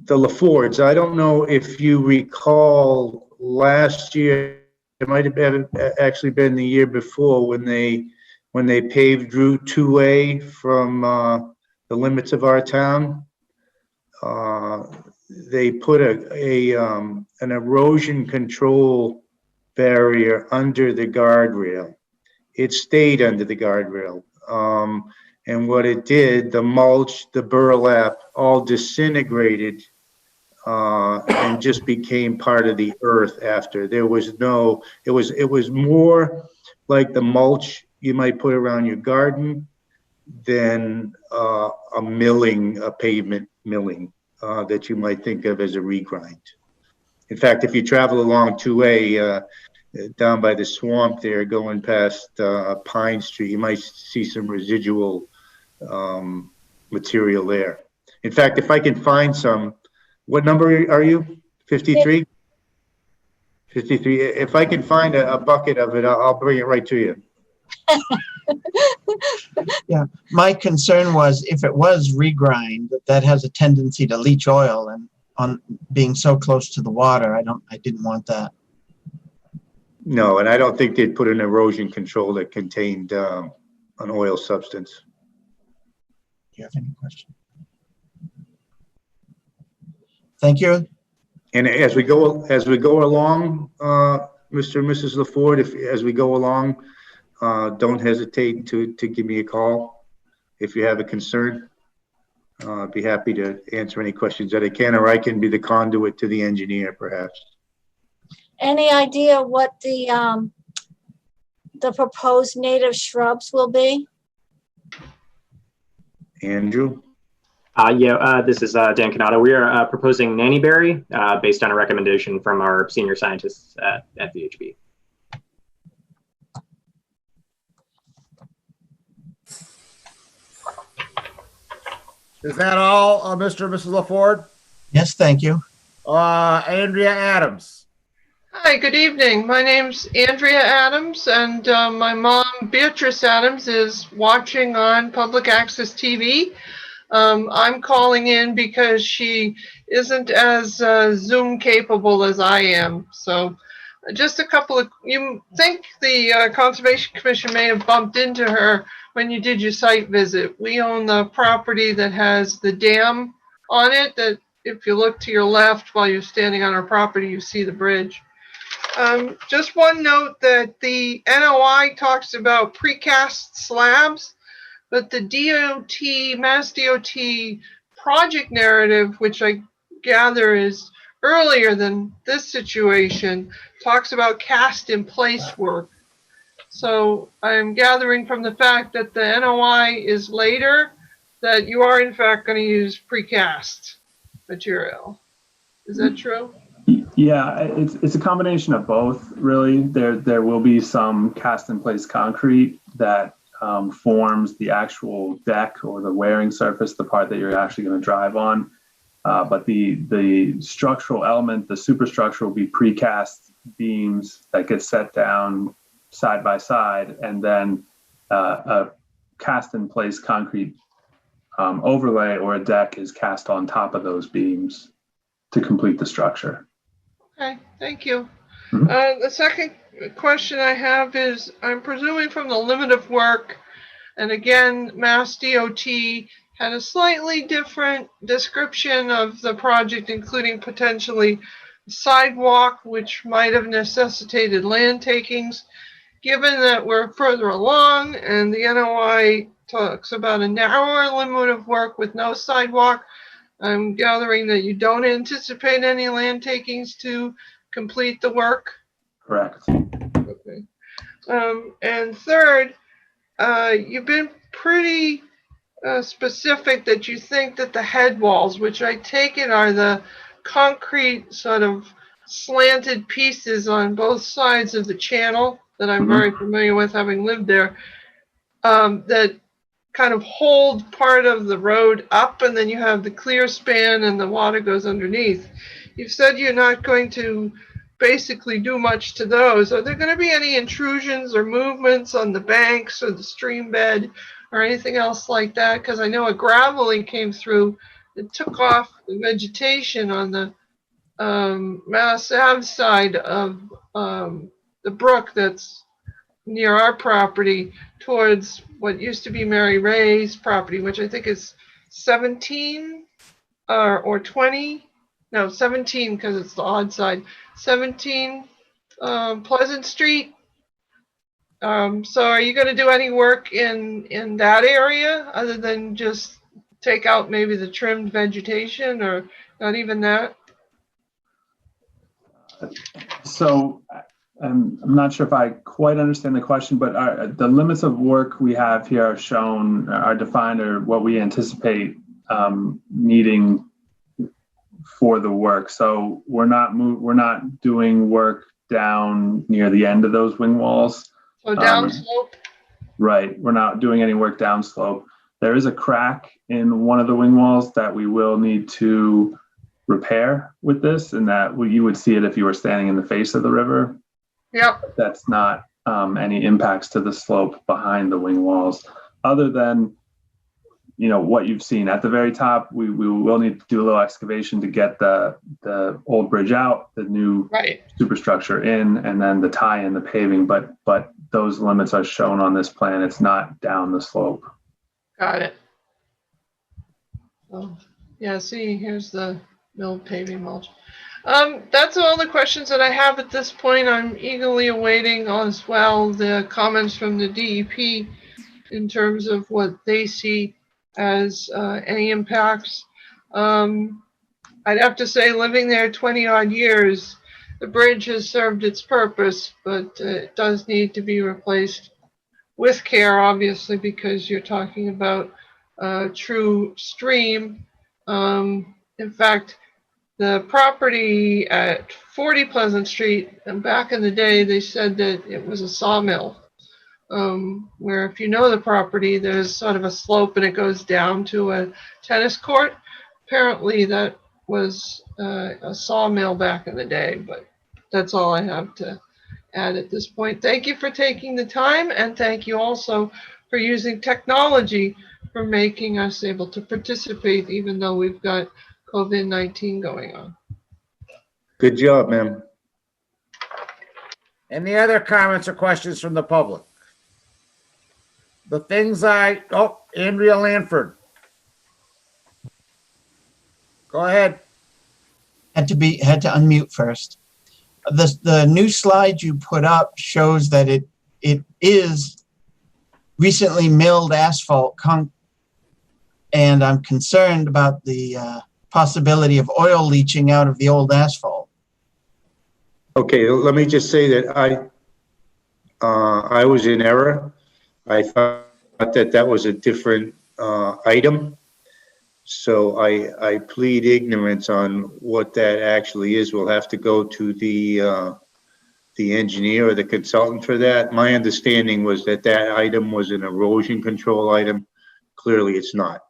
LaFords, I don't know if you recall last year, it might have actually been the year before when they paved Route 2A from the limits of our town. They put an erosion control barrier under the guardrail. It stayed under the guardrail. And what it did, the mulch, the burlap, all disintegrated and just became part of the earth after. There was no, it was more like the mulch you might put around your garden than a pavement milling that you might think of as a regrind. In fact, if you travel along 2A, down by the swamp there, going past Pine Street, you might see some residual material there. In fact, if I can find some, what number are you? 53? 53. If I can find a bucket of it, I'll bring it right to you. Yeah, my concern was if it was regrind, that has a tendency to leach oil, and on being so close to the water, I didn't want that. No, and I don't think they'd put an erosion control that contained an oil substance. Do you have any questions? Thank you. And as we go along, Mr. and Mrs. LaFord, as we go along, don't hesitate to give me a call if you have a concern. I'd be happy to answer any questions that I can, or I can be the conduit to the engineer, perhaps. Any idea what the proposed native shrubs will be? Andrew? This is Dan Canado. We are proposing nannyberry based on a recommendation from our senior scientists at VHB. Is that all, Mr. and Mrs. LaFord? Yes, thank you. Andrea Adams. Hi, good evening. My name's Andrea Adams, and my mom, Beatrice Adams, is watching on Public Access TV. I'm calling in because she isn't as Zoom capable as I am. So just a couple of, you think the Conservation Commission may have bumped into her when you did your site visit. We own the property that has the dam on it, that if you look to your left while you're standing on our property, you see the bridge. Just one note that the NOI talks about precast slabs, but the DOT, Mass DOT project narrative, which I gather is earlier than this situation, talks about cast in place work. So I'm gathering from the fact that the NOI is later that you are in fact going to use precast material. Is that true? Yeah, it's a combination of both, really. There will be some cast in place concrete that forms the actual deck or the wearing surface, the part that you're actually going to drive on. But the structural element, the superstructure, will be precast beams that get set down side by side, and then a cast in place concrete overlay or a deck is cast on top of those beams to complete the structure. Okay, thank you. The second question I have is, I'm presuming from the limit of work, and again, Mass DOT had a slightly different description of the project, including potentially sidewalk, which might have necessitated land takings. Given that we're further along and the NOI talks about a narrower limit of work with no sidewalk, I'm gathering that you don't anticipate any land takings to complete the work? Correct. Okay. And third, you've been pretty specific that you think that the head walls, which I take it are the concrete sort of slanted pieces on both sides of the channel that I'm very familiar with, having lived there, that kind of hold part of the road up, and then you have the clear span and the water goes underneath. You've said you're not going to basically do much to those. Are there going to be any intrusions or movements on the banks or the stream bed or anything else like that? Because I know a gravelly came through and took off the vegetation on the Mass Ave side of the brook that's near our property towards what used to be Mary Ray's property, which I think is 17 or 20. No, 17 because it's the odd side. 17 Pleasant Street. So are you going to do any work in that area other than just take out maybe the trimmed vegetation, or not even that? So I'm not sure if I quite understand the question, but the limits of work we have here are shown, are defined, or what we anticipate needing for the work. So we're not doing work down near the end of those wing walls. So downslope? Right. We're not doing any work downslope. There is a crack in one of the wing walls that we will need to repair with this, and that you would see it if you were standing in the face of the river. Yep. That's not any impacts to the slope behind the wing walls, other than, you know, what you've seen at the very top. We will need to do a little excavation to get the old bridge out, the new superstructure in, and then the tie in, the paving. But those limits are shown on this plan. It's not down the slope. Got it. Oh, yeah, see, here's the milled paving mulch. That's all the questions that I have at this point. I'm eagerly awaiting as well the comments from the DEP in terms of what they see as any impacts. I'd have to say, living there 20 odd years, the bridge has served its purpose, but it does need to be replaced with care, obviously, because you're talking about a true stream. In fact, the property at 40 Pleasant Street, and back in the day, they said that it was a sawmill, where if you know the property, there's sort of a slope and it goes down to a tennis court. Apparently that was a sawmill back in the day, but that's all I have to add at this point. Thank you for taking the time, and thank you also for using technology for making us able to participate, even though we've got COVID-19 going on. Good job, ma'am. Any other comments or questions from the public? Andrea Lanford. Go ahead. Had to unmute first. The new slide you put up shows that it is recently milled asphalt and I'm concerned about the possibility of oil leaching out of the old asphalt. Okay, let me just say that I was in error. I thought that was a different item. So I plead ignorance on what that actually is. We'll have to go to the engineer or the consultant for that. My understanding was that item was an erosion control item. Clearly, it's not.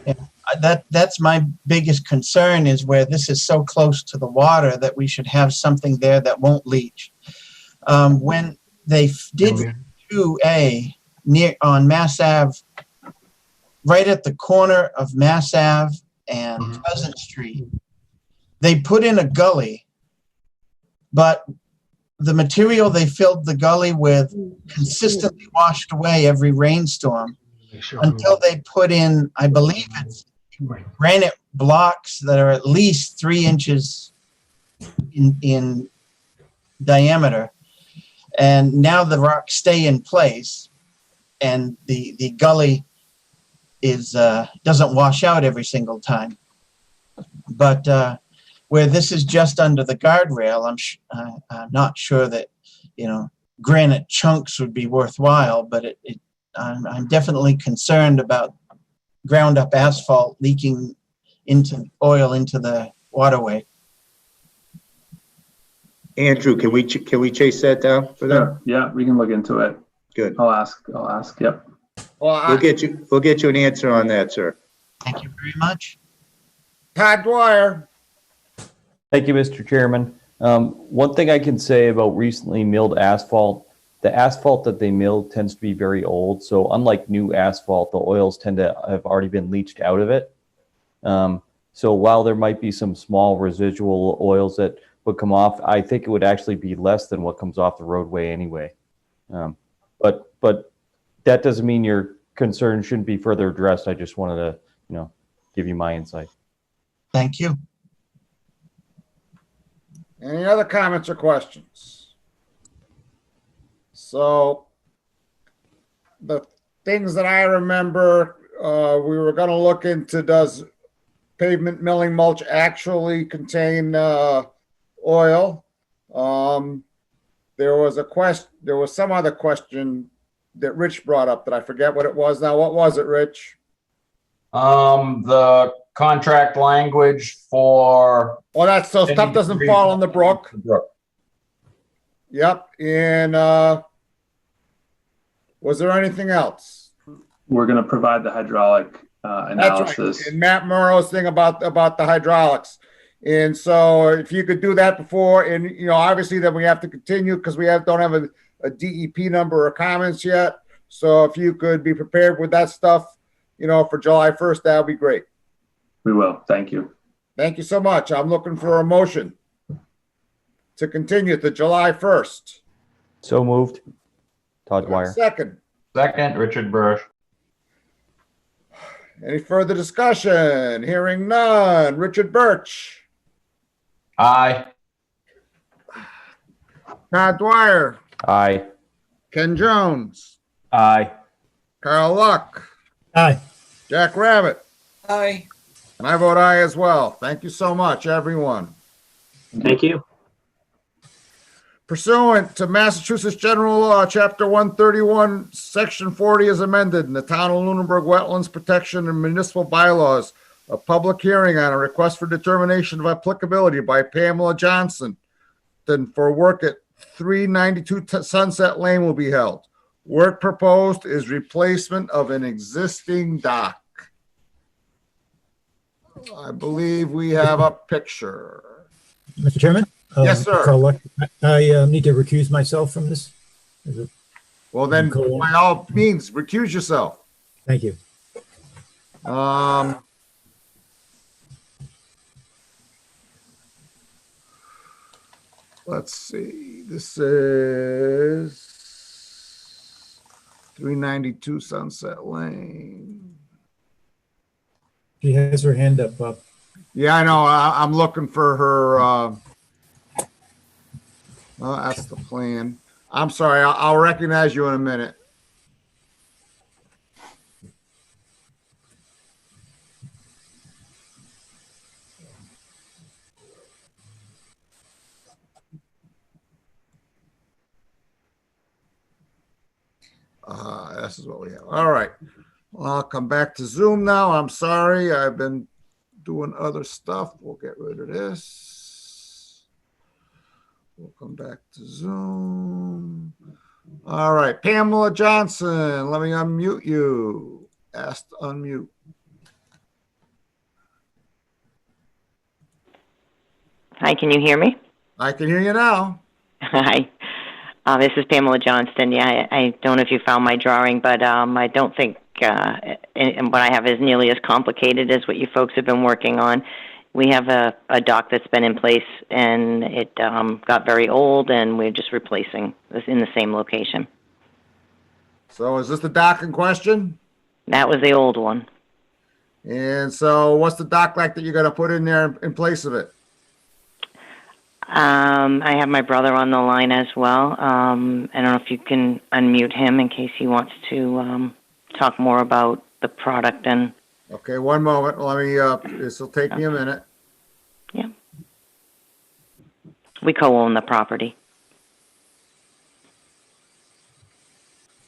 Yeah, that's my biggest concern, is where this is so close to the water that we should have something there that won't leach. When they did 2A on Mass Ave, right at the corner of Mass Ave and Pleasant Street, they put in a gully, but the material they filled the gully with consistently washed away every rainstorm until they put in, I believe it's granite blocks that are at least 3 inches in diameter. And now the rocks stay in place and the gully doesn't wash out every single time. But where this is just under the guardrail, I'm not sure that, granite chunks would be worthwhile, but I'm definitely concerned about ground up asphalt leaking oil into the waterway. Andrew, can we chase that down for them? Sure. Yeah, we can look into it. Good. I'll ask. Yep. Well, We'll get you an answer on that, sir. Thank you very much. Todd Dwyer. Thank you, Mr. Chairman. One thing I can say about recently milled asphalt, the asphalt that they mill tends to be very old. So unlike new asphalt, the oils tend to have already been leached out of it. So while there might be some small residual oils that would come off, I think it would actually be less than what comes off the roadway anyway. But that doesn't mean your concern shouldn't be further addressed. I just wanted to, give you my insight. Thank you. Any other comments or questions? So the things that I remember, we were going to look into, does pavement milling mulch actually contain oil? There was some other question that Rich brought up that I forget what it was now. What was it, Rich? The contract language for. Well, that's so stuff doesn't fall in the brook. Yep. And was there anything else? We're going to provide the hydraulic analysis. That's right. And Matt Murrow's thing about the hydraulics. And so if you could do that before, and obviously then we have to continue because we don't have a DEP number or comments yet. So if you could be prepared with that stuff, for July 1st, that would be great. We will. Thank you. Thank you so much. I'm looking for a motion to continue to July 1st. So moved. Todd Dwyer. Second. Second, Richard Burr. Any further discussion? Hearing none. Richard Birch. Aye. Todd Dwyer. Aye. Ken Jones. Aye. Carl Luck. Aye. Jack Rabbit. Aye. And I vote aye as well. Thank you so much, everyone. Thank you. Pursuant to Massachusetts General Law, Chapter 131, Section 40 is amended in the Town of Lunenburg Wetlands Protection and Municipal Bylaws, a public hearing on a request for determination of applicability by Pamela Johnson for work at 392 Sunset Lane will be held. Work proposed is replacement of an existing dock. I believe we have a picture. Mr. Chairman? Yes, sir. Carl Luck. I need to recuse myself from this. Well, then, by all means, recuse yourself. Thank you. let's see, this is 392 Sunset Lane. She has her hand up, Bob. Yeah, I know. I'm looking for her. Well, that's the plan. I'm sorry. I'll recognize you in a minute. This is what we have. All right. Well, I'll come back to Zoom now. I'm sorry. I've been doing other stuff. We'll get rid of this. We'll come back to Zoom. All right. Pamela Johnson, let me unmute you. Ask to unmute. Hi, can you hear me? I can hear you now. Hi. This is Pamela Johnston. Yeah, I don't know if you found my drawing, but I don't think and what I have is nearly as complicated as what you folks have been working on. We have a dock that's been in place, and it got very old, and we're just replacing this in the same location. So is this the dock in question? That was the old one. And so what's the dock like that you're going to put in there in place of it? I have my brother on the line as well. I don't know if you can unmute him in case he wants to talk more about the product and. Okay, one moment. Let me, this will take me a minute. Yeah. We co-own the property.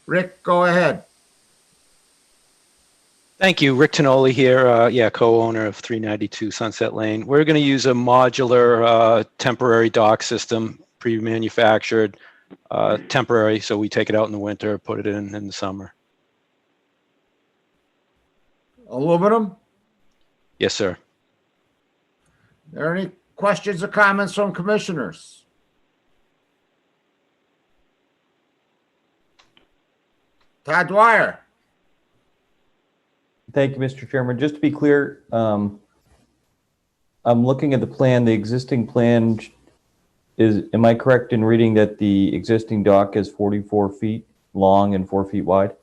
Rick, go ahead. Thank you. Rick Tonoli here, co-owner of 392 Sunset Lane. We're going to use a modular temporary dock system, pre-manufactured, temporary, so we take it out in the winter, put it in the summer. Aluminum? Yes, sir. Are there any questions or comments from commissioners? Todd Dwyer. Thank you, Mr. Chairman. Just to be clear, I'm looking at the plan. The existing plan am I correct in reading that the existing dock is 44 feet long and 4 feet wide?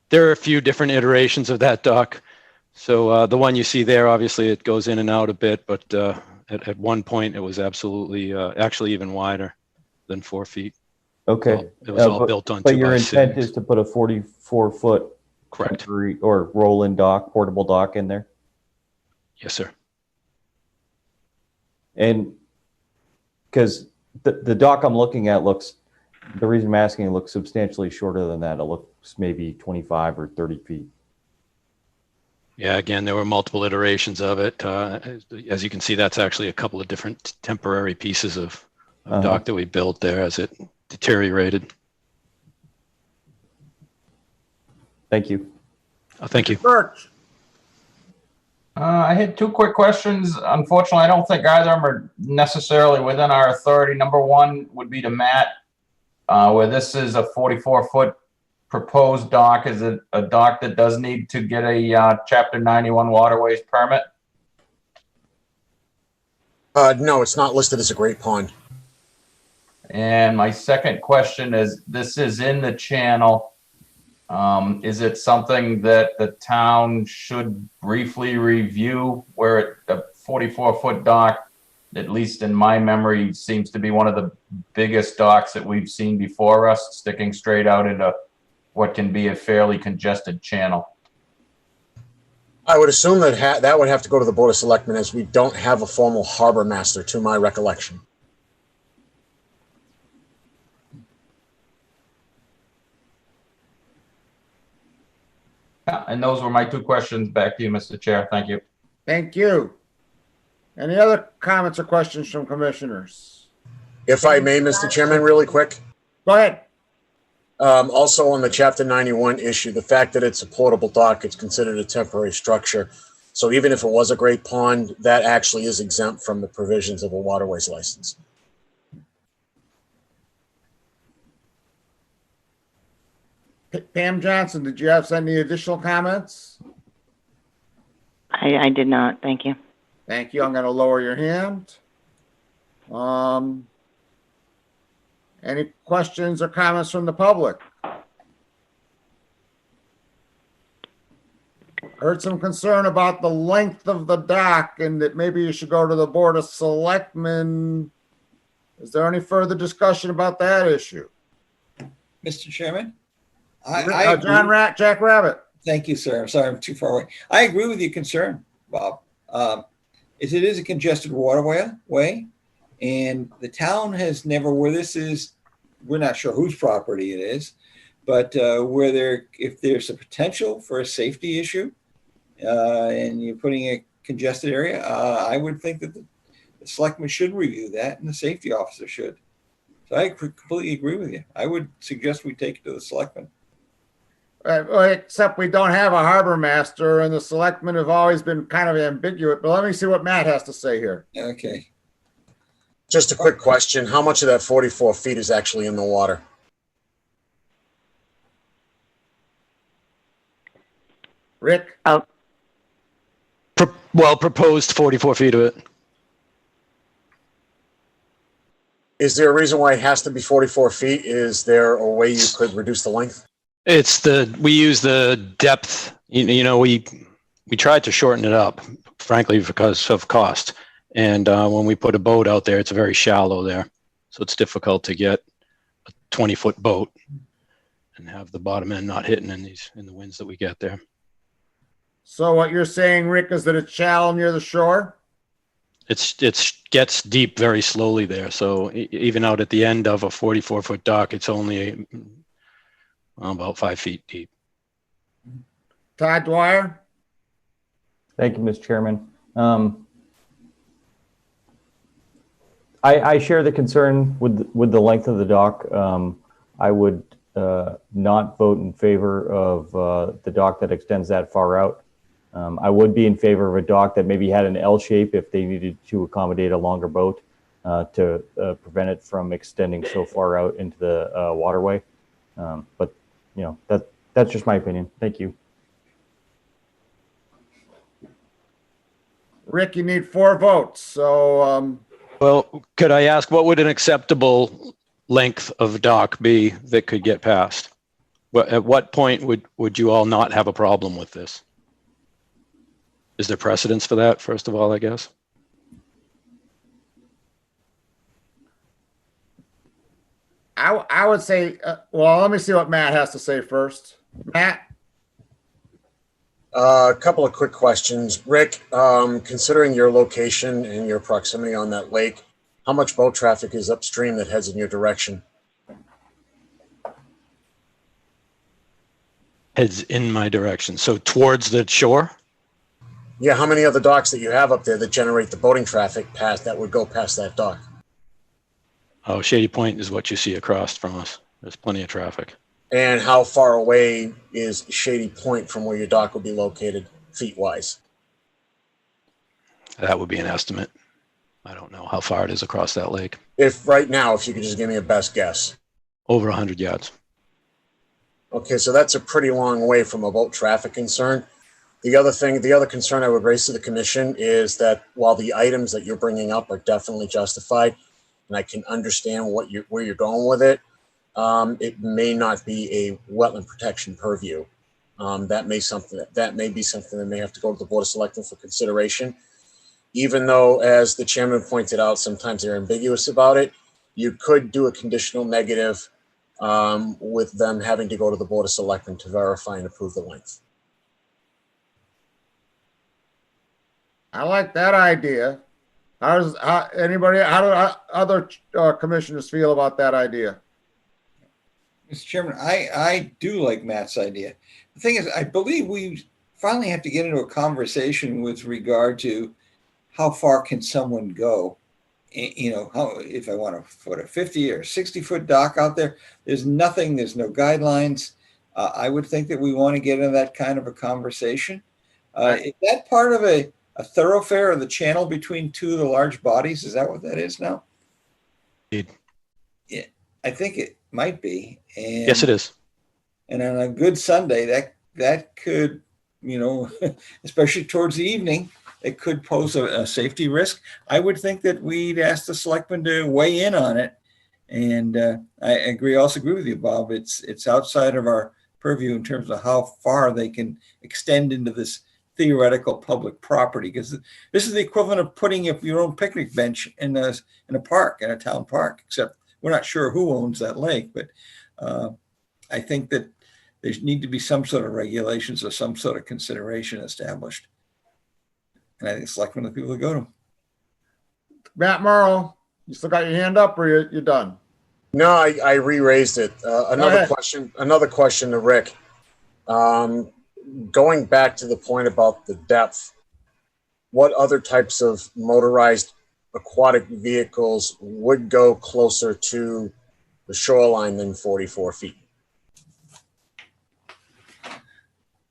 There are a few different iterations of that dock. So the one you see there, obviously it goes in and out a bit, but at one point it was absolutely, actually even wider than 4 feet. Okay. So it was all built on 2 But your by intent 6. is to put a 44-foot Correct. Or roll-in dock, portable dock in there? Yes, sir. And because the dock I'm looking at the reason I'm asking, it looks substantially shorter than that. It looks maybe 25 or 30 feet. Yeah, again, there were multiple iterations of it. As you can see, that's actually a couple of different temporary pieces of dock that we built there as it deteriorated. Thank you. Thank you. Birch. I had two quick questions. Unfortunately, I don't think either of them are necessarily within our authority. Number one would be to Matt, where this is a 44-foot proposed dock. Is it a dock that does need to get a Chapter 91 waterways permit? No, it's not listed as a great pond. And my second question is, this is in the channel. Is it something that the town should briefly review where a 44-foot dock, at least in my memory, seems to be one of the biggest docks that we've seen before us, sticking straight out into what can be a fairly congested channel? I would assume that that would have to go to the Board of Selectmen, as we don't have a formal harbor master, to my recollection. Yeah, and those were my two questions. Back to you, Mr. Chair. Thank you. Thank you. Any other comments or questions from commissioners? If I may, Mr. Chairman, really quick. Go ahead. Also on the Chapter 91 issue, the fact that it's a portable dock, it's considered a temporary structure. So even if it was a great pond, that actually is exempt from the provisions of a waterways license. Pam Johnson, did you have any additional comments? I did not. Thank you. Thank you. I'm going to lower your hand. Any questions or comments from the public? Heard some concern about the length of the dock and that maybe you should go to the Board of Selectmen. Is there any further discussion about that issue? Mr. Chairman? Jack Rabbit. Thank you, sir. I'm sorry, I'm too far away. I agree with your concern, Bob. It is a congested waterway, and the town has never, where this is, we're not sure whose property it is, but if there's a potential for a safety issue, and you're putting a congested area, I would think that the selectman should review that, and the safety officer should. So I completely agree with you. I would suggest we take it to the selectmen. Except we don't have a harbor master, and the selectmen have always been kind of ambiguous. But let me see what Matt has to say here. Okay. Just a quick question. How much of that 44 feet is actually in the water? Rick? Oh, Proposed 44 feet of it. Is there a reason why it has to be 44 feet? Is there a way you could reduce the length? We use the depth, we tried to shorten it up, frankly, because of cost. And when we put a boat out there, it's very shallow there. So it's difficult to get a 20-foot boat and have the bottom end not hitting in the winds that we get there. So what you're saying, Rick, is that it's shallow near the shore? It gets deep very slowly there. So even out at the end of a 44-foot dock, it's only about 5 feet deep. Todd Dwyer? Thank you, Mr. Chairman. I share the concern with the length of the dock. I would not vote in favor of the dock that extends that far out. I would be in favor of a dock that maybe had an L shape if they needed to accommodate a longer boat to prevent it from extending so far out into the waterway. But that's just my opinion. Thank you. Rick, you need 4 votes. So, Well, could I ask, what would an acceptable length of dock be that could get passed? At what point would you all not have a problem with this? Is there precedence for that, first of all, I guess? I would say, well, let me see what Matt has to say first. Matt? A couple of quick questions. Rick, considering your location and your proximity on that lake, how much boat traffic is upstream that heads in your direction? Heads in my direction. So towards the shore? Yeah, how many other docks that you have up there that generate the boating traffic that would go past that dock? Oh, Shady Point is what you see across from us. There's plenty of traffic. And how far away is Shady Point from where your dock would be located, feet-wise? That would be an estimate. I don't know how far it is across that lake. If right now, if you could just give me a best guess. Over 100 yards. Okay, so that's a pretty long way from a boat traffic concern. The other concern I would raise to the commission is that while the items that you're bringing up are definitely justified, and I can understand where you're going with it, it may not be a wetland protection purview. That may be something that may have to go to the Board of Selectmen for consideration. Even though, as the chairman pointed out, sometimes they're ambiguous about it, you could do a conditional negative with them having to go to the Board of Selectmen to verify and approve the length. I like that idea. How do other commissioners feel about that idea? Mr. Chairman, I do like Matt's idea. The thing is, I believe we finally have to get into a conversation with regard to how far can someone go. If I want to put a 50 or 60-foot dock out there, there's no guidelines. I would think that we want to get into that kind of a conversation. Is that part of a thoroughfare or the channel between two of the large bodies? Is that what that is now? Indeed. Yeah, I think it might be. And, yes, it is. And on a good Sunday, that could, especially towards the evening, it could pose a safety risk, I would think that we'd ask the selectmen to weigh in on it. And I also agree with you, Bob. It's outside of our purview in terms of how far they can extend into this theoretical public property, because this is the equivalent of putting up your own picnic bench in a park, in a town park, except we're not sure who owns that lake. But I think that there need to be some sort of regulations or some sort of consideration established. And I think it's like one of the people who go to them. Matt Morrow, you still got your hand up, or you're done? No, I re-raised it. Another question to Rick. Going back to the point about the depth, what other types of motorized aquatic vehicles would go closer to the shoreline than 44 feet?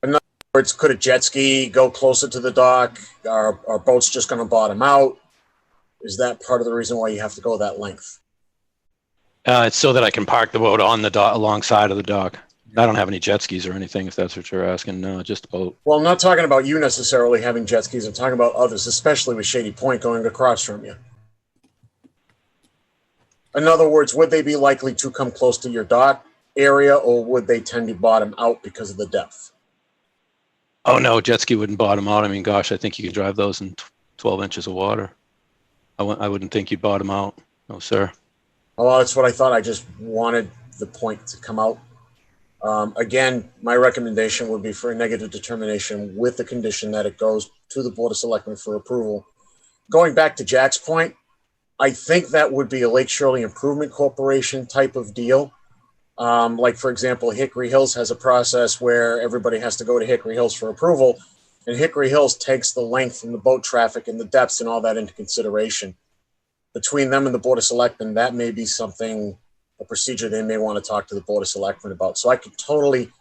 In other words, could a jet ski go closer to the dock? Are boats just going to bottom out? Is that part of the reason why you have to go that length? It's so that I can park the boat on the dock, alongside of the dock. I don't have any jet skis or anything, if that's what you're asking. No, just a boat. Well, I'm not talking about you necessarily having jet skis. I'm talking about others, especially with Shady Point going across from you. In other words, would they be likely to come close to your dock area, or would they tend to bottom out because of the depth? Oh, no, jet ski wouldn't bottom out. I mean, gosh, I think you could drive those in 12 inches of water. I wouldn't think you'd bottom out. No, sir. Well, that's what I thought. I just wanted the point to come out. Again, my recommendation would be for a negative determination with the condition that it goes to the Board of Selectmen for approval. Going back to Jack's point, I think that would be a Lake Shirley Improvement Corporation type of deal. Like, for example, Hickory Hills has a process where everybody has to go to Hickory Hills for approval, and Hickory Hills takes the length and the boat traffic and the depths and all that into consideration. Between them and the Board of Selectmen, that may be something, a procedure they may want to talk to the Board of Selectmen about. So I could totally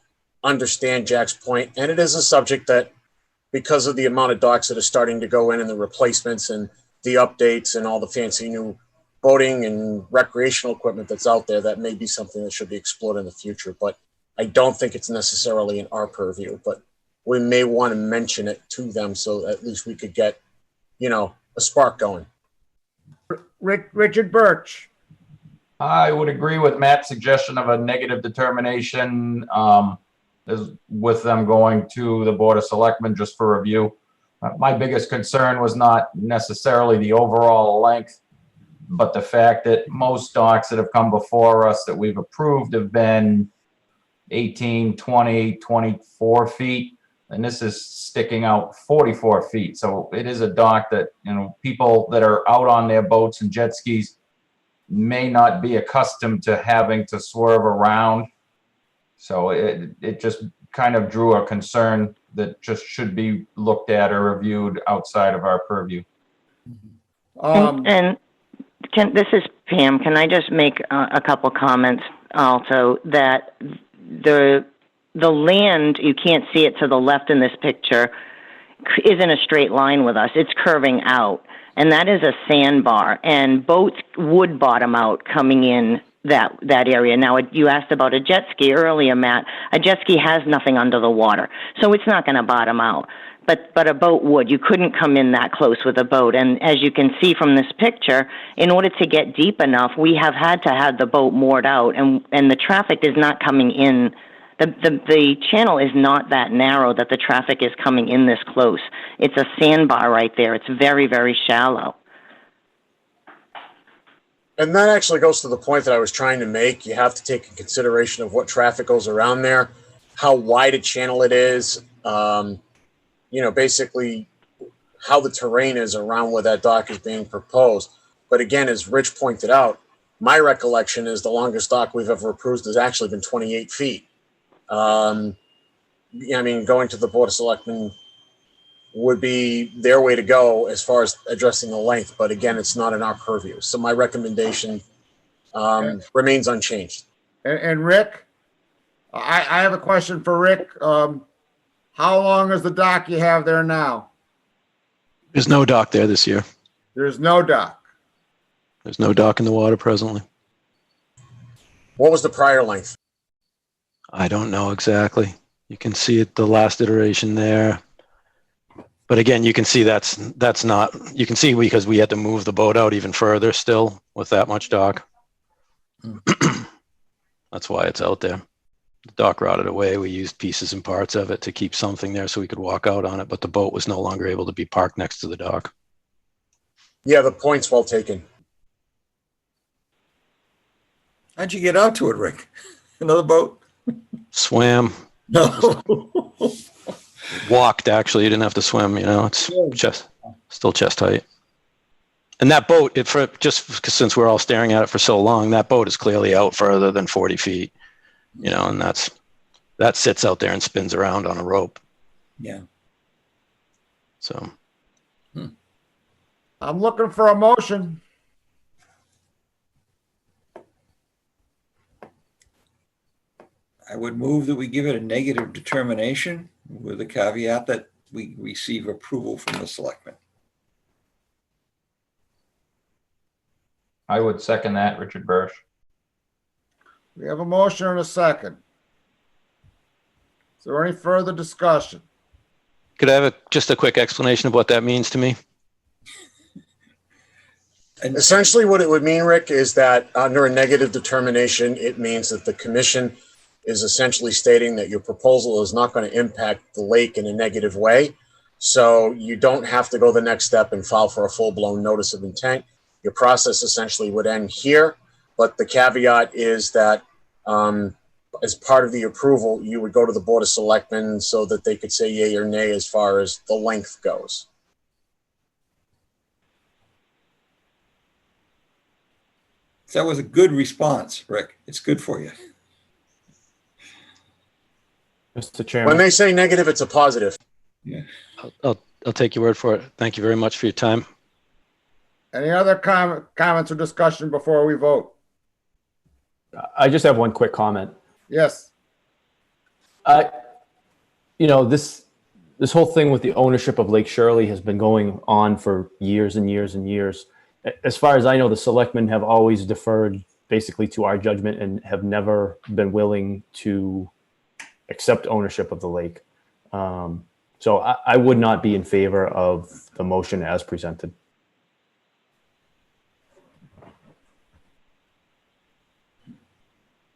understand Jack's point, and it is a subject that, because of the amount of docks that are starting to go in and the replacements and the updates and all the fancy new boating and recreational equipment that's out there, that may be something that should be explored in the future. But I don't think it's necessarily in our purview, but we may want to mention it to them so at least we could get, a spark going. Richard Birch. I would agree with Matt's suggestion of a negative determination with them going to the Board of Selectmen just for review. My biggest concern was not necessarily the overall length, but the fact that most docks that have come before us that we've approved have been 18, 20, 24 feet. And this is sticking out 44 feet. So it is a dock that, people that are out on their boats and jet skis may not be accustomed to having to swerve around. So it just kind of drew a concern that just should be looked at or reviewed outside of our purview. And this is Pam. Can I just make a couple comments also? That the land, you can't see it to the left in this picture, is in a straight line with us. It's curving out. And that is a sandbar. And boats would bottom out coming in that area. Now, you asked about a jet ski earlier, Matt. A jet ski has nothing under the water, so it's not going to bottom out. But a boat would. You couldn't come in that close with a boat. And as you can see from this picture, in order to get deep enough, we have had to have the boat moored out, and the traffic is not coming in. The channel is not that narrow that the traffic is coming in this close. It's a sandbar right there. It's very, very shallow. And that actually goes to the point that I was trying to make. You have to take in consideration of what traffic goes around there, how wide a channel it is, basically how the terrain is around where that dock is being proposed. But again, as Rich pointed out, my recollection is the longest dock we've ever approved has actually been 28 feet. Going to the Board of Selectmen would be their way to go as far as addressing the length. But again, it's not in our purview. So my recommendation remains unchanged. And Rick, I have a question for Rick. How long is the dock you have there now? There's no dock there this year. There's no dock. There's no dock in the water presently. What was the prior length? I don't know exactly. You can see it, the last iteration there. But again, you can see that's not, you can see because we had to move the boat out even further still with that much dock. That's why it's out there. The dock rotted away. We used pieces and parts of it to keep something there so we could walk out on it, but the boat was no longer able to be parked next to the dock. Yeah, the point's well taken. How'd you get out to it, Rick? Another boat? Swam. No. Walked, actually. You didn't have to swim, you know, it's still chest height. And that boat, since we're all staring at it for so long, that boat is clearly out further than 40 feet, you know, and that sits out there and spins around on a rope. Yeah. So. I'm looking for a motion. I would move that we give it a negative determination with the caveat that we receive approval from the selectmen. I would second that, Richard Bursch. We have a motion and a second. Is there any further discussion? Could I have just a quick explanation of what that means to me? Essentially, what it would mean, Rick, is that under a negative determination, it means that the commission is essentially stating that your proposal is not going to impact the lake in a negative way. So you don't have to go the next step and file for a full-blown notice of intent. Your process essentially would end here, but the caveat is that as part of the approval, you would go to the Board of Selectmen so that they could say yay or nay as far as the length goes. That was a good response, Rick. It's good for you. Mr. Chairman. When they say negative, it's a positive. Yeah. I'll take your word for it. Thank you very much for your time. Any other comments or discussion before we vote? I just have one quick comment. Yes. You know, this whole thing with the ownership of Lake Shirley has been going on for years and years and years. As far as I know, the selectmen have always deferred basically to our judgment and have never been willing to accept ownership of the lake. So I would not be in favor of the motion as presented.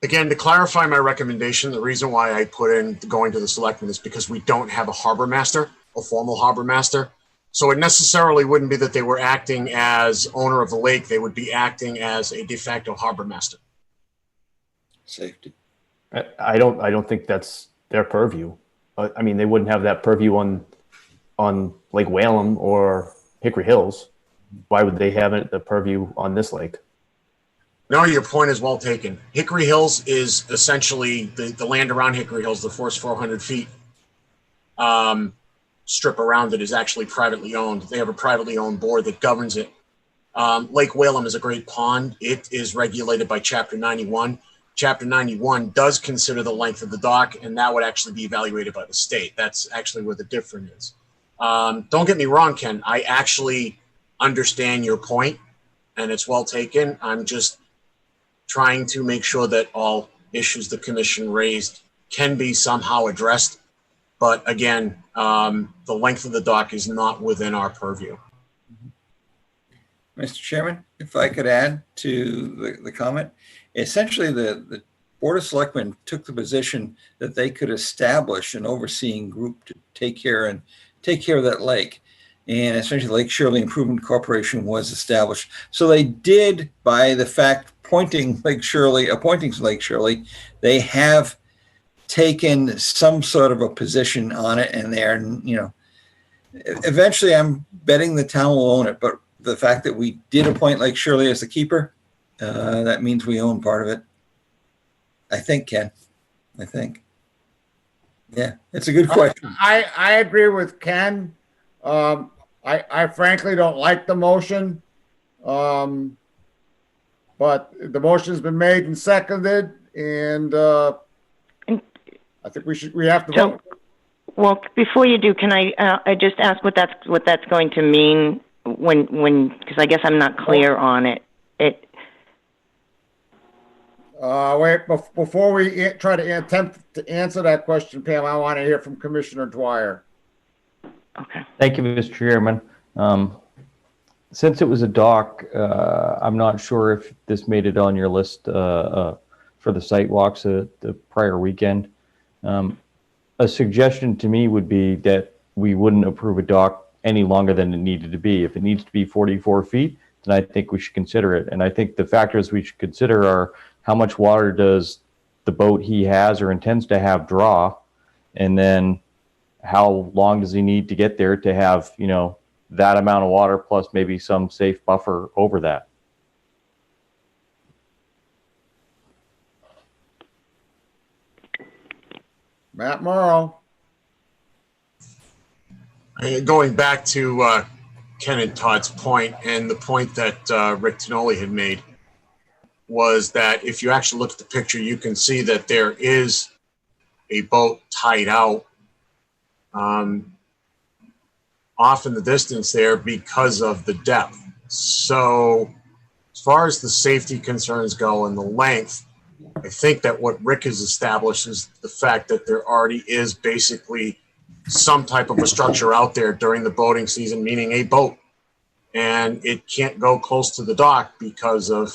Again, to clarify my recommendation, the reason why I put in going to the selectmen is because we don't have a harbor master, a formal harbor master. So it necessarily wouldn't be that they were acting as owner of the lake. They would be acting as a de facto harbor master. Safety. I don't think that's their purview. I mean, they wouldn't have that purview on Lake Whalum or Hickory Hills. Why would they have it, the purview on this lake? No, your point is well taken. Hickory Hills is essentially the land around Hickory Hills, the first 400 feet strip around it is actually privately owned. They have a privately owned board that governs it. Lake Whalum is a great pond. It is regulated by Chapter 91. Chapter 91 does consider the length of the dock, and that would actually be evaluated by the state. That's actually where the difference is. Don't get me wrong, Ken. I actually understand your point, and it's well taken. I'm just trying to make sure that all issues the commission raised can be somehow addressed. But again, the length of the dock is not within our purview. Mr. Chairman, if I could add to the comment, essentially the Board of Selectmen took the position that they could establish an overseeing group to take care of that lake. And essentially Lake Shirley Improvement Corporation was established. So they did, by the fact appointing Lake Shirley, they have taken some sort of a position on it, and they're, you know, eventually I'm betting the town will own it, but the fact that we did appoint Lake Shirley as the keeper, that means we own part of it. I think, Ken. I think. Yeah, it's a good question. I agree with Ken. I frankly don't like the motion. But the motion's been made and seconded, and I think we have to vote. Well, before you do, can I just ask what that's going to mean when because I guess I'm not clear on it. Wait, before we try to attempt to answer that question, Pam, I want to hear from Commissioner Dwyer. Okay. Thank you, Mr. Chairman. Since it was a dock, I'm not sure if this made it on your list for the site walks the prior weekend. A suggestion to me would be that we wouldn't approve a dock any longer than it needed to be. If it needs to be 44 feet, then I think we should consider it. And I think the factors we should consider are how much water does the boat he has or intends to have draw, and then how long does he need to get there to have, you know, that amount of water plus maybe some safe buffer over that. Matt Morrow. Going back to Ken and Todd's point, and the point that Rick Tinoli had made, was that if you actually look at the picture, you can see that there is a boat tied out off in the distance there because of the depth. So as far as the safety concerns go and the length, I think that what Rick has established is the fact that there already is basically some type of a structure out there during the boating season, meaning a boat, and it can't go close to the dock because of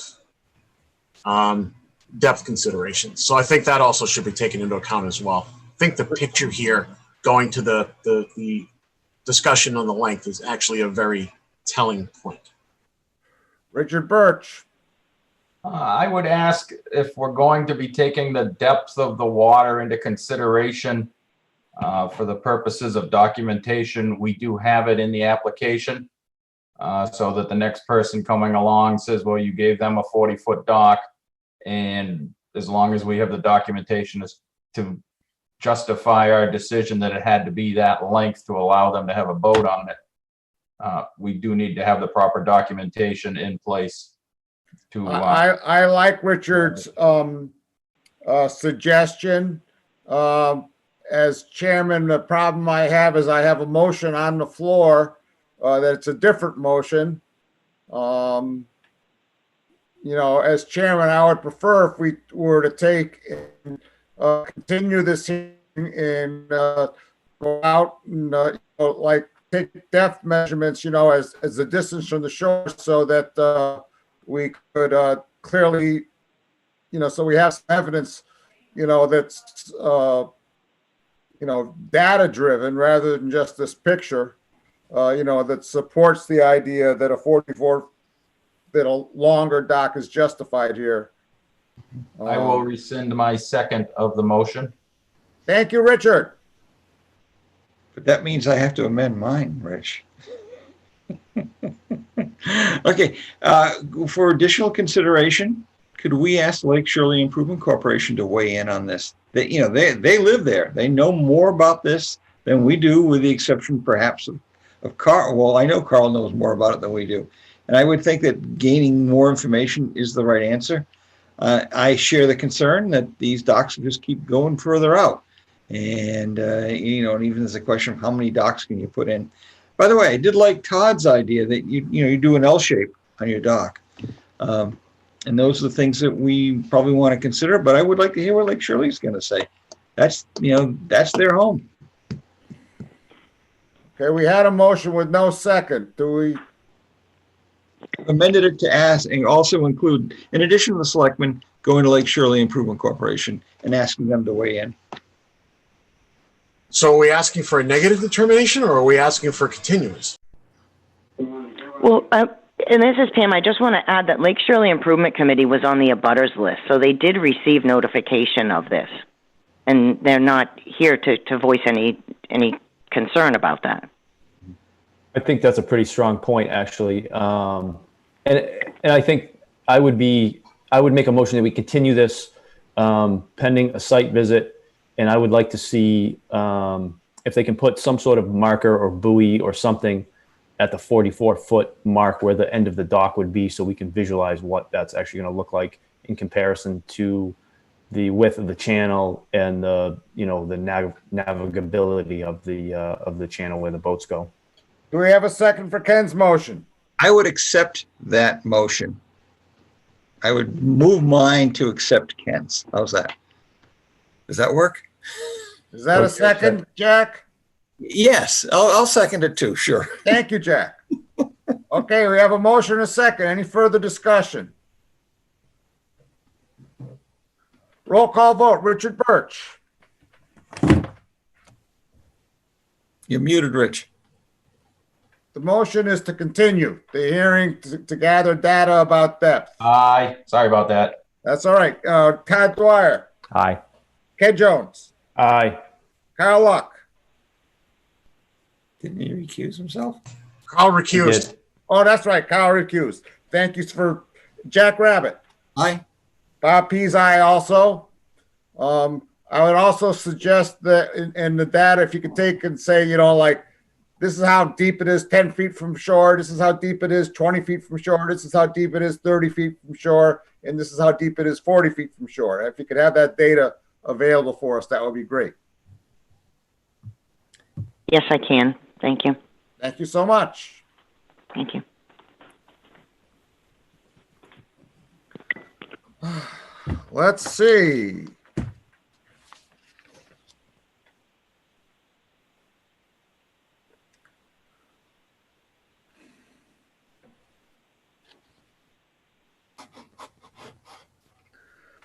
depth considerations. So I think that also should be taken into account as well. I think the picture here going to the discussion on the length is actually a very telling point. Richard Birch. I would ask if we're going to be taking the depth of the water into consideration for the purposes of documentation. We do have it in the application so that the next person coming along says, well, you gave them a 40-foot dock, and as long as we have the documentation as to justify our decision that it had to be that length to allow them to have a boat on it, we do need to have the proper documentation in place to I like Richard's suggestion. As chairman, the problem I have is I have a motion on the floor that it's a different motion. You know, as chairman, I would prefer if we were to take and continue this hearing and go out and like take depth measurements, you know, as the distance from the shore, so that we could clearly, you know, so we have some evidence, you know, that's you know, data driven rather than just this picture, you know, that supports the idea that that a longer dock is justified here. I will rescind my second of the motion. Thank you, Richard. But that means I have to amend mine, Rich. Okay, for additional consideration, could we ask Lake Shirley Improvement Corporation to weigh in on this? They, you know, they live there. They know more about this than we do, with the exception perhaps of Carl. Well, I know Carl knows more about it than we do. And I would think that gaining more information is the right answer. I share the concern that these docks will just keep going further out. And, you know, and even there's a question of how many docks can you put in. By the way, I did like Todd's idea that you do an L shape on your dock. And those are the things that we probably want to consider, but I would like to hear what Lake Shirley's going to say. That's, you know, that's their home. Okay, we had a motion with no second. Do we? Amended it to ask and also include, in addition to the selectmen, going to Lake Shirley Improvement Corporation and asking them to weigh in. So are we asking for a negative determination, or are we asking for continuance? Well, and this is Pam. I just want to add that Lake Shirley Improvement Committee was on the abutters list, so they did receive notification of this, and they're not here to voice any concern about that. I think that's a pretty strong point, actually. And I think I would make a motion that we continue this pending a site visit, and I would like to see if they can put some sort of marker or buoy or something at the 44-foot mark where the end of the dock would be, so we can visualize what that's actually going to look like in comparison to the width of the channel and the, you know, the navigability of the channel where the boats go. Do we have a second for Ken's motion? I would accept that motion. I would move mine to accept Ken's. How's that? Does that work? Is that a second, Jack? Yes, I'll second it too, sure. Thank you, Jack. Okay, we have a motion and a second. Any further discussion? Roll call vote. Richard Birch. You're muted, Rich. The motion is to continue the hearing to gather data about depth. Aye. Sorry about that. That's all right. Todd Dwyer, Aye. Ken Jones, Aye. Kyle Luck. Didn't he recuse himself? Carl recused. Oh, that's right. Kyle recused. Thank you for Jack Rabbit. Aye. Bob Pease, aye also. I would also suggest that in the data, if you could take and say, you know, like, this is how deep it is 10 feet from shore. This is how deep it is 20 feet from shore. This is how deep it is 30 feet from shore. And this is how deep it is 40 feet from shore. If you could have that data available for us, that would be great. Yes, I can. Thank you. Thank you so much. Thank you. Let's see.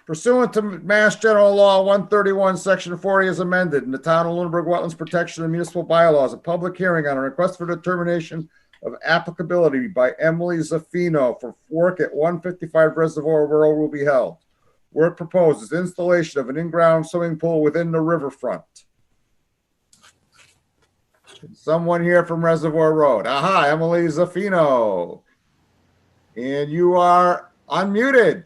Pursuant to Mass General Law 131, Section 40 as amended in the Town of Lunenburg Wetlands Protection and Municipal Bylaws, a public hearing on a request for determination of applicability by Emily Zaffino for work at 155 Reservoir Road will be held. Work proposes installation of an in-ground swimming pool within the riverfront. Someone here from Reservoir Road. Aha, Emily Zaffino. And you are unmuted.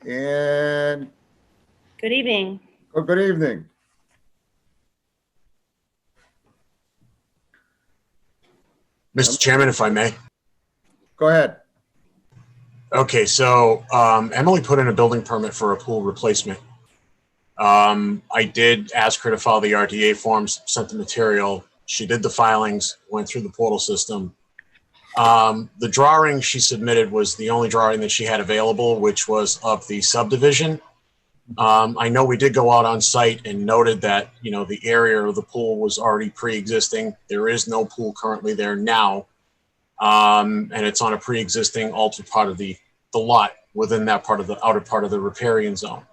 And Good evening. good evening. Mr. Chairman, if I may. Go ahead. Okay, so Emily put in a building permit for a pool replacement. I did ask her to file the RDA forms, sent the material. She did the filings, went through the portal system. The drawing she submitted was the only drawing that she had available, which was of the subdivision. I know we did go out on site and noted that, you know, the area of the pool was already pre-existing. There is no pool currently there now. And it's on a pre-existing altered part of the lot within that part of the outer part of the riparian zone.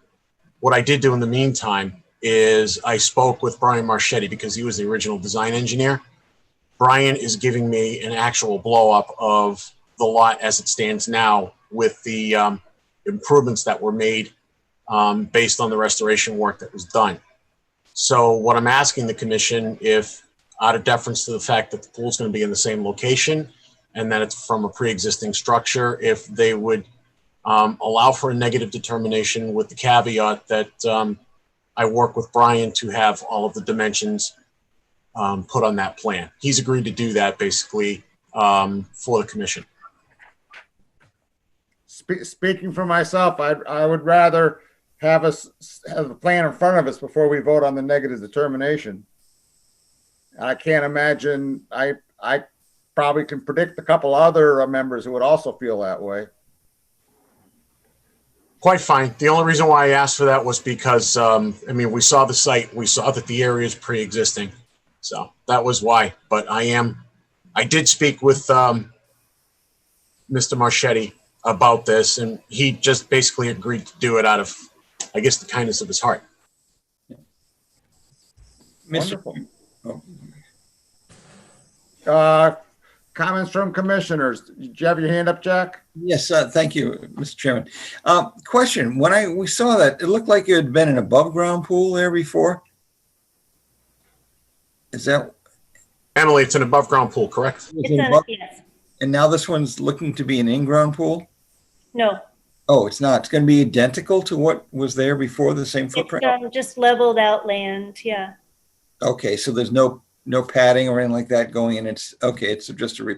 What I did do in the meantime is I spoke with Brian Marchetti because he was the original design engineer. Brian is giving me an actual blow up of the lot as it stands now with the improvements that were made based on the restoration work that was done. So what I'm asking the commission, if out of deference to the fact that the pool is going to be in the same location and that it's from a pre-existing structure, if they would allow for a negative determination with the caveat that I work with Brian to have all of the dimensions put on that plan. He's agreed to do that basically for the commission. Speaking for myself, I would rather have us have the plan in front of us before we vote on the negative determination. I can't imagine, I probably can predict a couple other members who would also feel that way. Quite fine. The only reason why I asked for that was because, I mean, we saw the site, we saw that the area is pre-existing. So that was why. But I did speak with Mr. Marchetti about this, and he just basically agreed to do it out of, I guess, the kindness of his heart. Wonderful. Comments from commissioners. Did you have your hand up, Jack? Yes, thank you, Mr. Chairman. Question, when we saw that, it looked like it had been an above-ground pool there before. Is that? Emily, it's an above-ground pool, correct? Yes. And now this one's looking to be an in-ground pool? No, Oh, it's not. It's going to be identical to what was there before, the same footprint? it's just leveled out land, yeah. Okay, so there's no padding or anything like that going in. It's okay. It's just a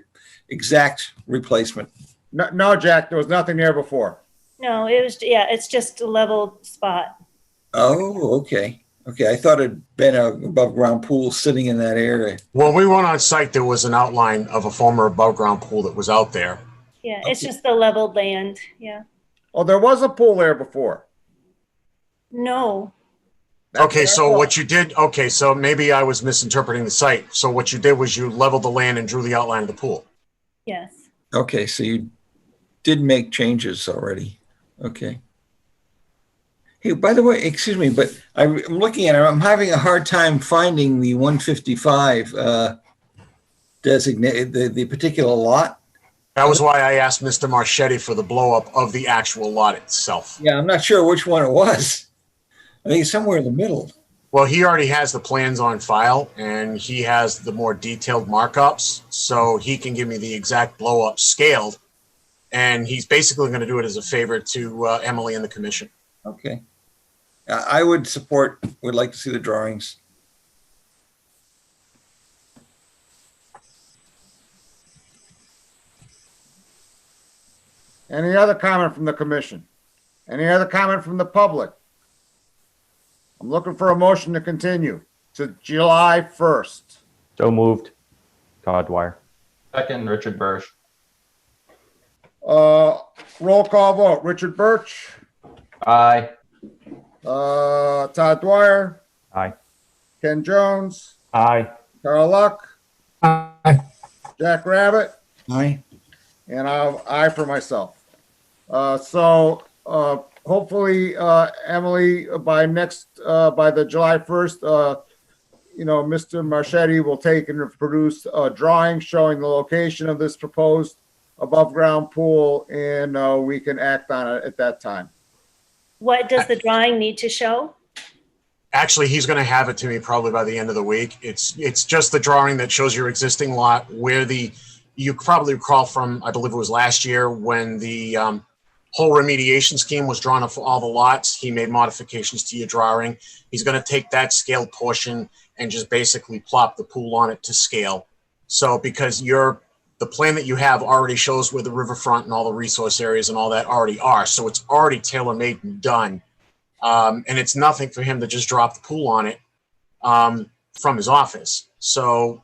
exact replacement. No, Jack, there was nothing there before. No, it's just a leveled spot. Oh, okay. Okay, I thought it'd been a above ground pool sitting in that area. When we went on site, there was an outline of a former above-ground pool that was out there. Yeah, it's just the leveled land, yeah. Oh, there was a pool there before. No, Okay, so what you did, okay, so maybe I was misinterpreting the site. So what you did was you leveled the land and drew the outline of the pool. Yes. Okay, so you did make changes already. Okay. Hey, by the way, excuse me, but I'm looking at it, I'm having a hard time finding the 155 designated, the particular lot. That was why I asked Mr. Marchetti for the blow up of the actual lot itself. Yeah, I'm not sure which one it was. I think it's somewhere in the middle. Well, he already has the plans on file and he has the more detailed markups, so he can give me the exact blow up scaled. And he's basically going to do it as a favor to Emily and the commission. Okay. I would like to see the drawings. Any other comment from the commission? Any other comment from the public? I'm looking for a motion to continue to July 1st. So moved. Todd Dwyer. Second, Richard Bursch. Roll call vote. Richard Birch, Aye. Todd Dwyer, Aye. Ken Jones, Aye. Carl Luck, Aye. Jack Rabbit, Aye. and I for myself. So hopefully, Emily, by the July 1st, Mr. Marchetti will take and produce a drawing showing the location of this proposed above ground pool, and we can act on it at that time. What does the drawing need to show? Actually, he's going to have it to me probably by the end of the week. It's just the drawing that shows your existing lot where you probably recall from, I believe it was last year when the whole remediation scheme was drawn up for all the lots. He made modifications to your drawing. He's going to take that scaled portion and just basically plop the pool on it to scale. So because the plan that you have already shows where the riverfront and all the resource areas and all that already are. So it's already tailor-made and done. And it's nothing for him to just drop the pool on it from his office. So,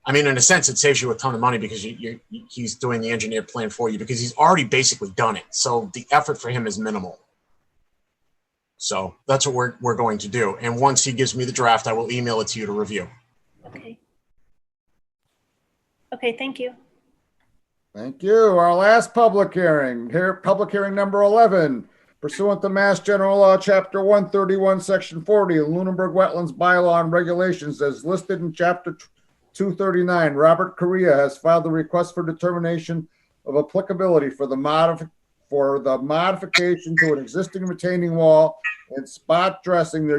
I mean, in a sense, it saves you a ton of money because he's doing the engineered plan for you because he's already basically done it. So the effort for him is minimal. So that's what we're going to do. And once he gives me the draft, I will email it to you to review. Okay. Okay, thank you. Thank you. Our last public hearing, public hearing number 11, pursuant to Mass General Law, Chapter 131, Section 40, Lunenburg Wetlands Bylaw and Regulations as listed in Chapter 239. Robert Correa has filed a request for determination of applicability for the modification to an existing retaining wall and spot dressing the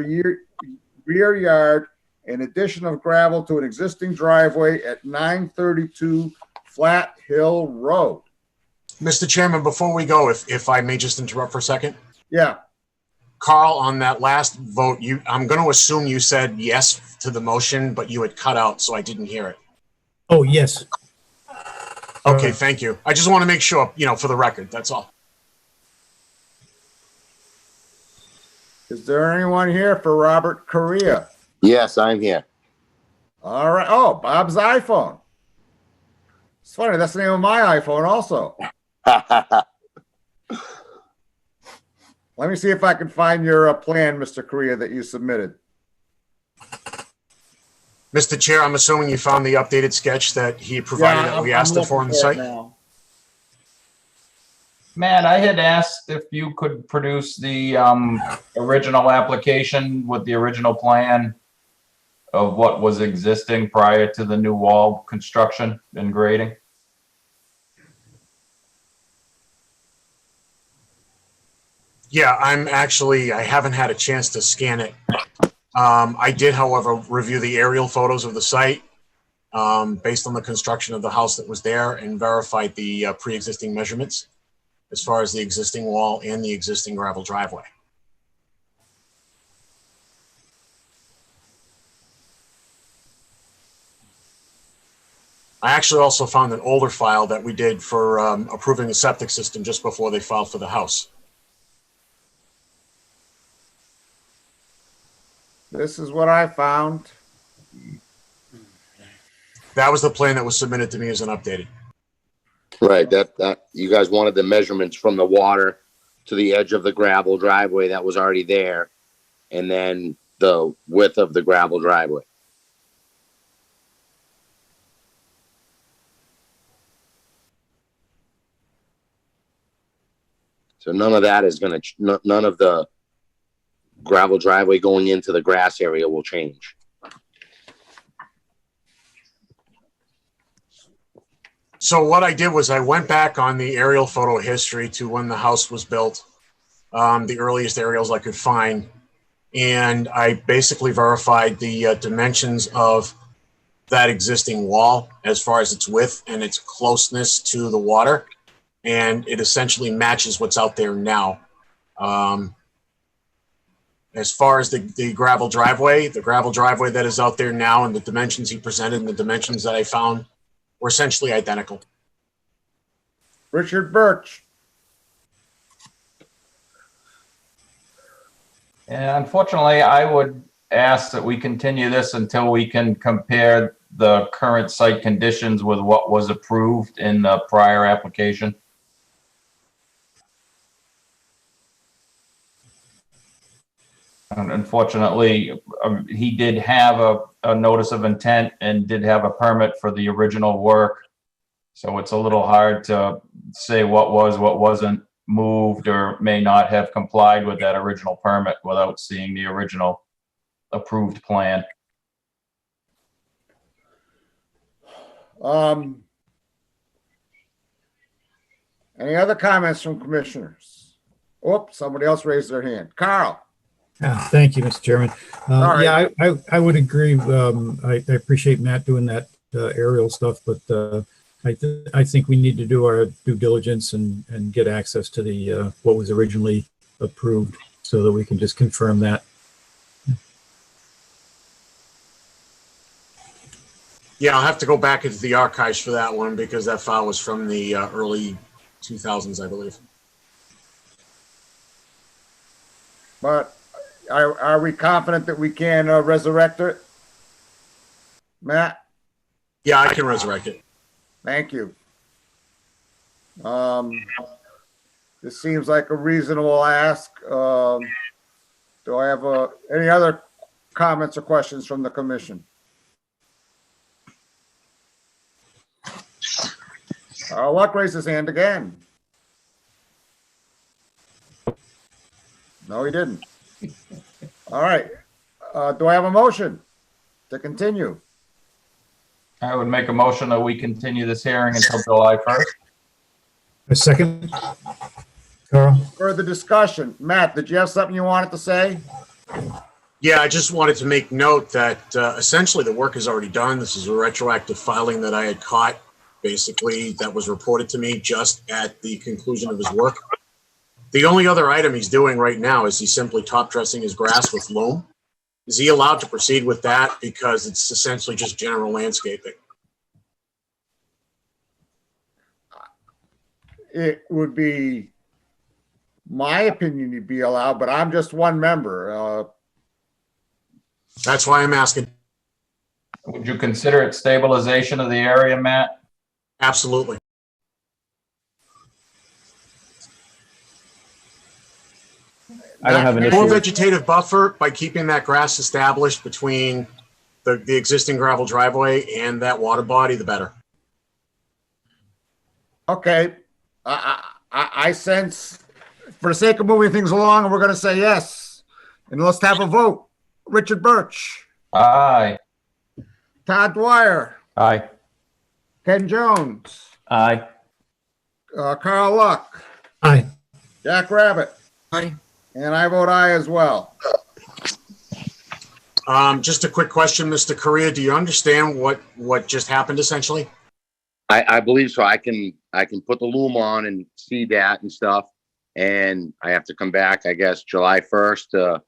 rear yard in addition of gravel to an existing driveway at 932 Flat Hill Road. Mr. Chairman, before we go, if I may just interrupt for a second. Yeah. Carl, on that last vote, I'm going to assume you said yes to the motion, but you had cut out, so I didn't hear it. Oh, yes. Okay, thank you. I just want to make sure, for the record, that's all. Is there anyone here for Robert Correa? Yes, I'm here. All right. Oh, Bob's iPhone. It's funny. That's the name of my iPhone also. Let me see if I can find your plan, Mr. Correa, that you submitted. Mr. Chair, I'm assuming you found the updated sketch that he provided that we asked for on the site? Matt, I had asked if you could produce the original application with the original plan of what was existing prior to the new wall construction and grading. Yeah, I haven't had a chance to scan it. I did, however, review the aerial photos of the site based on the construction of the house that was there and verified the pre-existing measurements as far as the existing wall and the existing gravel driveway. I actually also found an older file that we did for approving the septic system just before they filed for the house. This is what I found. That was the plan that was submitted to me as an updated. Right, that you guys wanted the measurements from the water to the edge of the gravel driveway that was already there. And then the width of the gravel driveway. So none of that is going to, none of the gravel driveway going into the grass area will change. So what I did was I went back on the aerial photo history to when the house was built, the earliest aerials I could find. And I basically verified the dimensions of that existing wall as far as its width and its closeness to the water. And it essentially matches what's out there now. As far as the gravel driveway that is out there now and the dimensions he presented and the dimensions that I found were essentially identical. Richard Birch. And unfortunately, I would ask that we continue this until we can compare the current site conditions with what was approved in the prior application. And unfortunately, he did have a notice of intent and did have a permit for the original work. So it's a little hard to say what was, what wasn't moved or may not have complied with that original permit without seeing the original approved plan. Any other comments from commissioners? Oops, somebody else raised their hand. Carl. Thank you, Mr. Chairman. All right. Yeah, I would agree. I appreciate Matt doing that aerial stuff, but I think we need to do our due diligence and get access to the what was originally approved so that we can just confirm that. Yeah, I'll have to go back into the archives for that one because that file was from the early 2000s, I believe. But are we confident that we can resurrect it? Matt? Yeah, I can resurrect it. Thank you. This seems like a reasonable ask. Do I have any other comments or questions from the commission? Luck raised his hand again. No, he didn't. All right. Do I have a motion to continue? I would make a motion that we continue this hearing until July 1st. A second. Carl? Further discussion. Matt, did you have something you wanted to say? Yeah, I just wanted to make note that essentially the work is already done. This is a retroactive filing that I had caught, basically, that was reported to me just at the conclusion of his work. The only other item he's doing right now is he's simply top dressing his grass with loam. Is he allowed to proceed with that? Because it's essentially just general landscaping. It would be my opinion he'd be allowed, but I'm just one member. That's why I'm asking. Would you consider it stabilization of the area, Matt? Absolutely. I don't have an More issue. vegetative buffer by keeping that grass established between the existing gravel driveway and that water body, the better. Okay. I sense, for the sake of moving things along, we're going to say yes. And let's have a vote. Richard Birch. Aye. Todd Dwyer. Aye. Ken Jones. Aye. Carl Luck. Aye. Jack Rabbit. Aye. And I vote aye as well. Just a quick question, Mr. Correa. Do you understand what just happened essentially? I believe so. I can put the loom on and see that and stuff. And I have to come back, I guess, July 1st.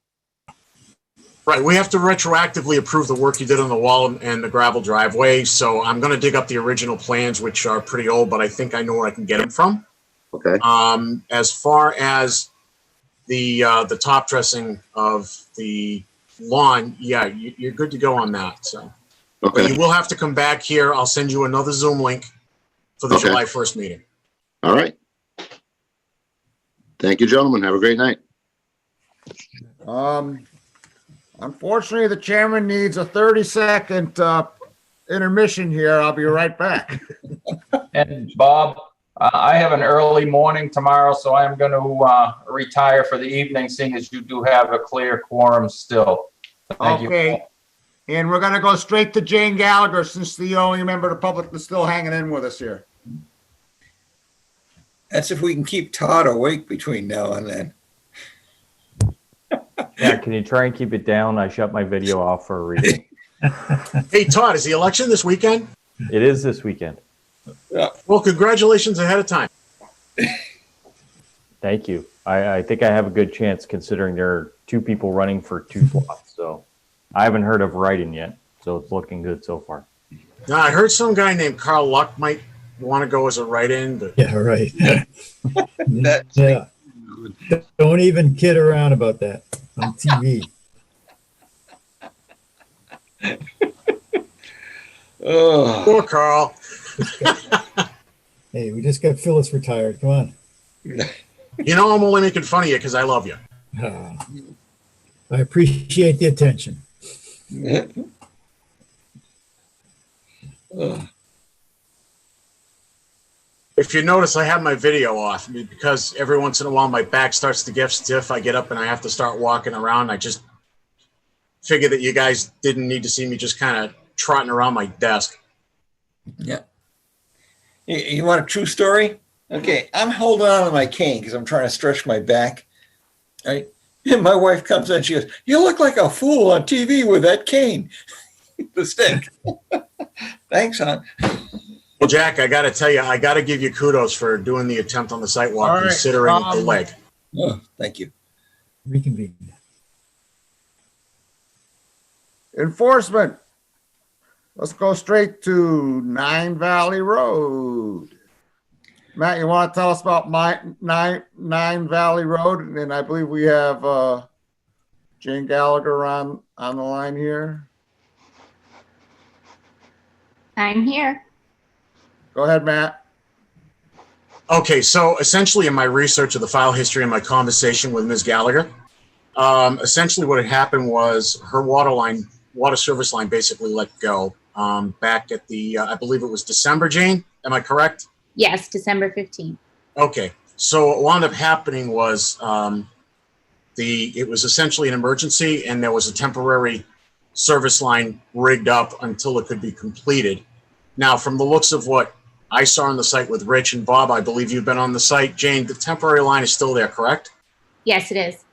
Right. We have to retroactively approve the work you did on the wall and the gravel driveway. So I'm going to dig up the original plans, which are pretty old, but I think I know where I can get them from. Okay. As far as the top dressing of the lawn, yeah, you're good to go on that. So, Okay. but you will have to come back here. I'll send you another Zoom link for the Okay. July 1st meeting. All right. Thank you, gentlemen. Have a great night. Unfortunately, the chairman needs a 30-second intermission here. I'll be right back. And Bob, I have an early morning tomorrow, so I'm going to retire for the evening, seeing as you do have a clear quorum still. Thank you. Okay. And we're going to go straight to Jane Gallagher, since the only member of the public that's still hanging in with us here. That's if we can keep Todd awake between now and then. Yeah, can you try and keep it down? I shut my video off for a reason. Hey, Todd, is the election this weekend? It is this weekend. Yeah. Well, congratulations ahead of time. Thank you. I think I have a good chance considering there are 2 people running for 2 slots. So I haven't heard of write-in yet, so it's looking good so far. Now, I heard some guy named Carl Luck might want to go as a write-in, but Yeah, right. Yeah. Don't even kid around about that on TV. Poor Carl. Hey, we just got Phyllis retired. Come on. You know, I'm only making fun of you because I love you. Ah, I appreciate the attention. If you notice, I have my video off because every once in a while my back starts to get stiff. I get up and I have to start walking around. I just figured that you guys didn't need to see me just kind of trotting around my desk. Yeah. You want a true story? Okay, I'm holding on to my cane because I'm trying to stretch my back. Right? And my wife comes in, she goes, "You look like a fool on TV with that cane." The stick. Thanks, hon. Well, Jack, I got to tell you, I got to give you kudos for doing the attempt on the sidewalk, All right, considering the leg. Oh, thank you. Reconvene. Enforcement. Let's go straight to 9 Valley Road. Matt, you want to tell us about my 9 Valley Road? And I believe we have Jane Gallagher on the line here. I'm here. Go ahead, Matt. Okay, so essentially in my research of the file history and my conversation with Ms. Gallagher, essentially what had happened was her water service line basically let go back at the, I believe it was December, Jane, am I correct? Yes, December 15th. Okay, so what wound up happening was it was essentially an emergency and there was a temporary service line rigged up until it could be completed. Now, from the looks of what I saw on the site with Rich and Bob, I believe you've been on the site. Jane, the temporary line is still there, correct? Yes, it is.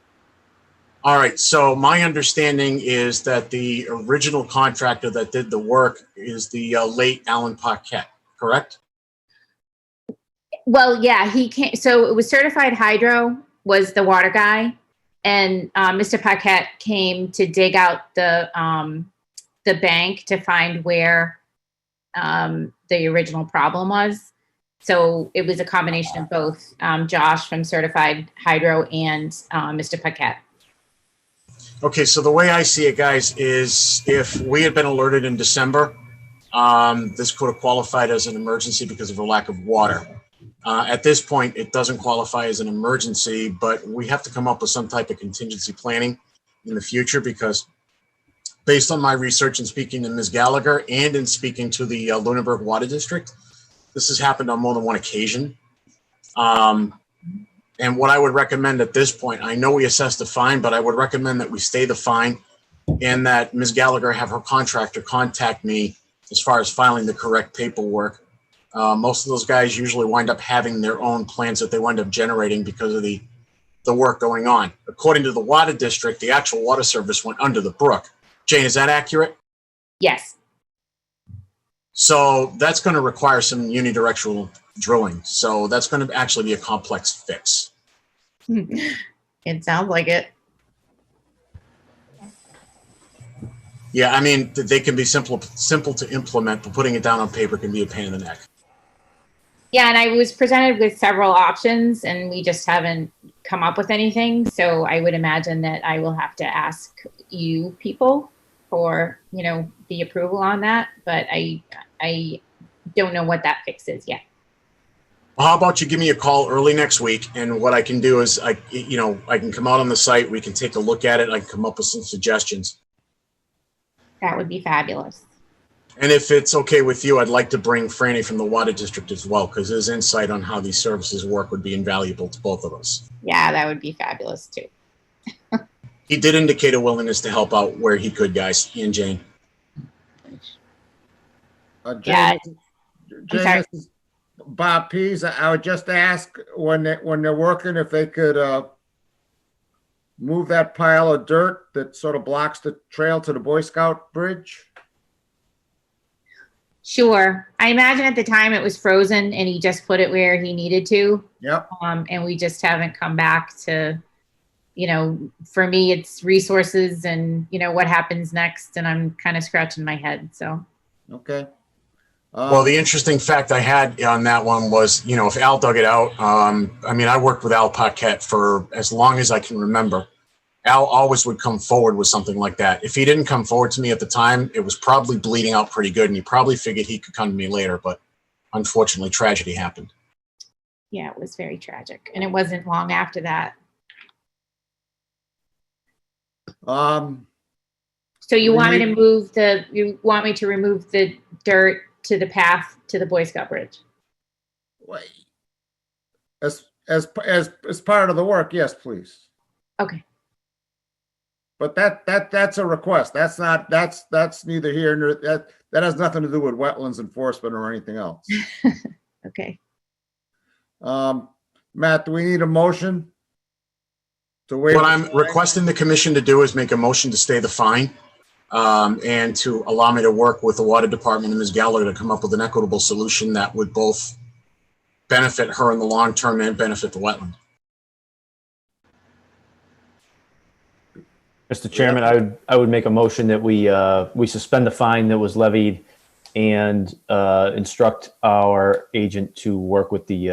All right, so my understanding is that the original contractor that did the work is the late Alan Paquette, correct? Well, yeah, he came. So it was Certified Hydro was the water guy, and Mr. Paquette came to dig out the bank to find where the original problem was. So it was a combination of both Josh from Certified Hydro and Mr. Paquette. Okay, so the way I see it, guys, is if we had been alerted in December, this could have qualified as an emergency because of a lack of water. At this point, it doesn't qualify as an emergency, but we have to come up with some type of contingency planning in the future because based on my research and speaking to Ms. Gallagher and in speaking to the Lunenburg Water District, this has happened on more than one occasion. And what I would recommend at this point, I know we assessed a fine, but I would recommend that we stay the fine and that Ms. Gallagher have her contractor contact me as far as filing the correct paperwork. Most of those guys usually wind up having their own plans that they wind up generating because of the work going on. According to the water district, the actual water service went under the brook. Jane, is that accurate? Yes. So that's going to require some unidirectional drilling. So that's going to actually be a complex fix. It sounds like it. Yeah, I mean, they can be simple to implement, but putting it down on paper can be a pain in the neck. Yeah, and I was presented with several options and we just haven't come up with anything. So I would imagine that I will have to ask you people for, the approval on that, but I don't know what that fix is yet. Well, how about you give me a call early next week, and what I can do is I can come out on the site. We can take a look at it. I can come up with some suggestions. That would be fabulous. And if it's okay with you, I'd like to bring Franny from the Water District as well, because his insight on how these services work would be invaluable to both of us. Yeah, that would be fabulous too. He did indicate a willingness to help out where he could, guys. He and Jane. Jane, Yeah. Jane, sorry. this is Bob Pease. I would just ask when they're working if they could move that pile of dirt that sort of blocks the trail to the Boy Scout bridge. Sure. I imagine at the time it was frozen and he just put it where he needed to. Yep. And we just haven't come back to, for me, it's resources and, what happens next. And I'm kind of scratching my head. So. Okay. Well, the interesting fact I had on that one was, if Al dug it out, I worked with Al Paquette for as long as I can remember. Al always would come forward with something like that. If he didn't come forward to me at the time, it was probably bleeding out pretty good, and he probably figured he could come to me later, but unfortunately, tragedy happened. Yeah, it was very tragic. And it wasn't long after that. So you want me to remove the dirt to the path to the Boy Scout bridge? As part of the work, yes, please. Okay. But that's a request. That's neither here nor that has nothing to do with wetlands enforcement or anything else. Okay. Matt, do we need a motion to waive? What I'm requesting the commission to do is make a motion to stay the fine, and to allow me to work with the water department and Ms. Gallagher to come up with an equitable solution that would both benefit her in the long term and benefit the wetland. Mr. Chairman, I would make a motion that we suspend the fine that was levied and instruct our agent to work with the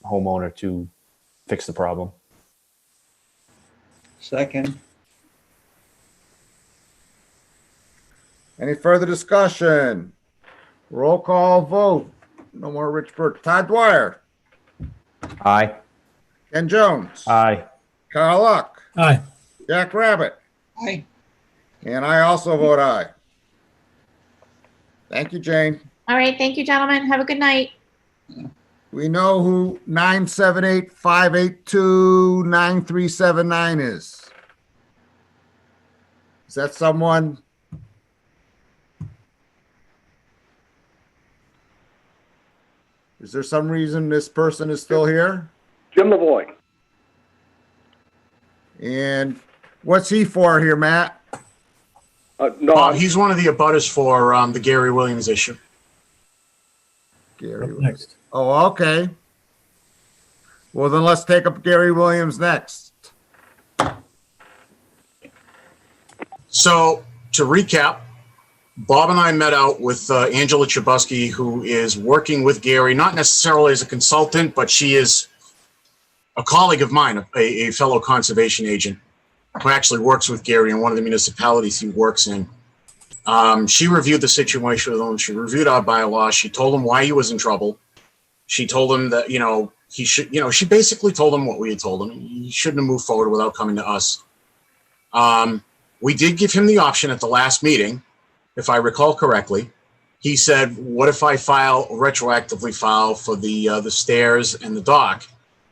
homeowner to fix the problem. Second. Any further discussion? Roll call vote. No more Rich Burke. Todd Dwyer. Aye. Ken Jones. Aye. Carl Luck. Aye. Jack Rabbit. Aye. And I also vote aye. Thank you, Jane. All right. Thank you, gentlemen. Have a good night. We know who 978-582-9379 is. Is that someone? Is there some reason this person is still here? Jim Lavoy. And what's he for here, Matt? No, He's one of the abutters for the Gary Williams issue. Gary Next. Oh, okay. Well, then let's take up Gary Williams next. So to recap, Bob and I met out with Angela Chbosky, who is working with Gary, not necessarily as a consultant, but she is a colleague of mine, a fellow conservation agent who actually works with Gary in one of the municipalities he works in. She reviewed the situation with him. She reviewed our bylaws. She told him why he was in trouble. She told him that, he should, she basically told him what we had told him. He shouldn't have moved forward without coming to us. We did give him the option at the last meeting, if I recall correctly. He said, what if I retroactively file for the stairs and the dock?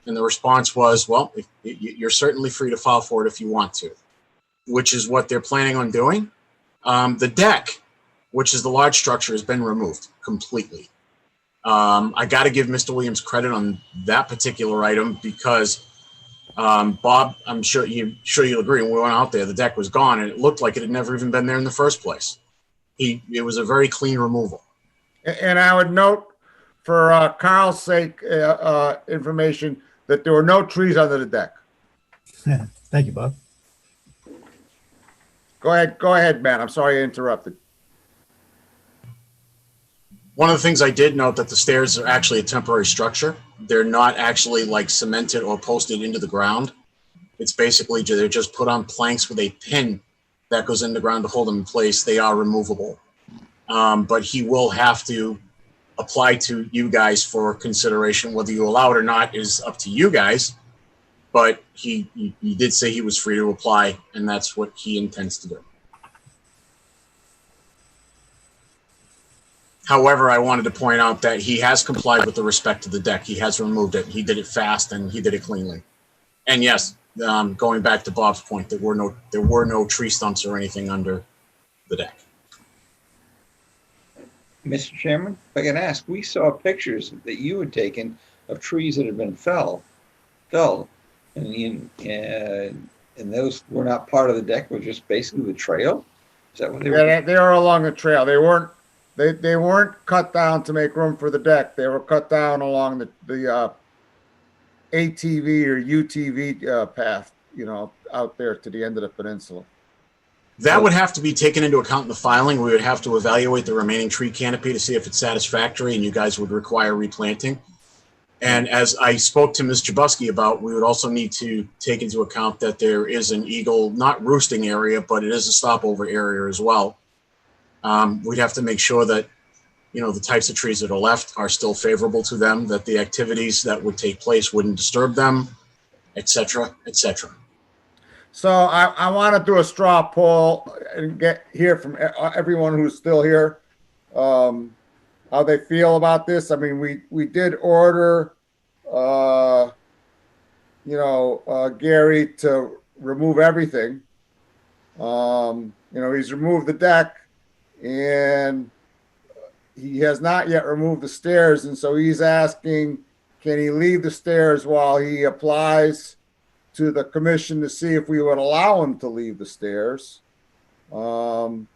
And the response was, well, you're certainly free to file for it if you want to, which is what they're planning on doing. The deck, which is the large structure, has been removed completely. I got to give Mr. Williams credit on that particular item because Bob, I'm sure you'll agree, when we went out there, the deck was gone and it looked like it had never even been there in the first place. It was a very clean removal. And I would note for Carl's sake, information, that there were no trees under the deck. Thank you, Bob. Go ahead, Matt. I'm sorry I interrupted. One of the things I did note that the stairs are actually a temporary structure. They're not actually like cemented or posted into the ground. It's basically, they're just put on planks with a pin that goes in the ground to hold them in place. They are removable. But he will have to apply to you guys for consideration. Whether you allow it or not is up to you guys. But he did say he was free to apply, and that's what he intends to do. However, I wanted to point out that he has complied with the respect to the deck. He has removed it. He did it fast and he did it cleanly. And yes, going back to Bob's point, there were no tree stumps or anything under the deck. Mr. Chairman, if I can ask, we saw pictures that you had taken of trees that had been felled, and those were not part of the deck, were just basically the trail? Is that what they were? Yeah, they are along the trail. They weren't cut down to make room for the deck. They were cut down along the ATV or UTV path, out there to the end of the peninsula. That would have to be taken into account in the filing. We would have to evaluate the remaining tree canopy to see if it's satisfactory, and you guys would require replanting. And as I spoke to Ms. Jabuski about, we would also need to take into account that there is an eagle, not roosting area, but it is a stopover area as well. We'd have to make sure that, the types of trees that are left are still favorable to them, that the activities that would take place wouldn't disturb them, et cetera, et cetera. So I want to do a straw poll and hear from everyone who's still here, how they feel about this. I mean, we did order, Gary to remove everything. He's removed the deck, and he has not yet removed the stairs. And so he's asking, can he leave the stairs while he applies to the commission to see if we would allow him to leave the stairs? And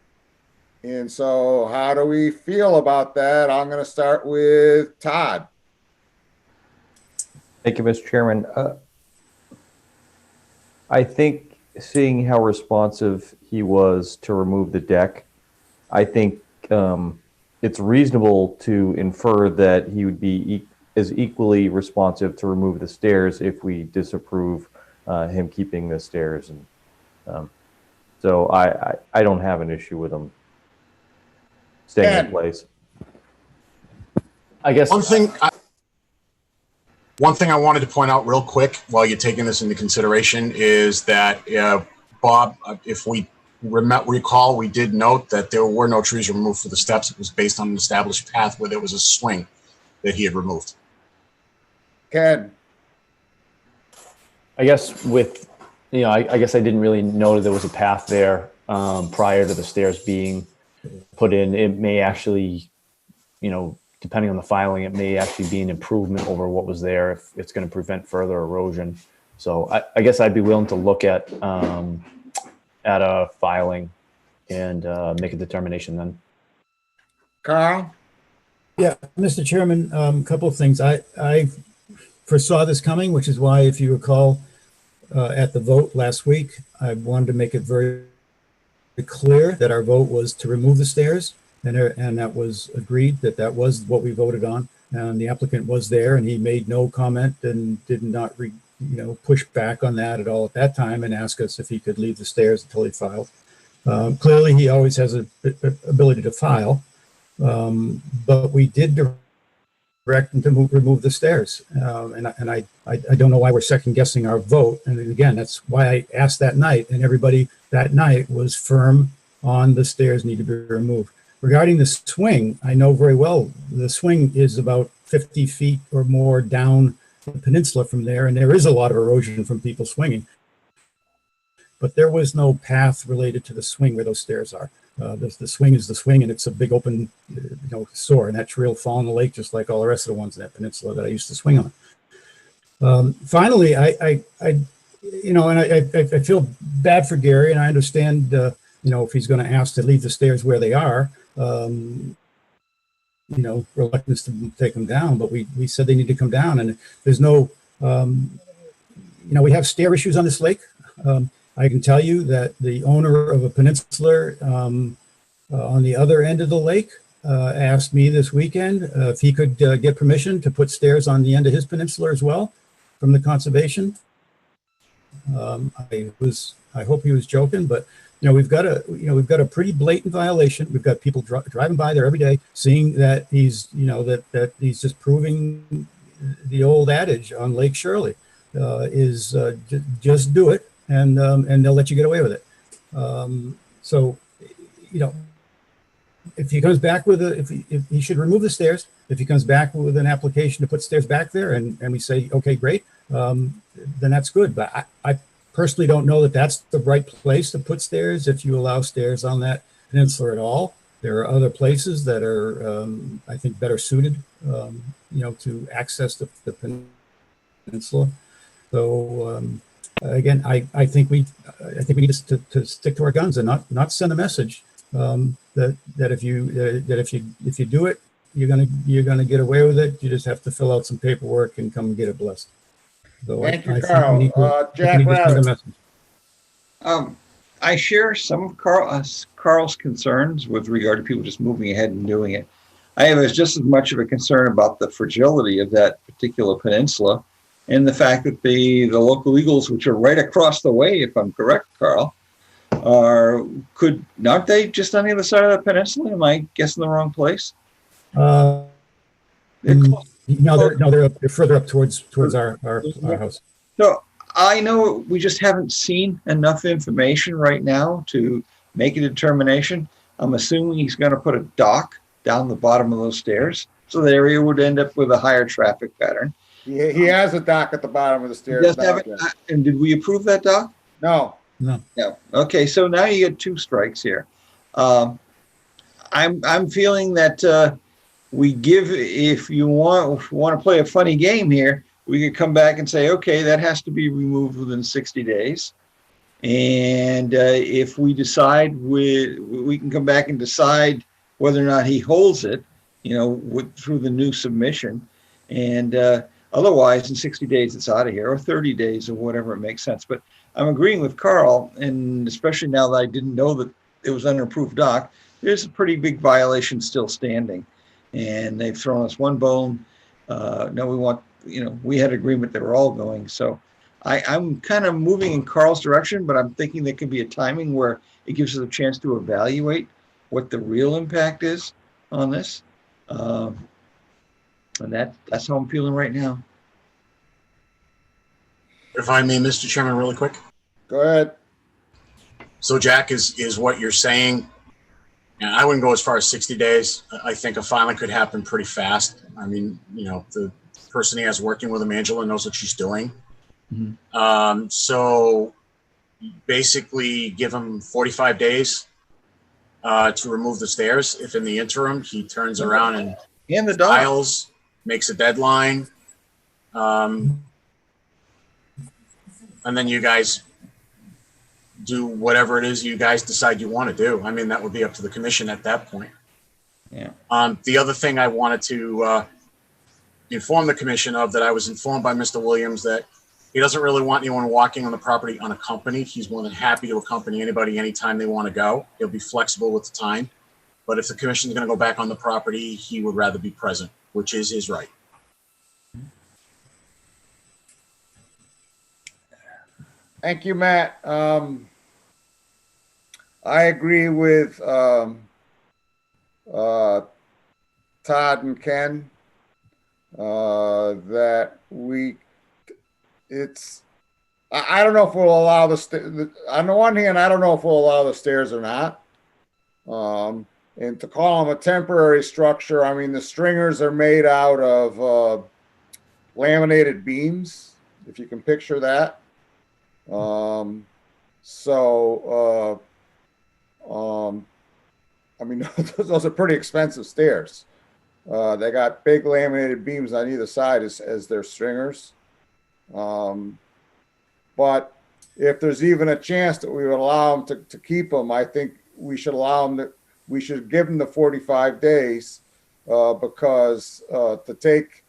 so how do we feel about that? I'm going to start with Todd. Thank you, Mr. Chairman. I think seeing how responsive he was to remove the deck, I think it's reasonable to infer that he would be as equally responsive to remove the stairs if we disapprove him keeping the stairs. And so I don't have an issue with him staying in place. I guess One thing I wanted to point out real quick while you're taking this into consideration is that, Bob, if we recall, we did note that there were no trees removed for the steps. It was based on an established path where there was a swing that he had removed. Ken. I guess I guess I didn't really know that there was a path there prior to the stairs being put in. It may actually, depending on the filing, it may actually be an improvement over what was there if it's going to prevent further erosion. So I guess I'd be willing to look at a filing and make a determination then. Carl? Yeah, Mr. Chairman, a couple of things. I foresaw this coming, which is why, if you recall, at the vote last week, I wanted to make it very clear that our vote was to remove the stairs, and that was agreed, that was what we voted on. And the applicant was there, and he made no comment and did not push back on that at all at that time, and ask us if he could leave the stairs until he filed. Clearly, he always has an ability to file, but we did direct him to remove the stairs. And I don't know why we're second guessing our vote. And again, that's why I asked that night, and everybody that night was firm on the stairs need to be removed. Regarding the swing, I know very well the swing is about 50 feet or more down the peninsula from there, and there is a lot of erosion from people swinging. But there was no path related to the swing where those stairs are. The swing is the swing, and it's a big open, sore, and that tree will fall in the lake just like all the rest of the ones in that peninsula that I used to swing on. Finally, I feel bad for Gary, and I understand, if he's going to ask to leave the stairs where they are, reluctance to take them down, but we said they need to come down, and there's no, we have stair issues on this lake. I can tell you that the owner of a peninsula on the other end of the lake asked me this weekend if he could get permission to put stairs on the end of his peninsula as well from the conservation. I hope he was joking, but we've got a pretty blatant violation. We've got people driving by there every day, seeing that that he's just proving the old adage on Lake Shirley is just do it, and they'll let you get away with it. So, if he comes back with if he should remove the stairs, if he comes back with an application to put stairs back there, and we say, okay, great, then that's good. But I personally don't know that that's the right place to put stairs if you allow stairs on that peninsula at all. There are other places that are, I think, better suited, to access the peninsula. So again, I think we need to stick to our guns and not send a message that if you do it, you're gonna get away with it. You just have to fill out some paperwork and come and get it blessed. So Thank you, think we Carl. need to- Jack we need to send a Rabbit. message. I share some of Carl's concerns with regard to people just moving ahead and doing it. I have just as much of a concern about the fragility of that particular peninsula and the fact that the local eagles, which are right across the way, if I'm correct, Carl, aren't they just on the other side of the peninsula? Am I guessing the wrong place? They're further up towards our house. So I know we just haven't seen enough information right now to make a determination. I'm assuming he's going to put a dock down the bottom of those stairs, so the area would end up with a higher traffic pattern. He has a dock at the bottom of the stairs. Just now, have it- Jim. and did we approve that dock? No. No. Okay, so now you get two strikes here. I'm feeling that we give, if you want to play a funny game here, we could come back and say, okay, that has to be removed within 60 days. And if we decide we can come back and decide whether or not he holds it, through the new submission. And otherwise, in 60 days, it's out of here, or 30 days, or whatever it makes sense. But I'm agreeing with Carl, and especially now that I didn't know that it was under approved dock, there's a pretty big violation still standing. And they've thrown us one bone. We had agreement they were all going. So I'm kind of moving in Carl's direction, but I'm thinking there could be a timing where it gives us a chance to evaluate what the real impact is on this. And that's how I'm feeling right now. If I may, Mr. Chairman, really quick. Go ahead. So Jack, is what you're saying, and I wouldn't go as far as 60 days. I think a filing could happen pretty fast. I mean, the person he has working with him, Angela, knows what she's doing. Mm-hmm. So basically give him 45 days to remove the stairs. If in the interim, he turns around and the dock files, makes a deadline. And then you guys do whatever it is you guys decide you want to do. I mean, that would be up to the commission at that point. Yeah. The other thing I wanted to inform the commission of, that I was informed by Mr. Williams that he doesn't really want anyone walking on the property unaccompanied. He's more than happy to accompany anybody anytime they want to go. He'll be flexible with the time. But if the commission is going to go back on the property, he would rather be present, which is his right. Thank you, Matt. I agree with Todd and Ken that I don't know if we'll allow on the one hand, I don't know if we'll allow the stairs or not. And to call them a temporary structure, I mean, the stringers are made out of laminated beams, if you can picture that. I mean, those are pretty expensive stairs. They got big laminated beams on either side as their stringers. But if there's even a chance that we would allow them to keep them, I think we should allow them we should give them the 45 days because to take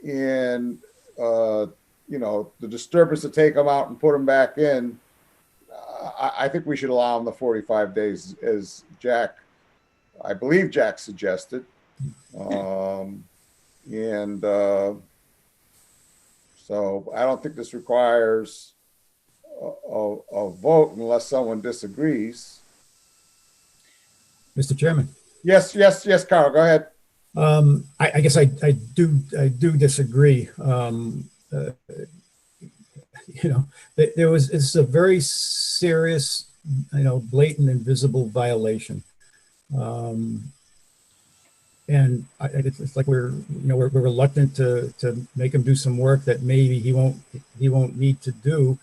in, the disturbance to take them out and put them back in, I think we should allow them the 45 days as I believe Jack suggested. So I don't think this requires a vote unless someone disagrees. Mr. Chairman. Yes, Carl, go ahead. I guess I do disagree. It's a very serious, blatant and visible violation. And it's like we're reluctant to make him do some work that maybe he won't need to do.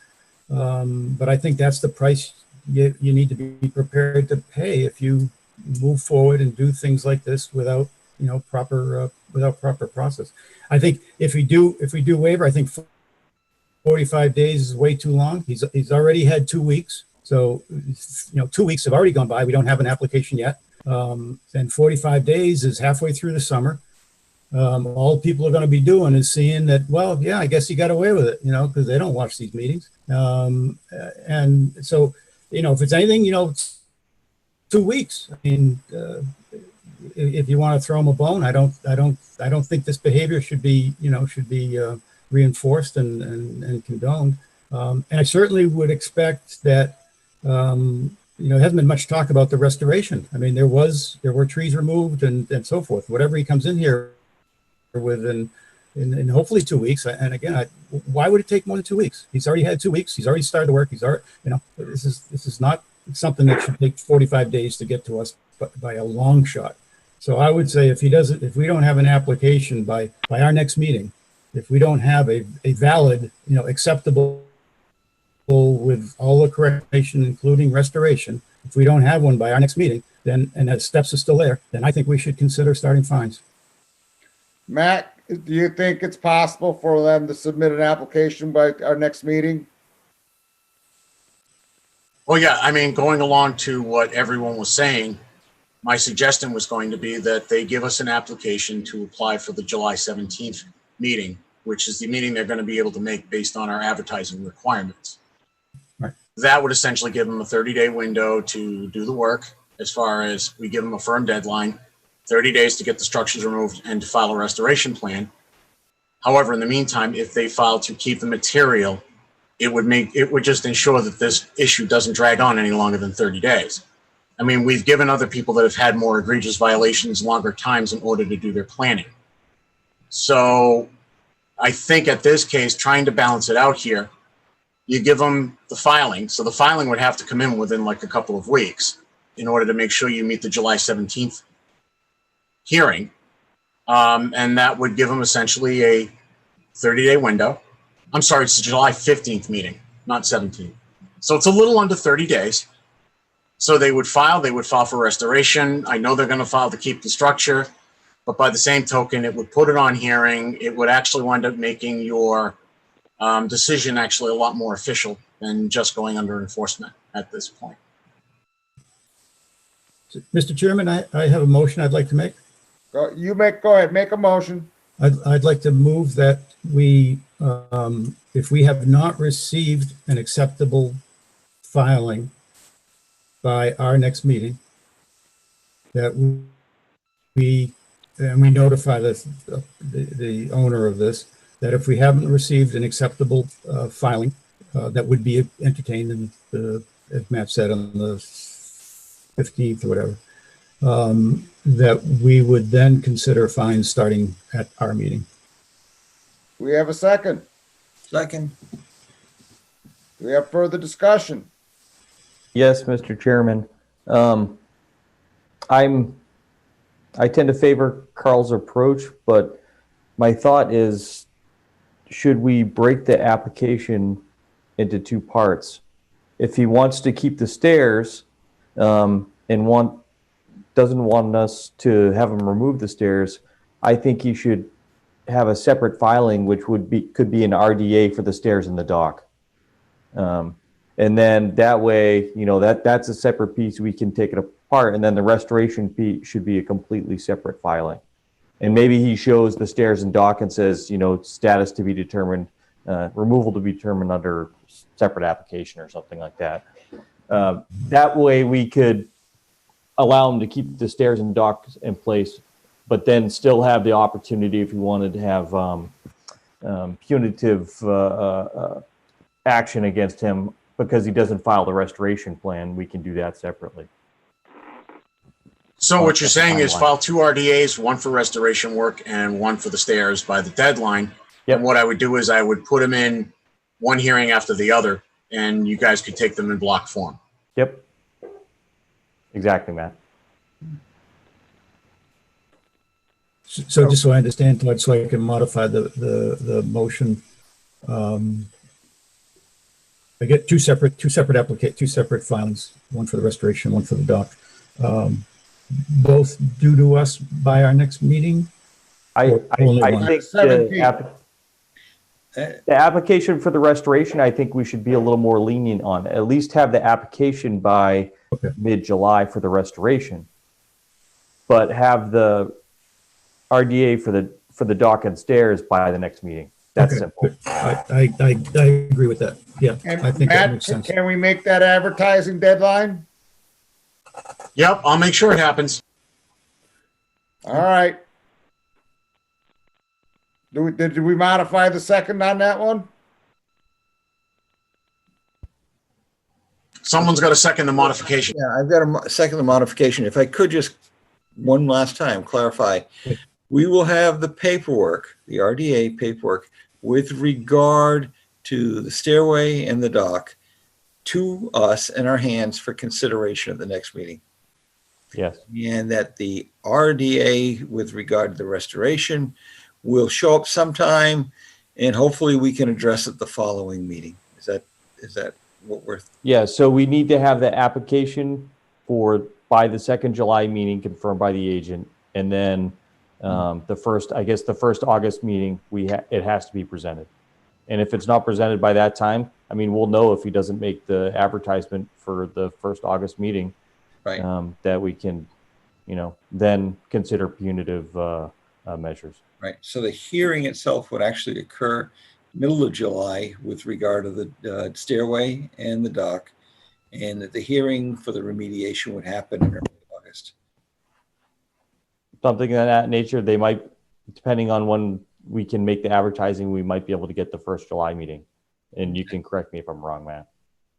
But I think that's the price you need to be prepared to pay if you move forward and do things like this without proper process. I think if we do waiver, I think 45 days is way too long. He's already had 2 weeks. So, 2 weeks have already gone by. We don't have an application yet. And 45 days is halfway through the summer. All people are going to be doing is seeing that, well, yeah, I guess he got away with it, because they don't watch these meetings. And so, if it's anything, 2 weeks. I mean, if you want to throw him a bone, I don't think this behavior should be reinforced and condoned. And I certainly would expect that, there hasn't been much talk about the restoration. I mean, there were trees removed and so forth. Whatever he comes in here with in hopefully 2 weeks. And again, why would it take more than 2 weeks? He's already had 2 weeks. He's already started the work. This is not something that should take 45 days to get to us by a long shot. So I would say if we don't have an application by our next meeting, if we don't have a valid, acceptable with all the correction, including restoration, if we don't have one by our next meeting, then, and that steps are still there, then I think we should consider starting fines. Matt, do you think it's possible for them to submit an application by our next meeting? Well, yeah, I mean, going along to what everyone was saying, my suggestion was going to be that they give us an application to apply for the July 17th meeting, which is the meeting they're going to be able to make based on our advertising requirements. Right. That would essentially give them a 30-day window to do the work, as far as we give them a firm deadline, 30 days to get the structures removed and to file a restoration plan. However, in the meantime, if they file to keep the material, it would just ensure that this issue doesn't drag on any longer than 30 days. I mean, we've given other people that have had more egregious violations longer times in order to do their planning. So I think at this case, trying to balance it out here, you give them the filing. So the filing would have to come in within like a couple of weeks in order to make sure you meet the July 17th hearing. And that would give them essentially a 30-day window. I'm sorry, it's the July 15th meeting, not 17th. So it's a little under 30 days. So they would file for restoration. I know they're going to file to keep the structure, but by the same token, it would put it on hearing. It would actually wind up making your decision actually a lot more official than just going under enforcement at this point. Mr. Chairman, I have a motion I'd like to make. Go ahead, make a motion. I'd like to move that we, if we have not received an acceptable filing by our next meeting, that we notify the owner of this, that if we haven't received an acceptable filing, that would be entertained in as Matt said, on the 15th or whatever, that we would then consider fines starting at our meeting. We have a second. Second. Do we have further discussion? Yes, Mr. Chairman. I tend to favor Carl's approach, but my thought is, should we break the application into two parts? If he wants to keep the stairs and doesn't want us to have him remove the stairs, I think he should have a separate filing, which could be an RDA for the stairs and the dock. And then that way, that's a separate piece. We can take it apart, and then the restoration piece should be a completely separate filing. And maybe he shows the stairs and dock and says, status to be determined, removal to be determined under separate application or something like that. That way we could allow him to keep the stairs and docks in place, but then still have the opportunity, if we wanted to have punitive action against him, because he doesn't file the restoration plan, we can do that separately. So what you're saying is Timeline. file 2 RDAs, one for restoration work and one for the stairs by the deadline. Yep. And what I would do is I would put them in one hearing after the other, and you guys could take them in block form. Yep. Exactly, Matt. So just so I understand, Todd, so I can modify the motion. I get two separate filings, one for the restoration, one for the dock. Both due to us by our next meeting? I Only one? think the application for the restoration, I think we should be a little more lenient on. At least have the application by mid-July for the restoration, but have the RDA for the dock and stairs by the next meeting. That's simple. I agree with that. Yeah, And I think that Matt, makes sense. can we make that advertising deadline? Yep, I'll make sure it happens. All right. Did we modify the second on that one? Someone's got to second the modification. Yeah, I've got a second the modification. If I could just one last time clarify, we will have the paperwork, the RDA paperwork, with regard to the stairway and the dock to us in our hands for consideration at the next meeting. Yes. And that the RDA with regard to the restoration will show up sometime, and hopefully we can address it the following meeting. Is that what we're? Yeah, so we need to have the application by the second July meeting confirmed by the agent, and then the first August meeting, it has to be presented. And if it's not presented by that time, I mean, we'll know if he doesn't make the advertisement for the first August meeting, right? That we can, then consider punitive measures. Right. So the hearing itself would actually occur middle of July with regard to the stairway and the dock, and that the hearing for the remediation would happen in early August. Something of that nature. They might, depending on when we can make the advertising, we might be able to get the first July meeting. And you can correct me if I'm wrong, Matt.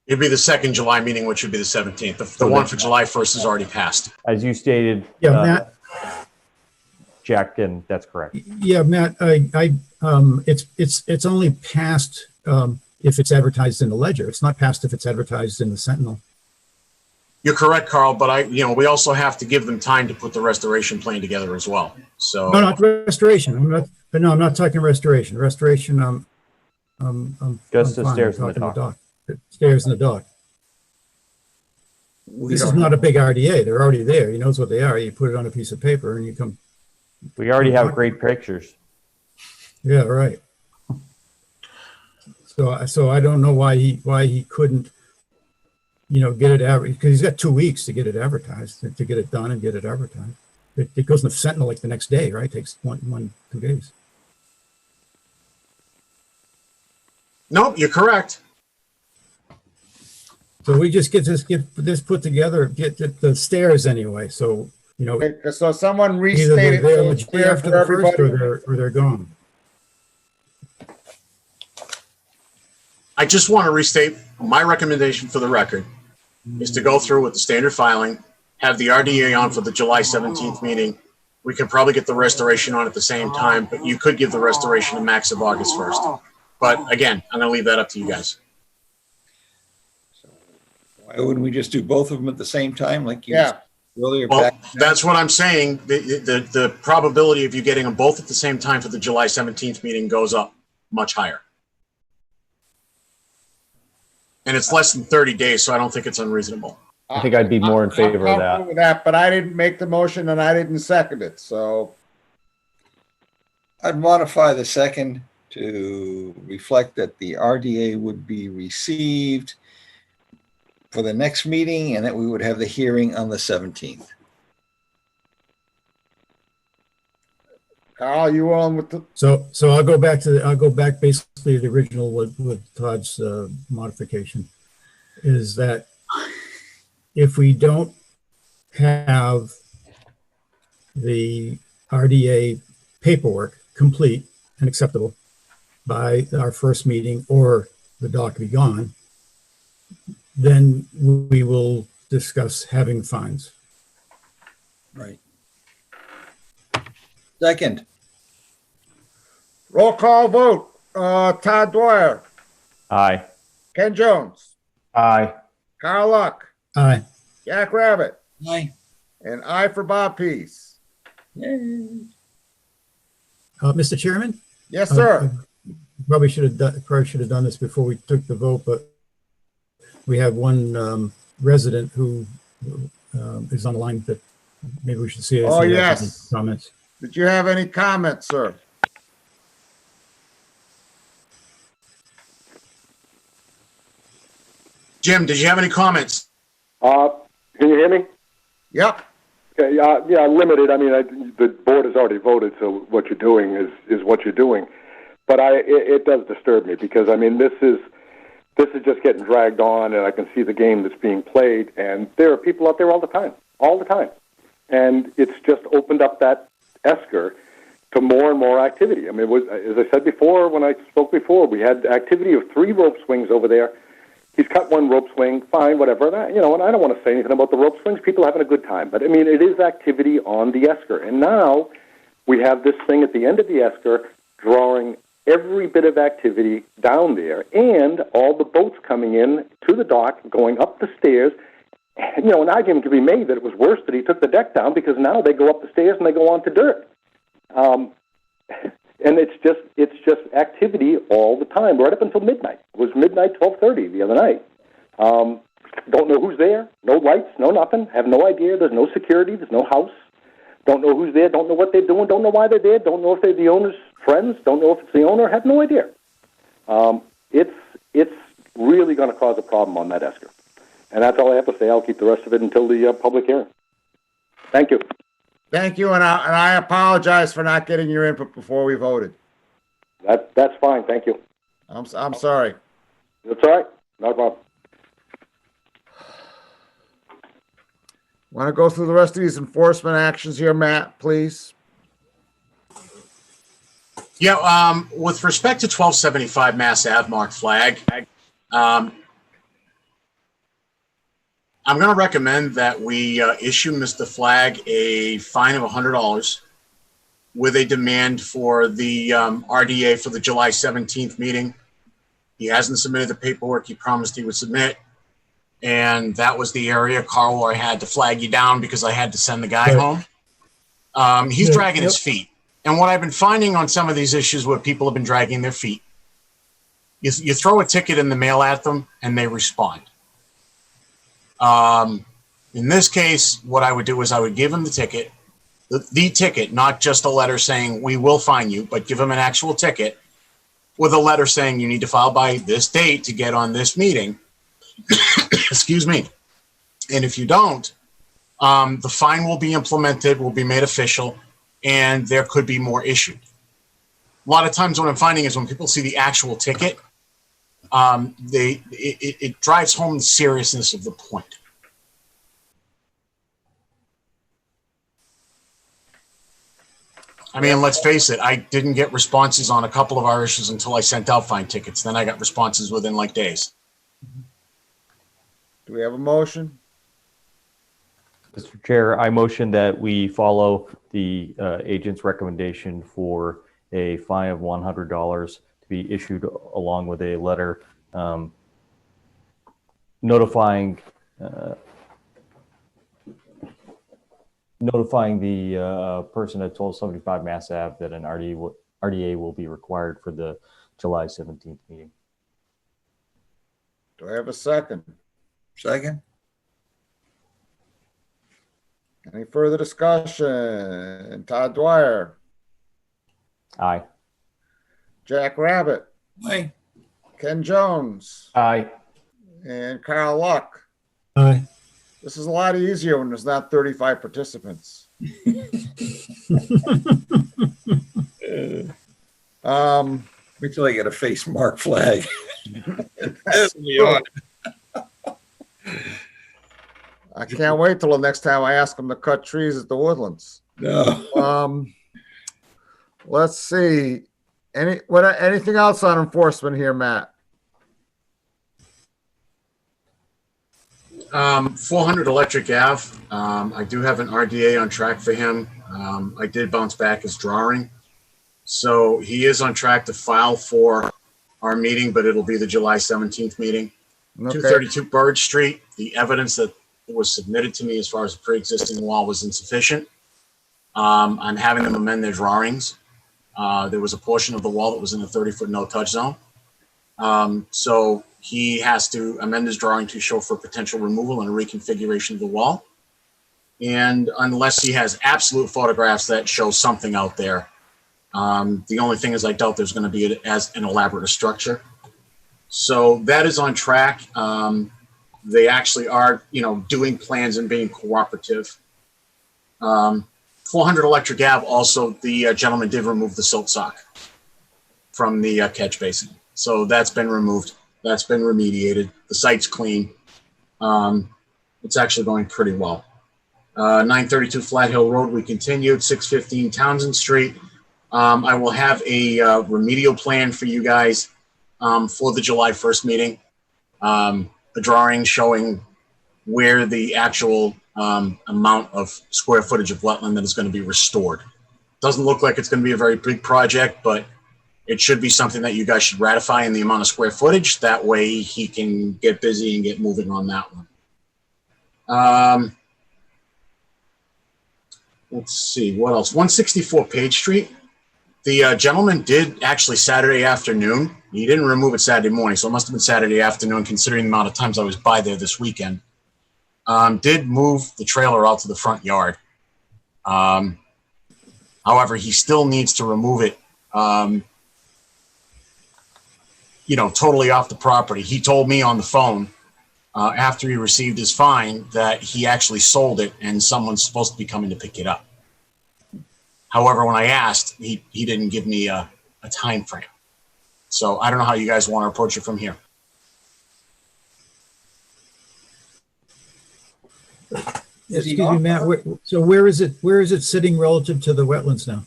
It'd be the second July meeting, which would be the 17th. The one for July 1st is already passed. As you stated, Yeah, Matt. Jack, and that's correct. Yeah, Matt, it's only passed if it's advertised in the Ledger. It's not passed if it's advertised in the Sentinel. You're correct, Carl, but we also have to give them time to put the restoration plan together as well. So No, not restoration. I'm not talking restoration. Restoration, Just I'm the fine. stairs I'm and the talking dock. The stairs and the dock. This is not a big RDA. They're already there. He knows what they are. You put it on a piece of paper and you come. We already have great pictures. Yeah, right. So I don't know why he couldn't, get it because he's got 2 weeks to get it advertised, to get it done and get it advertised. It goes in the Sentinel like the next day, right? It takes 2 days. Nope, you're correct. So we just get this put together, get the stairs anyway. So, So someone either restate they're it there so the it's day clear after for the first everybody. or they're gone. I just want to restate my recommendation for the record is to go through with the standard filing, have the RDA on for the July 17th meeting. We can probably get the restoration on at the same time, but you could give the restoration a max of August 1st. But again, I'm going to leave that up to you guys. Why wouldn't we just do both of them at the same time, like you Yeah. said earlier? Well, back? that's what I'm saying. The probability of you getting them both at the same time for the July 17th meeting goes up much higher. And it's less than 30 days, so I don't think it's unreasonable. I think I'd be more in favor of I'm that. comfortable with that, but I didn't make the motion and I didn't second it, so. I'd modify the second to reflect that the RDA would be received for the next meeting and that we would have the hearing on the 17th. Carl, you on with the, So I'll go back basically to the original with Todd's modification, is that if we don't have the RDA paperwork complete and acceptable by our first meeting or the doc be gone, then we will discuss having fines. Right. Second. Roll call vote. Todd Dwyer, Aye. Ken Jones, Aye. Carl Luck, Aye. Jack Rabbit, Aye. and I for Bob Pease. Mr. Chairman? Yes, sir. Probably should have done this before we took the vote, but we have one resident who is on the line that maybe we should see. if Oh, he has any yes. comments. Did you have any comments, sir? Jim, did you have any comments? Can you hear me? Yep. Okay, yeah, limited. I mean, the board has already voted, so what you're doing is what you're doing. But it does disturb me because, I mean, this is just getting dragged on, and I can see the game that's being played, and there are people out there all the time. And it's just opened up that esker to more and more activity. I mean, as I said before, when I spoke before, we had activity of 3 rope swings over there. He's cut 1 rope swing, fine, whatever. And I don't want to say anything about the rope swings. People are having a good time. But, I mean, it is activity on the esker. And now we have this thing at the end of the esker drawing every bit of activity down there and all the boats coming in to the dock, going up the stairs. And, an argument could be made that it was worse that he took the deck down because now they go up the stairs and they go onto dirt. And it's just activity all the time, right up until midnight. It was midnight, 12:30 the other night. Don't know who's there. No lights, no nothing. Have no idea. There's no security. There's no house. Don't know who's there. Don't know what they're doing. Don't know why they're there. Don't know if they're the owner's friends. Don't know if it's the owner. Have no idea. It's really going to cause a problem on that esker. And that's all I have to say. I'll keep the rest of it until the public hearing. Thank you. Thank you, and I apologize for not getting your input before we voted. That's fine. Thank you. I'm sorry. That's all right. No problem. Want to go through the rest of these enforcement actions here, Matt, please? Yeah, with respect to 1275 Mass Ave marked flag, I'm going to recommend that we issue Mr. Flag a fine of $100 with a demand for the RDA for the July 17th meeting. He hasn't submitted the paperwork he promised he would submit. And that was the area, Carl, where I had to flag you down because I had to send the guy home. He's dragging his feet. And what I've been finding on some of these issues where people have been dragging their feet, you throw a ticket in the mail at them and they respond. In this case, what I would do is I would give him the ticket, the ticket, not just a letter saying we will fine you, but give him an actual ticket with a letter saying you need to file by this date to get on this meeting. Excuse me. And if you don't, the fine will be implemented, will be made official, and there could be more issued. A lot of times what I'm finding is when people see the actual ticket, it drives home the seriousness of the point. I mean, let's face it, I didn't get responses on a couple of our issues until I sent out fine tickets. Then I got responses within like days. Do we have a motion? Mr. Chair, I motion that we follow the agent's recommendation for a fine of $100 to be issued along with a letter notifying the person at 1275 Mass Ave that an RDA will be required for the July 17th meeting. Do I have a second? Second. Any further discussion? Todd Dwyer, Aye. Jack Rabbit, Aye. Ken Jones, Aye. and Carl Luck. Aye. This is a lot easier when there's not 35 participants. Wait till I get a face mark flag. I can't wait till the next time I ask them to cut trees at the Woodlands. No. Let's see. Anything else on enforcement here, Matt? 400 Electric Ave. I do have an RDA on track for him. I did bounce back his drawing. So he is on track to file for our meeting, but it'll be the July 17th meeting. Okay. 232 Bird Street, the evidence that was submitted to me as far as the pre-existing wall was insufficient. I'm having them amend their drawings. There was a portion of the wall that was in the 30-foot no-touch zone. So he has to amend his drawing to show for potential removal and a reconfiguration of the wall. And unless he has absolute photographs that show something out there, the only thing is I doubt there's going to be as an elaborate a structure. So that is on track. They actually are, doing plans and being cooperative. 400 Electric Ave, also, the gentleman did remove the silt sock from the catch basin. So that's been removed. That's been remediated. The site's clean. It's actually going pretty well. 932 Flat Hill Road, we continued. 615 Townsend Street. I will have a remedial plan for you guys for the July 1st meeting. The drawing showing where the actual amount of square footage of wetland that is going to be restored. Doesn't look like it's going to be a very big project, but it should be something that you guys should ratify in the amount of square footage. That way he can get busy and get moving on that one. Let's see, what else? 164 Page Street. The gentleman did actually Saturday afternoon. He didn't remove it Saturday morning, so it must have been Saturday afternoon considering the amount of times I was by there this weekend. Did move the trailer out to the front yard. However, he still needs to remove it, totally off the property. He told me on the phone after he received his fine that he actually sold it and someone's supposed to be coming to pick it up. However, when I asked, he didn't give me a time frame. So I don't know how you guys want to approach it from here. Excuse me, Matt. So where is it sitting relative to the wetlands now?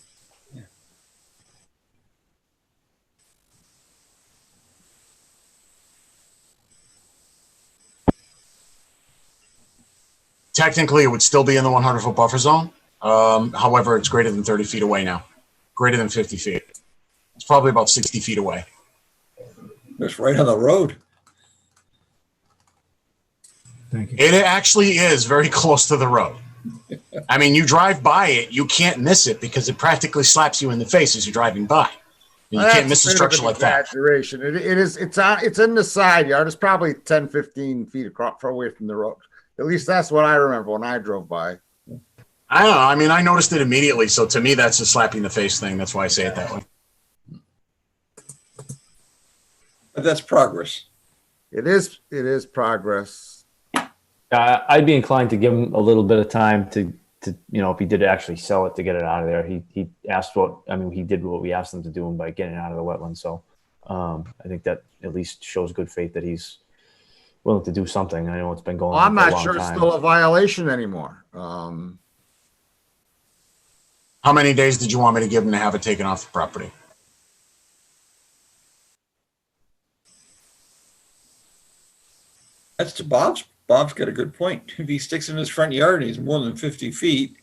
Technically, it would still be in the 100-foot buffer zone. However, it's greater than 30 feet away now, greater than 50 feet. It's probably about 60 feet away. It's right on the road. Thank you. It actually is very close to the road. I mean, you drive by it, you can't miss it because it practically slaps you in the face as you're driving by. And you can't miss a structure like that. Exaggeration. It's in the side yard. It's probably 10, 15 feet across away from the road. At least that's what I remember when I drove by. I don't know. I mean, I noticed it immediately. So to me, that's a slapping the face thing. That's why I say it that way. But that's progress. It is progress. I'd be inclined to give him a little bit of time to if he did actually sell it, to get it out of there. He asked he did what we asked him to do by getting it out of the wetland. So I think that at least shows good faith that he's willing to do something. I know it's been going on I'm for a not long sure it's time. still a violation anymore. How many days did you want me to give him to have it taken off the property? That's to Bob's. Bob's got a good point. If he sticks in his front yard and he's more than 50 feet,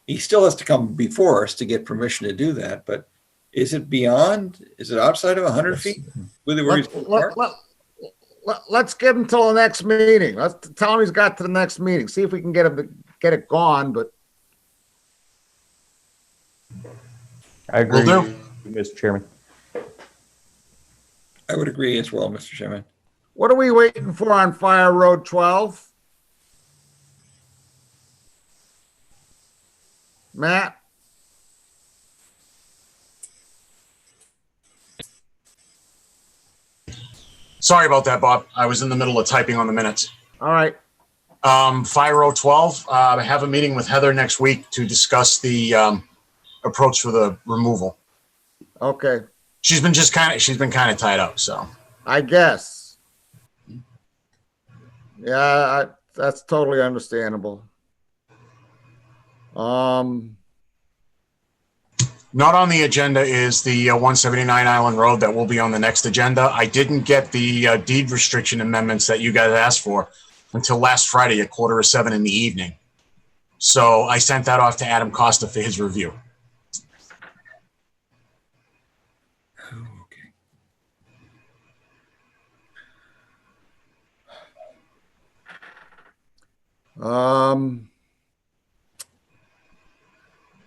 he still has to come before us to get permission to do that. But is it beyond? Is it outside of 100 feet? Let's give him till the next meeting. Let's tell him he's got to the next meeting. See if we can get him to get it gone. But I agree, Will do. Mr. Chairman. I would agree as well, Mr. Chairman. what are we waiting for on Fire Road 12? Matt? Sorry about that, Bob. I was in the middle of typing on the minutes. All right. Fire Road 12, I have a meeting with Heather next week to discuss the approach for the removal. Okay. She's been kind of tied up, so. I guess. Yeah, that's totally understandable. Not on the agenda is the 179 Island Road that will be on the next agenda. I didn't get the deed restriction amendments that you guys asked for. until last Friday at 6:45 in the evening. So I sent that off to Adam Costa for his review.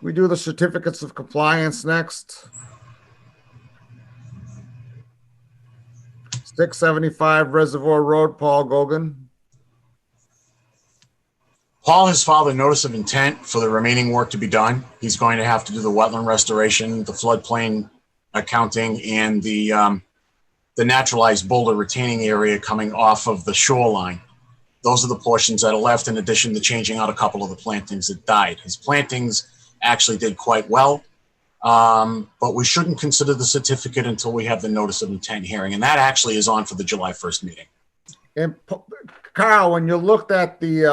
We do the certificates of compliance next. 675 Reservoir Road, Paul Gogan. Paul has filed a notice of intent for the remaining work to be done. He's going to have to do the wetland restoration, the floodplain accounting, and the naturalized boulder retaining area coming off of the shoreline. Those are the portions that are left, in addition to changing out a couple of the plantings that died. His plantings actually did quite well, but we shouldn't consider the certificate until we have the notice of intent hearing, and that actually is on for the July 1st meeting. And Carl, when you looked at the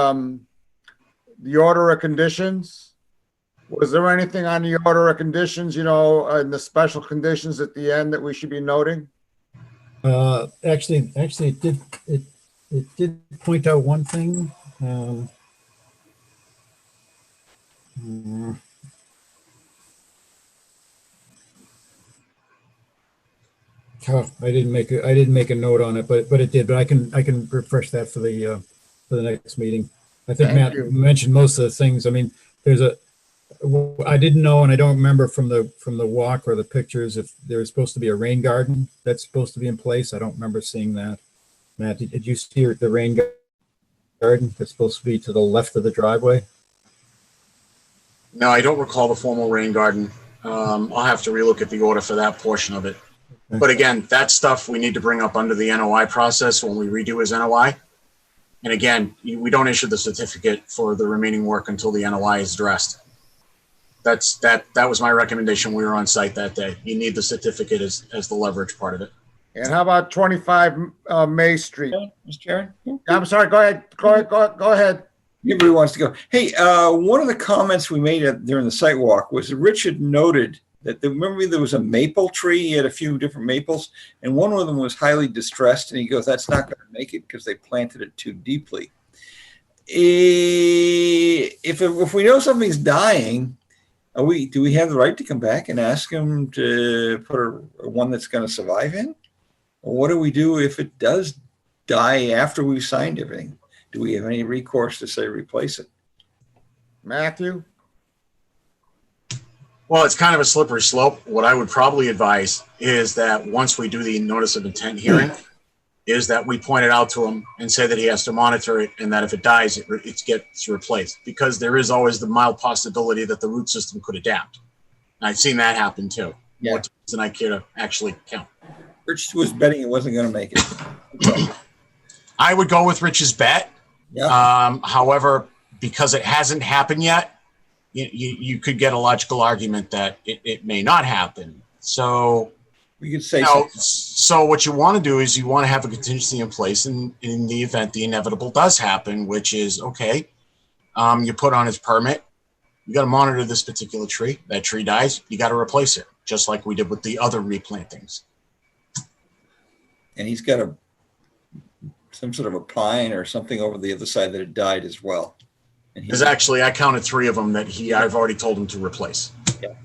order of conditions, was there anything on the order of conditions, you know, and the special conditions at the end that we should be noting? Actually, it did point out one thing. I didn't make a note on it, but it did. But I can refresh that for the next meeting. I think Matt mentioned most of the things. I mean, I didn't know, and I don't remember from the walk or the pictures, if there's supposed to be a rain garden that's supposed to be in place. I don't remember seeing that. Matt, did you see the rain garden that's supposed to be to the left of the driveway? No, I don't recall the formal rain garden. I'll have to relook at the order for that portion of it. But again, that stuff we need to bring up under the NOI process when we redo his NOI. And again, we don't issue the certificate for the remaining work until the NOI is addressed. That was my recommendation. We were on site that day. You need the certificate as the leverage part of it. And how about 25 May Street? Mr. Chairman? I'm sorry, go ahead. Go ahead. Everybody wants to go. Hey, one of the comments we made during the site walk was that Richard noted that remember there was a maple tree. He had a few different maples, and one of them was highly distressed. And he goes, "That's not going to make it because they planted it too deeply." If we know something's dying, do we have the right to come back and ask him to put one that's going to survive in? Or what do we do if it does die after we've signed everything? Do we have any recourse to say replace it? Matthew? Well, it's kind of a slippery slope. What I would probably advise is that once we do the notice of intent hearing, is that we point it out to him and say that he has to monitor it, and that if it dies, it gets replaced, because there is always the mild possibility that the root system could adapt. And I've seen that happen too. Yeah. More times than I care to actually count. Rich was betting it wasn't going to make it. I would go with Rich's bet. Yeah. However, because it hasn't happened yet, you could get a logical argument that it may not happen. So we could say so what you want to do is you want to have a contingency in place in the event the inevitable does happen, which is, okay, you put on his permit, you got to monitor this particular tree. That tree dies, you got to replace it, just like we did with the other replantings. And he's got some sort of a pine or something over the other side that had died as well. And There's actually, I counted 3 of them that I've already told him to replace. Yeah.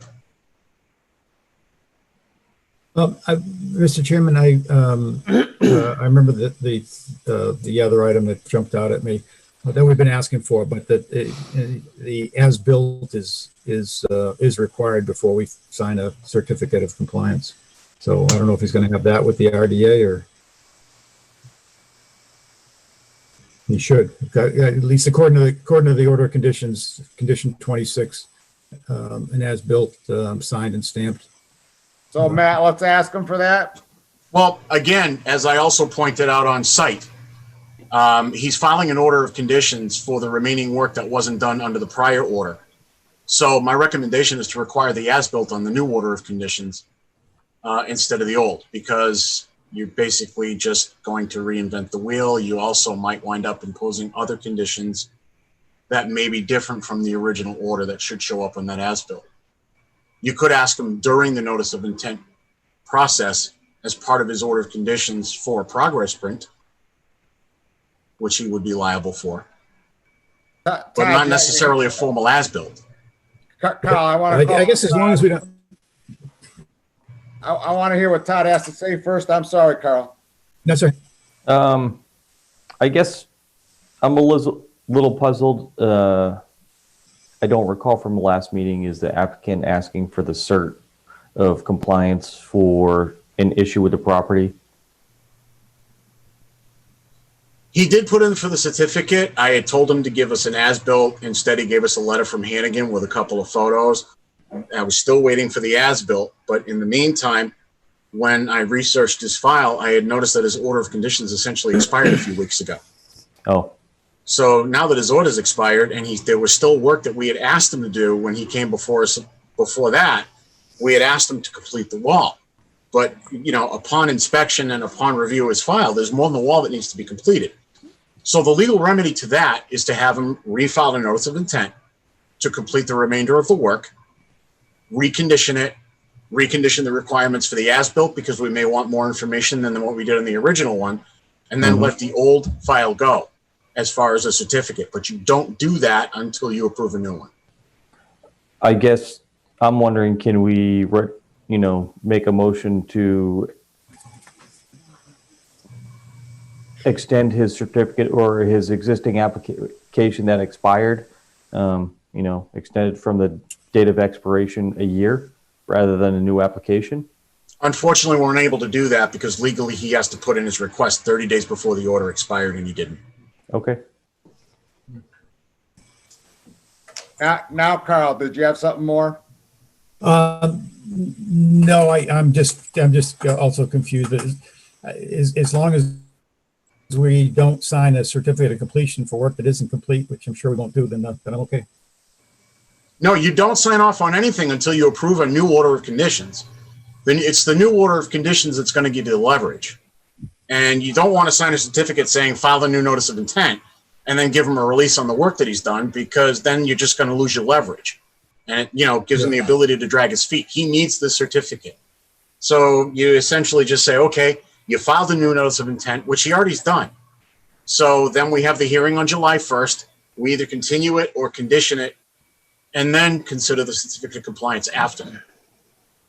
Mr. Chairman, I remember the other item that jumped out at me that we've been asking for, but that the as-built is required before we sign a certificate of compliance. So I don't know if he's going to have that with the RDA, or he should, at least according to the order of conditions, condition 26, and as-built, signed and stamped. So Matt, let's ask him for that. Well, again, as I also pointed out on site, he's filing an order of conditions for the remaining work that wasn't done under the prior order. So my recommendation is to require the as-built on the new order of conditions instead of the old, because you're basically just going to reinvent the wheel. You also might wind up imposing other conditions that may be different from the original order that should show up on that as-built. You could ask him during the notice of intent process as part of his order of conditions for a progress print, which he would be liable for, Todd, but not necessarily a formal as-built. Carl, I want to. I guess as long as we don't, I want to hear what Todd has to say first. I'm sorry, Carl. no, sir. I guess I'm a little puzzled. I don't recall from the last meeting, is the applicant asking for the cert of compliance for an issue with the property? He did put in for the certificate. I had told him to give us an as-built. Instead, he gave us a letter from Hannigan with a couple of photos. I was still waiting for the as-built, but in the meantime, when I researched his file, I had noticed that his order of conditions essentially expired a few weeks ago. Oh, So now that his order's expired and there was still work that we had asked him to do when he came before us before that, we had asked him to complete the wall. But, you know, upon inspection and upon review of his file, there's more than the wall that needs to be completed. So the legal remedy to that is to have him refile a notice of intent to complete the remainder of the work, recondition it, recondition the requirements for the as-built because we may want more information than what we did in the original one, and then let the old file go as far as a certificate. But you don't do that until you approve a new one. I guess I'm wondering, can we, make a motion to extend his certificate or his existing application that expired, extended from the date of expiration a year rather than a new application? Unfortunately, we're unable to do that because legally he has to put in his request 30 days before the order expired, and he didn't. Okay. Now, Carl, did you have something more? No, I'm just also confused. As long as we don't sign a certificate of completion for work that isn't complete, which I'm sure we won't do, then I'm okay. No, you don't sign off on anything until you approve a new order of conditions. Then it's the new order of conditions that's going to give you the leverage. And you don't want to sign a certificate saying file the new notice of intent and then give him a release on the work that he's done, because then you're just going to lose your leverage. And it, gives him the ability to drag his feet. He needs the certificate. So you essentially just say, okay, you filed a new notice of intent, which he already's done. So then we have the hearing on July 1st. We either continue it or condition it, and then consider the certificate of compliance after.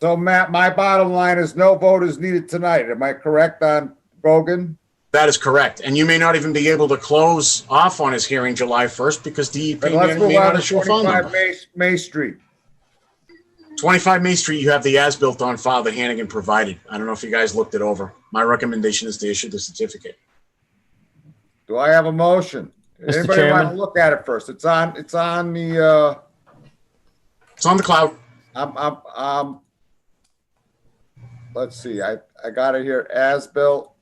So, Matt, my bottom line is no vote is needed tonight. Am I correct on Brogan? That is correct. And you may not even be able to close off on his hearing July 1st because DEP Then let's may move on not to issue a phone 25 number. May Street. 25 May Street, you have the as-built on file that Hannigan provided. I don't know if you guys looked it over. My recommendation is to issue the certificate. Do I have a motion? Mr. Anybody want Chairman? to look at it first? It's on the, It's on the cloud. let's see, I got it here, as built.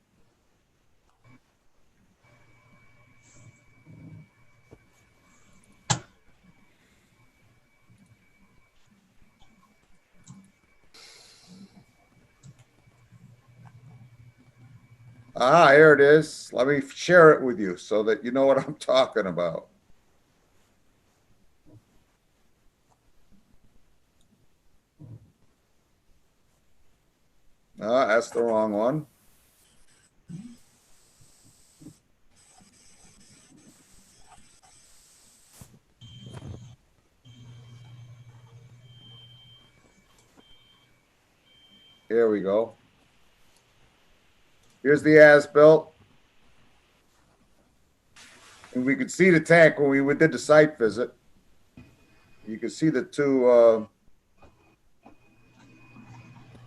Here it is. Let me share it with you so that you know what I'm talking about. That's the wrong one. Here we go. Here's the as-built. And we could see the tank when we did the site visit. You can see the two,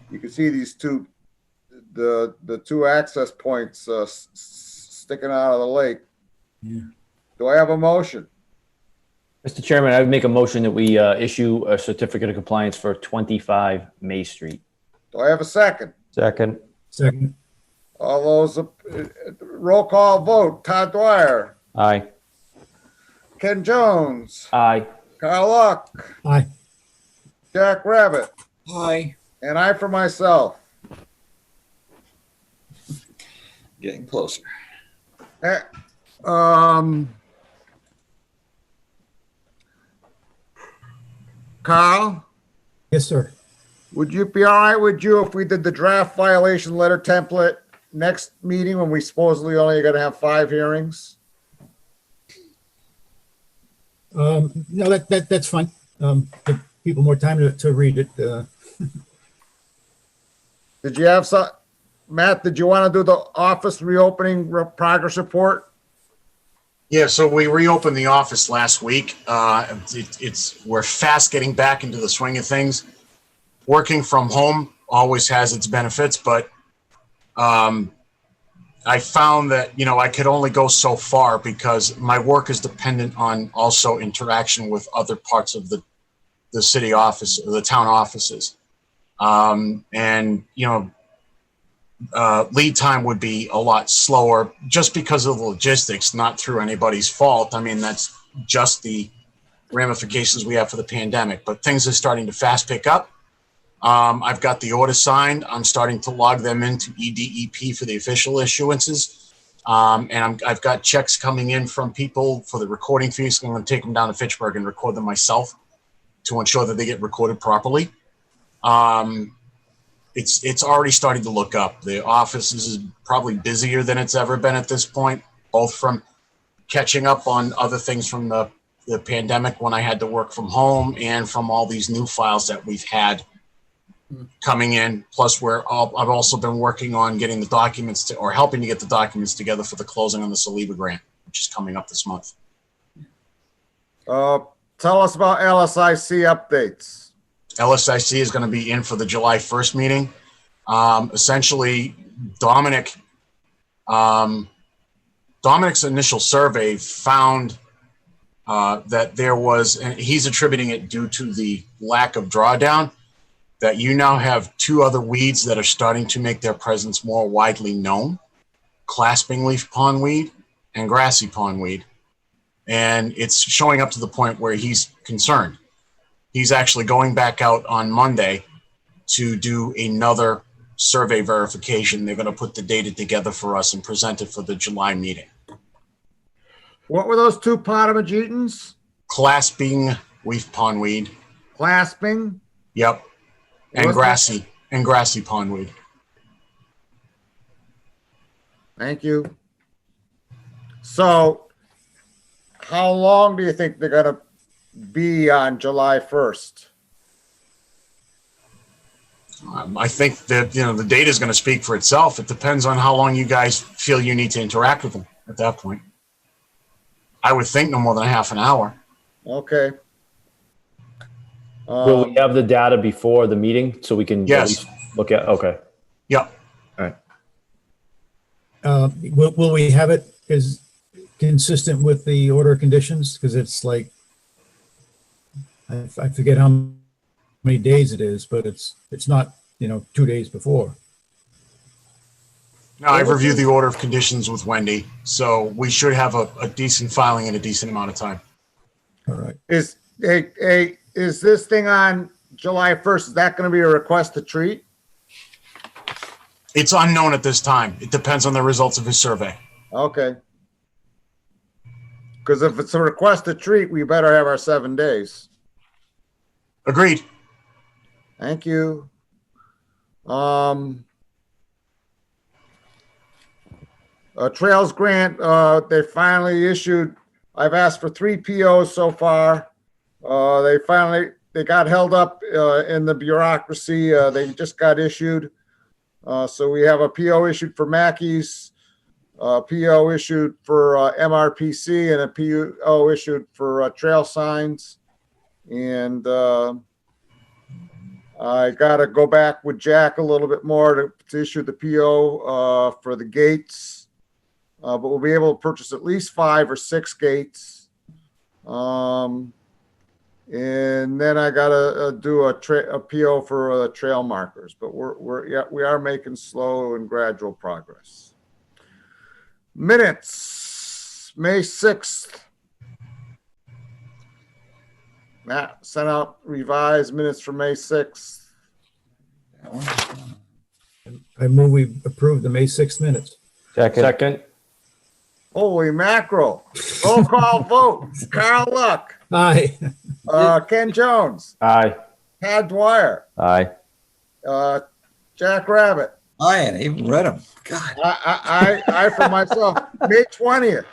you can see these two, the two access points sticking out of the lake. Yeah. Do I have a motion? Mr. Chairman, I would make a motion that we issue a certificate of compliance for 25 May Street. Do I have a second? Second. Second. All those, roll call vote. Todd Dwyer, Aye. Ken Jones, Aye. Kyle Luck, Aye. Jack Rabbit, Hi. and I for myself. Getting closer. Eh, Carl, Yes, sir. would you be all right with you if we did the draft violation letter template next meeting when we supposedly only are going to have 5 hearings? No, that's fine. Give people more time to read it. Did you have some, Matt, did you want to do the office reopening progress report? Yeah, so we reopened the office last week. We're fast getting back into the swing of things. Working from home always has its benefits, but I found that, I could only go so far because my work is dependent on also interaction with other parts of the city office, the town offices. Lead time would be a lot slower just because of the logistics, not through anybody's fault. I mean, that's just the ramifications we have for the pandemic, but things are starting to fast pick up. I've got the order signed. I'm starting to log them into EDEP for the official issuances. I've got checks coming in from people for the recording fees. I'm going to take them down to Fitchburg and record them myself to ensure that they get recorded properly. It's already starting to look up. The office is probably busier than it's ever been at this point, both from catching up on other things from the pandemic when I had to work from home and from all these new files that we've had coming in. Plus, I've also been working on getting the documents or helping to get the documents together for the closing on the Saliba grant, which is coming up this month. Tell us about LSIC updates. LSIC is going to be in for the July 1st meeting. Essentially, Dominic's initial survey found that there was, and he's attributing it due to the lack of drawdown, that you now have two other weeds that are starting to make their presence more widely known: clasping leaf pondweed and grassy pondweed. And it's showing up to the point where he's concerned. He's actually going back out on Monday to do another survey verification. They're going to put the data together for us and present it for the July meeting. What were those two Potamogetans? Clasping leaf pondweed. Clasping? Yep. And grassy pondweed. Thank you. So, how long do you think they're going to be on July 1st? I think that, the data is going to speak for itself. It depends on how long you guys feel you need to interact with them at that point. I would think no more than a half an hour. Okay. Will we have the data before the meeting so we can at Yes. least look at? Okay. Yep. All right. Will we have it as consistent with the order of conditions? Because it's like, I forget how many days it is, but it's not, 2 days before. No, I've reviewed the order of conditions with Wendy, so we should have a decent filing in a decent amount of time. All right. Is this thing on July 1st, is that going to be a request to treat? It's unknown at this time. It depends on the results of his survey. Okay. Because if it's a request to treat, we better have our 7 days. Agreed. Thank you. Trails grant, they finally issued. I've asked for 3 POs so far. They got held up in the bureaucracy. They just got issued. So we have a PO issued for Mackey's, a PO issued for MRPC, and a PO issued for trail signs. And I got to go back with Jack a little bit more to issue the PO for the gates. But we'll be able to purchase at least 5 or 6 gates. And then I got to do a PO for the trail markers, but we are making slow and gradual progress. Minutes, May 6th. Matt sent out revised minutes for May 6th. I move we approve the May 6th minutes. Second. Holy mackerel. Roll call vote. Carl Luck. Aye. Ken Jones. Aye. Tad Dwyer. Aye. Jack Rabbit. I even read them. God. I for myself. May 20th.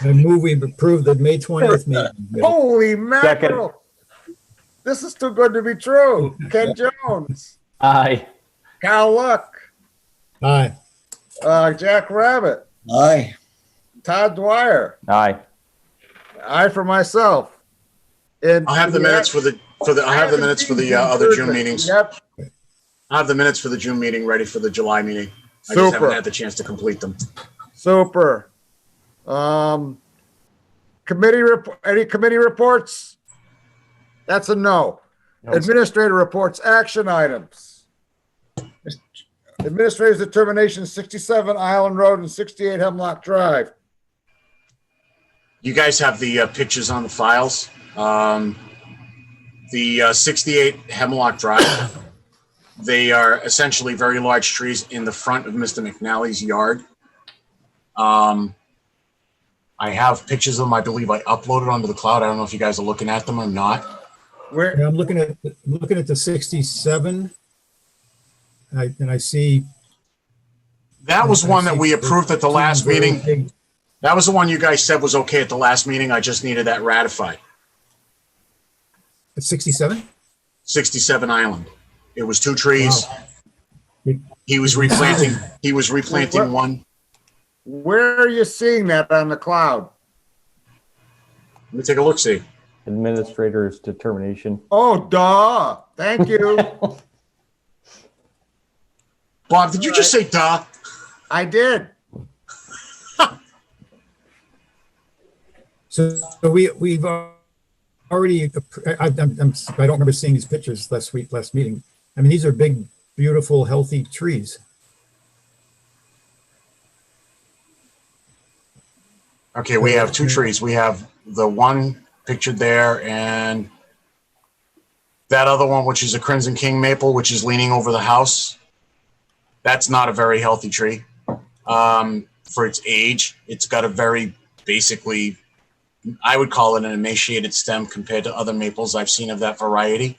I move we approve the May 20th meeting. Holy mackerel. This is too good to be true. Ken Jones, Aye. Kyle Luck, Aye. Jack Rabbit, Aye. Todd Dwyer, Aye. I for myself. And I'll have the minutes for the, I have the minutes for the other June meetings. Yep, I have the minutes for the June meeting ready for the July meeting. I just Super. haven't had the chance to complete them. super. Any committee reports? That's a no. Administrator reports, action items. Administrator's determination, 67 Island Road and 68 Hemlock Drive. You guys have the pictures on the files. The 68 Hemlock Drive, they are essentially very large trees in the front of Mr. McNally's yard. I have pictures of them. I believe I uploaded onto the cloud. I don't know if you guys are looking at them or not. Where? Yeah, I'm looking at the 67. And I see. That was one that we approved at the last meeting. That was the one you guys said was okay at the last meeting. I just needed that ratified. At 67? 67 Island. It was 2 trees. Wow. He was replanting one. Where are you seeing that on the cloud? Let me take a look, see. Administrator's determination. Oh, duh. Thank you. Bob, did you just say duh? I did. So we've already, I don't remember seeing these pictures last meeting. I mean, these are big, beautiful, healthy trees. Okay, we have 2 trees. We have the one pictured there and that other one, which is a Crimson King maple, which is leaning over the house. That's not a very healthy tree. For its age, it's got a very basically, I would call it an emaciated stem compared to other maples I've seen of that variety.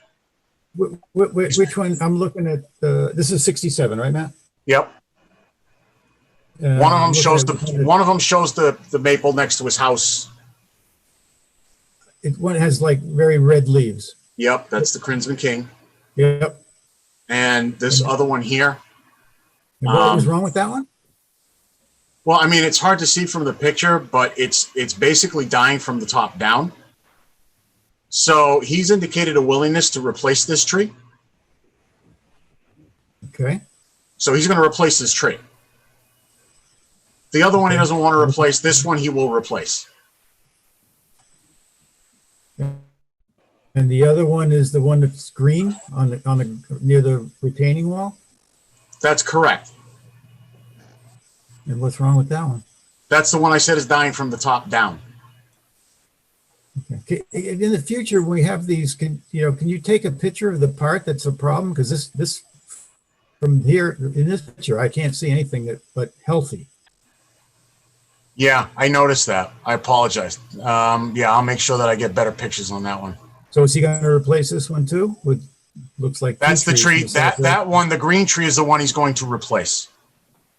Which one? I'm looking at, this is 67, right, Matt? Yep. One of them shows the maple next to his house. One has like very red leaves. Yep, that's the Crimson King. Yep. And this other one here. And what was wrong with that one? Well, I mean, it's hard to see from the picture, but it's basically dying from the top down. So he's indicated a willingness to replace this tree. Okay. So he's going to replace this tree. The other one he doesn't want to replace. This one he will replace. And the other one is the one that's green on the near the retaining wall. That's correct. And what's wrong with that one? That's the one I said is dying from the top down. Okay. In the future, when we have these, can you take a picture of the part that's a problem? Because this from here in this picture, I can't see anything but healthy. Yeah, I noticed that. I apologize. Yeah, I'll make sure that I get better pictures on that one. So is he going to replace this one too? With looks like That's the tree. That one, the green tree, is the one he's going to replace.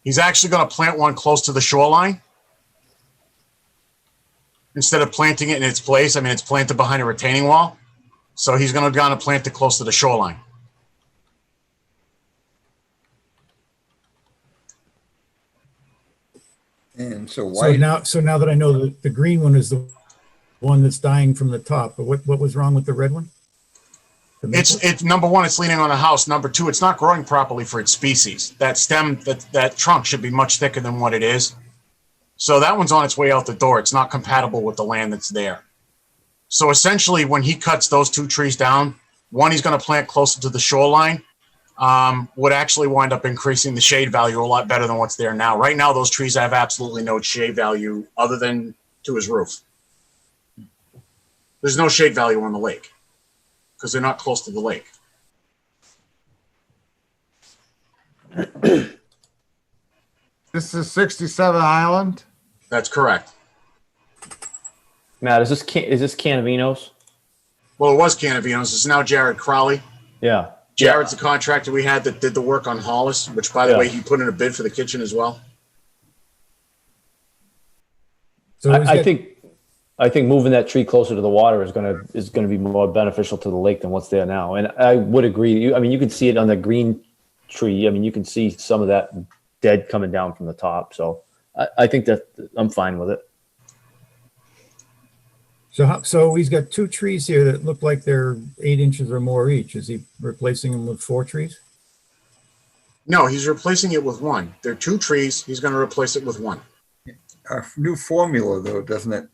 He's actually going to plant one close to the shoreline instead of planting it in its place. I mean, it's planted behind a retaining wall, so he's going to plant it close to the shoreline. And so why? So now that I know that the green one is the one that's dying from the top, but what was wrong with the red one? It's number one, it's leaning on the house. Number two, it's not growing properly for its species. That stem, that trunk should be much thicker than what it is. So that one's on its way out the door. It's not compatible with the land that's there. So essentially, when he cuts those 2 trees down, one he's going to plant closer to the shoreline, would actually wind up increasing the shade value a lot better than what's there now. Right now, those trees have absolutely no shade value other than to his roof. There's no shade value on the lake because they're not close to the lake. This is 67 Island? That's correct. Matt, is this Canavinos? Well, it was Canavinos. It's now Jared Crowley. Yeah. Jared's the contractor we had that did the work on Hollis, which, by the way, he put in a bid for the kitchen as well. So he's I got- think moving that tree closer to the water is gonna be more beneficial to the lake than what's there now. And I would agree. You can see it on the green tree. I mean, you can see some of that dead coming down from the top. So I think that I'm fine with it. So he's got 2 trees here that look like they're 8 inches or more each. Is he replacing them with 4 trees? No, he's replacing it with 1. There are 2 trees. He's going to replace it with 1. Our new formula, though, doesn't it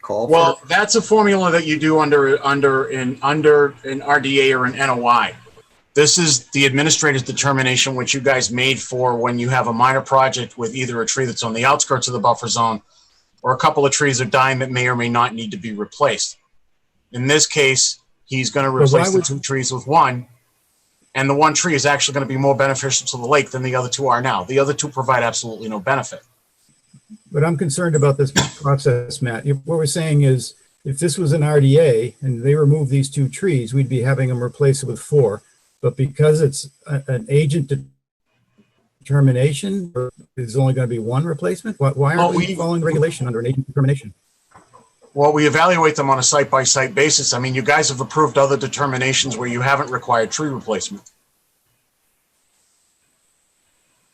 call for? Well, that's a formula that you do under an RDA or an NOI. This is the administrator's determination, which you guys made for when you have a minor project with either a tree that's on the outskirts of the buffer zone or a couple of trees are dying that may or may not need to be replaced. In this case, he's going to replace the 2 trees with 1, and the 1 tree is actually going to be more beneficial to the lake than the other 2 are now. The other 2 provide absolutely no benefit. But I'm concerned about this process, Matt. What we're saying is, if this was an RDA and they removed these 2 trees, we'd be having them replace it with 4. But because it's an agent determination, there's only going to be 1 replacement? Why aren't we following regulation under an agent determination? Well, we evaluate them on a site-by-site basis. I mean, you guys have approved other determinations where you haven't required tree replacement.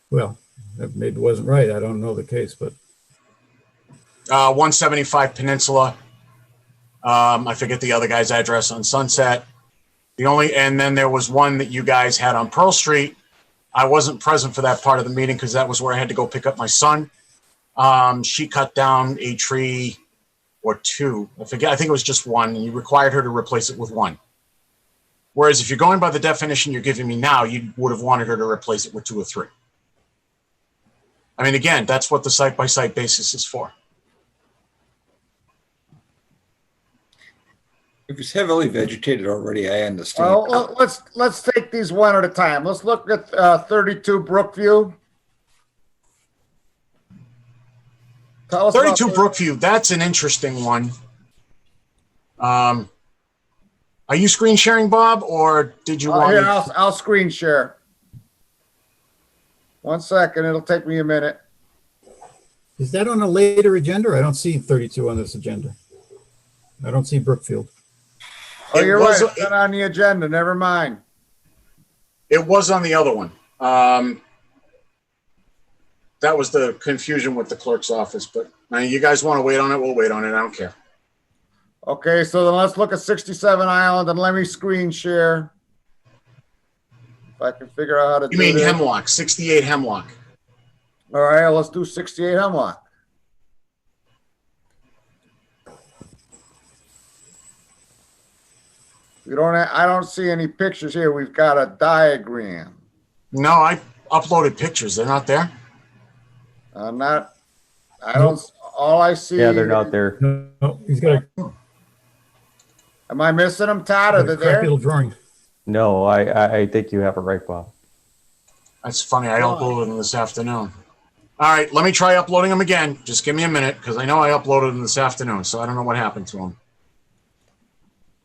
Well, that maybe wasn't right. I don't know the case, but 175 Peninsula. I forget the other guy's address on Sunset. And then there was one that you guys had on Pearl Street. I wasn't present for that part of the meeting because that was where I had to go pick up my son. She cut down a tree or 2. I forget. I think it was just 1. And you required her to replace it with 1. Whereas if you're going by the definition you're giving me now, you would have wanted her to replace it with 2 or 3. I mean, again, that's what the site-by-site basis is for. If it's heavily vegetated already, I understand. Well, let's take these one at a time. Let's look at 32 Brookview. Tell us 32 about Brookview, that's an interesting one. Are you screen sharing, Bob, or did you want here, me? I'll screen share. 1 second, it'll take me a minute. is that on a later agenda? I don't see 32 on this agenda. I don't see Brookfield. Oh, you're right. was- It's not on the agenda. Never mind. It was on the other one. That was the confusion with the clerk's office, but you guys want to wait on it, we'll wait on it. I don't care. Okay, so then let's look at 67 Island and let me screen share. If I can figure out how to You do mean this. Hemlock, 68 Hemlock. All right, let's do 68 Hemlock. I don't see any pictures here. We've got a diagram. No, I uploaded pictures. They're not there. All I see. Yeah, they're not there. No, he's got Am I missing them, Todd? Are they a crappy there? little drawing. No, I think you have it right, Bob. That's funny. I uploaded them this afternoon. All right, let me try uploading them again. Just give me a minute because I know I uploaded them this afternoon, so I don't know what happened to them.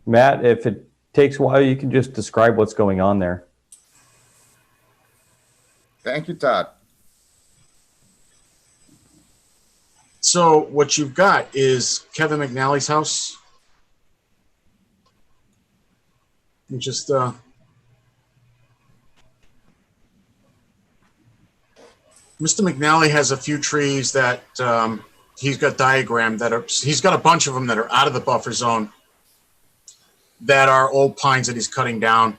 Matt, if it takes a while, you can just describe what's going on there. Thank you, Todd. So what you've got is Kevin McNally's house. And just Mr. McNally has a few trees that he's got diagrammed he's got a bunch of them that are out of the buffer zone that are old pines that he's cutting down.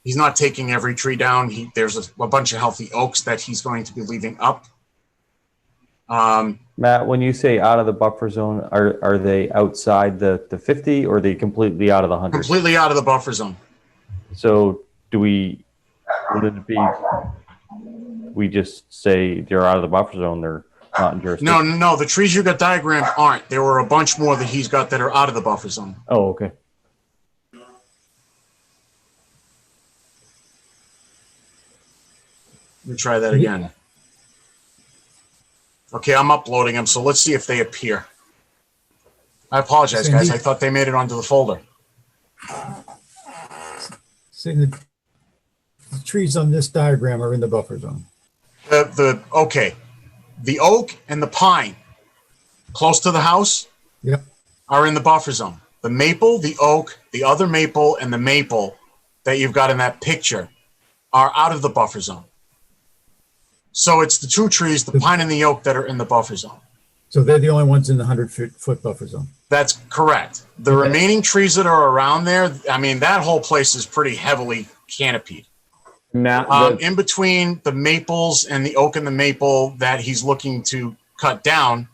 He's not taking every tree down. There's a bunch of healthy oaks that he's going to be leaving up. Matt, when you say out of the buffer zone, are they outside the 50 or are they completely out of the 100? Completely out of the buffer zone. So would it be, we just say they're out of the buffer zone, they're not in jurisdiction? No, the trees you got diagrammed aren't. There were a bunch more that he's got that are out of the buffer zone. Oh, okay. Let me try that again. Okay, I'm uploading them, so let's see if they appear. I apologize, guys. I thought they made it onto the folder. See, the trees on this diagram are in the buffer zone. Okay, the oak and the pine close to the house Yep. are in the buffer zone. The maple, the oak, the other maple, and the maple that you've got in that picture are out of the buffer zone. So it's the two trees, the pine and the oak, that are in the buffer zone. So they're the only ones in the 100-foot buffer zone. That's correct. The remaining trees that are around there, I mean, that whole place is pretty heavily canopied. Matt, In between the maples and the oak and the maple that he's looking to cut down,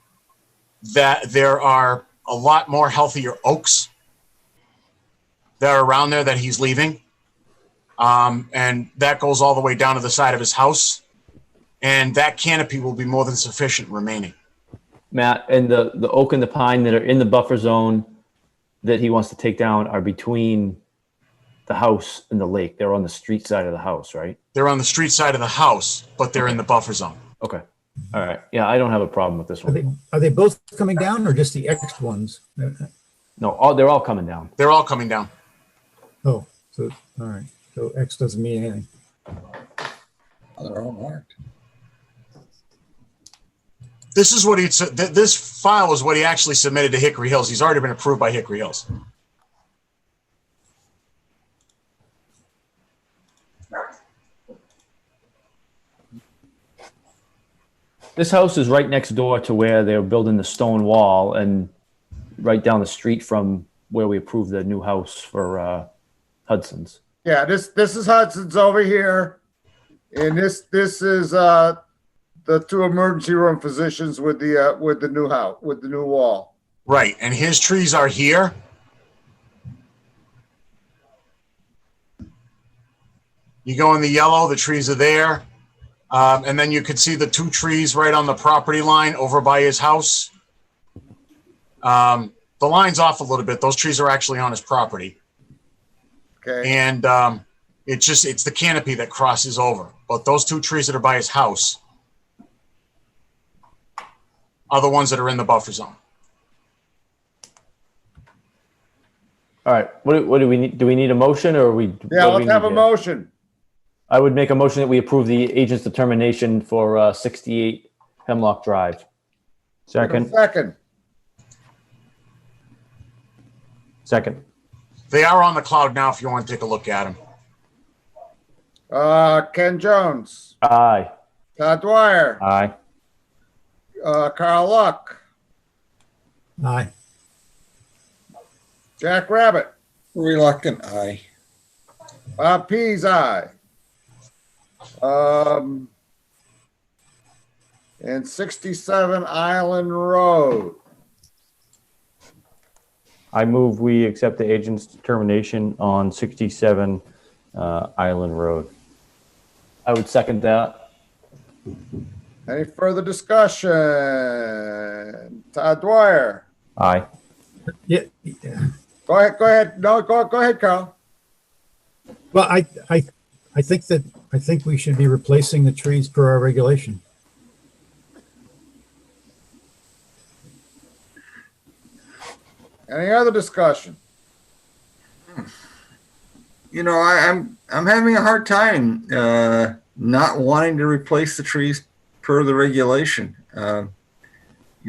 that there are a lot more healthier oaks that are around there that he's leaving. And that goes all the way down to the side of his house. And that canopy will be more than sufficient remaining. Matt, and the oak and the pine that are in the buffer zone that he wants to take down are between the house and the lake. They're on the street side of the house, right? They're on the street side of the house, but they're in the buffer zone. Okay. All right. Yeah, I don't have a problem with this one. Are they both coming down or just the X ones? No, they're all coming down. They're all coming down. Oh, so, all right. So X doesn't mean anything. They're all marked. This is what this file is what he actually submitted to Hickory Hills. He's already been approved by Hickory Hills. This house is right next door to where they're building the stone wall and right down the street from where we approved the new house for Hudson's. Yeah, this is Hudson's over here. And this is the two emergency room physicians with the new house, with the new wall. Right, and his trees are here. You go in the yellow, the trees are there. And then you could see the two trees right on the property line over by his house. The line's off a little bit. Those trees are actually on his property. Okay. And it's the canopy that crosses over. But those two trees that are by his house are the ones that are in the buffer zone. All right. What do we need? Do we need a motion or are we? Yeah, what do we let's have need a here? motion. I would make a motion that we approve the agent's determination for 68 Hemlock Drive. Second. Second. They are on the cloud now if you want to take a look at them. Ken Jones, Aye. Todd Dwyer, Aye. Carl Luck, Aye. Jack Rabbit, Reluctant, aye. Bob Pease, aye. And 67 Island Road. I move we accept the agent's determination on 67 Island Road. I would second that. Any further discussion? Todd Dwyer. Aye. Yeah. Go ahead. No, go ahead, Carl. Well, I think we should be replacing the trees per our regulation. Any other discussion? You know, I'm having a hard time not wanting to replace the trees per the regulation. You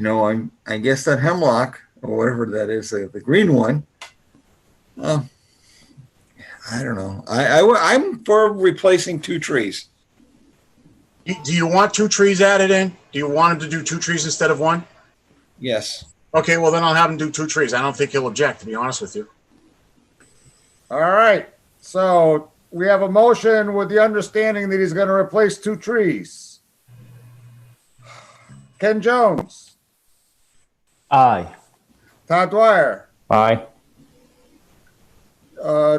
know, I guess that hemlock or whatever that is, the green one. I don't know. I'm for replacing two trees. Do you want two trees added in? Do you want him to do two trees instead of one? Yes. Okay, well then I'll have him do two trees. I don't think he'll object, to be honest with you. All right. So we have a motion with the understanding that he's going to replace two trees. Ken Jones, Aye. Todd Dwyer, Aye.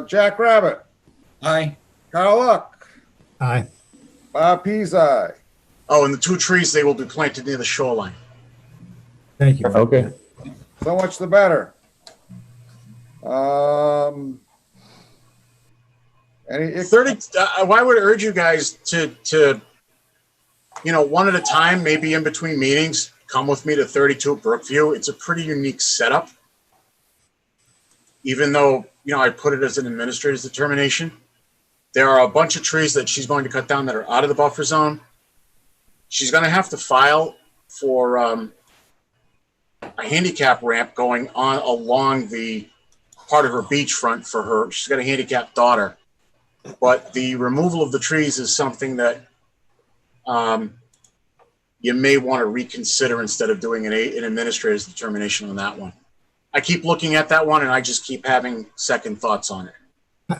Jack Rabbit, Aye. Carl Luck, Aye. Bob Pease, aye. Oh, and the two trees, they will be planted near the shoreline. Thank you. Okay. So much the better. Any 30, I would urge you guys to, one at a time, maybe in between meetings, come with me to 32 Brookview. It's a pretty unique setup. Even though, I put it as an administrator's determination, there are a bunch of trees that she's going to cut down that are out of the buffer zone. She's going to have to file for a handicap ramp going on along the part of her beachfront for her. She's got a handicapped daughter. But the removal of the trees is something that you may want to reconsider instead of doing an administrator's determination on that one. I keep looking at that one and I just keep having second thoughts on it.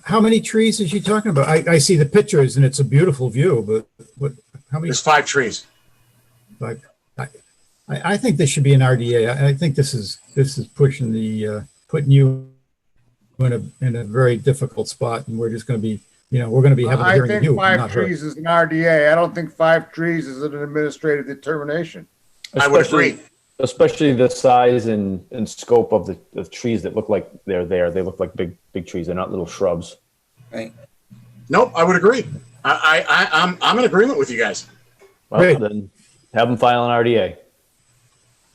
How many trees is she talking about? I see the pictures and it's a beautiful view, but how many? There's 5 trees. Like, I think this should be an RDA. I think this is pushing putting you in a very difficult spot, and we're just going to be, we're going to be having a I hearing think you, 5 not her. trees is an RDA. I don't think 5 trees is an administrative determination. I would agree. Especially the size and scope of the trees that look like they're there. They look like big trees. They're not little shrubs. Right. Nope, I would agree. I'm in agreement with you guys. Well, then have them file an RDA.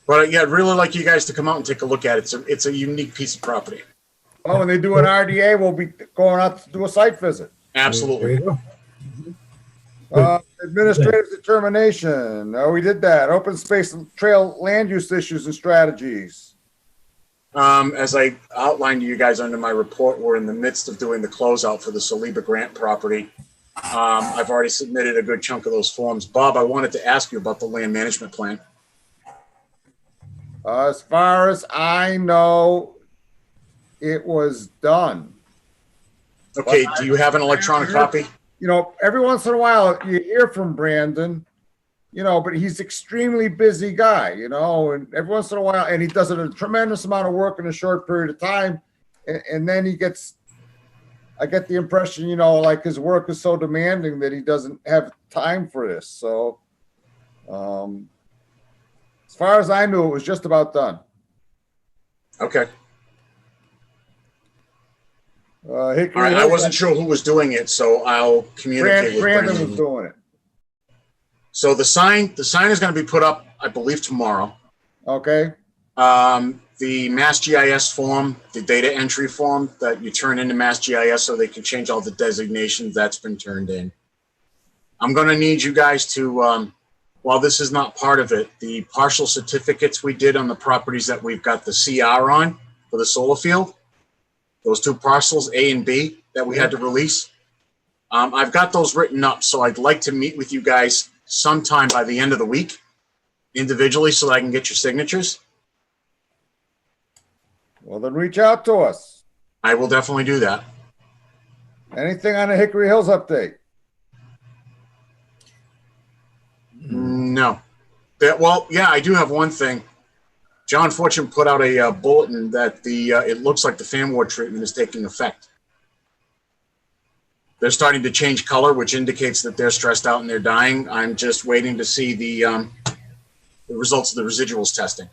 But yeah, I'd really like you guys to come out and take a look at it. It's a unique piece of property. Well, when they do an RDA, we'll be going out to do a site visit. Absolutely. There you go. Administrative determination. We did that. Open space and trail land use issues and strategies. As I outlined to you guys under my report, we're in the midst of doing the closeout for the Saliba grant property. I've already submitted a good chunk of those forms. Bob, I wanted to ask you about the land management plan. As far as I know, it was done. Okay, do you have an electronic copy? Every once in a while you hear from Brandon, but he's extremely busy guy, and every once in a while, and he does a tremendous amount of work in a short period of time. And then I get the impression, like his work is so demanding that he doesn't have time for this. So, as far as I knew, it was just about done. Okay. Hickory All right, I Hills- wasn't sure who was doing it, so I'll communicate with Brandon Brandon. was doing it. So the sign is going to be put up, I believe, tomorrow. Okay. The Mass GIS form, the data entry form that you turn into Mass GIS so they can change all the designations, that's been turned in. I'm going to need you guys to, while this is not part of it, the partial certificates we did on the properties that we've got the CR on for the solar field, those 2 parcels, A and B, that we had to release. I've got those written up, so I'd like to meet with you guys sometime by the end of the week individually so that I can get your signatures. Well, then reach out to us. I will definitely do that. Anything on the Hickory Hills update? No. Well, yeah, I do have one thing. John Fortune put out a bulletin that it looks like the fan ward treatment is taking effect. They're starting to change color, which indicates that they're stressed out and they're dying. I'm just waiting to see the results of the residuals testing.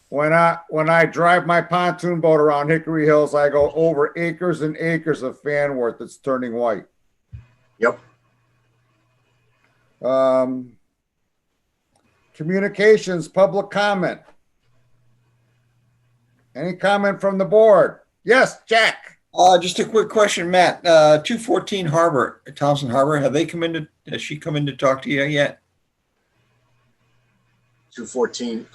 When I drive my pontoon boat around Hickory Hills, I go over acres and acres of fan wort that's turning white. Yep. Communications, public comment. Any comment from the board? Yes, Jack. Just a quick question, Matt. 214 Harbor, Thompson Harbor, has she come in to talk to you yet? 214.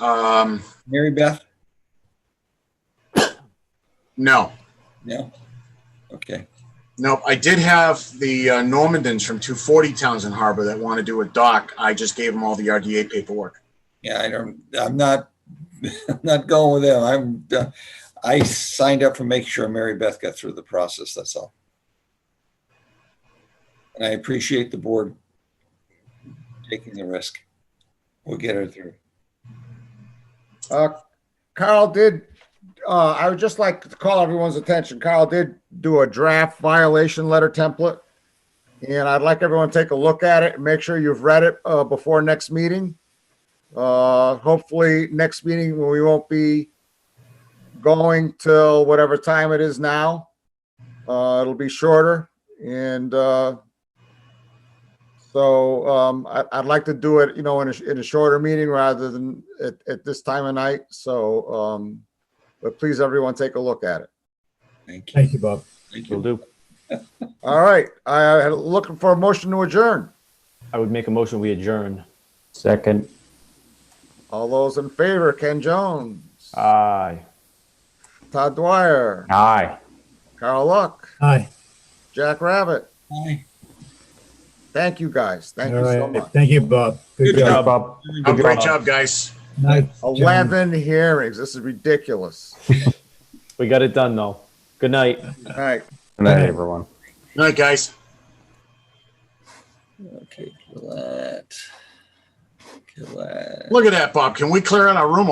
Mary Beth? No. No? Okay. Nope. I did have the Normandins from 240 Townsend Harbor that want to do a dock. I just gave them all the RDA paperwork. Yeah, I'm not going with them. I signed up for making sure Mary Beth got through the process, that's all. And I appreciate the board taking the risk. We'll get her through. Carl did, I would just like to call everyone's attention. Carl did do a draft violation letter template. And I'd like everyone to take a look at it and make sure you've read it before next meeting. Hopefully next meeting we won't be going till whatever time it is now. It'll be shorter. And so I'd like to do it, in a shorter meeting rather than at this time of night. So, but please, everyone, take a look at it. Thank you, Bob. Will do. All right. I'm looking for a motion to adjourn. I would make a motion, we adjourn. Second. All those in favor, Ken Jones, Aye. Todd Dwyer, Aye. Carl Luck, Aye. Jack Rabbit. Aye. Thank you, guys. Thank All you so right. much. Thank you, Bob. Good job. Bob. Great job, guys. Night, gentlemen. 11 hearings. This is ridiculous. We got it done though. Good night. All right. Good night, everyone. Good night, guys. Okay, Gillette. Gillette. Look at that, Bob. Can we clear out our room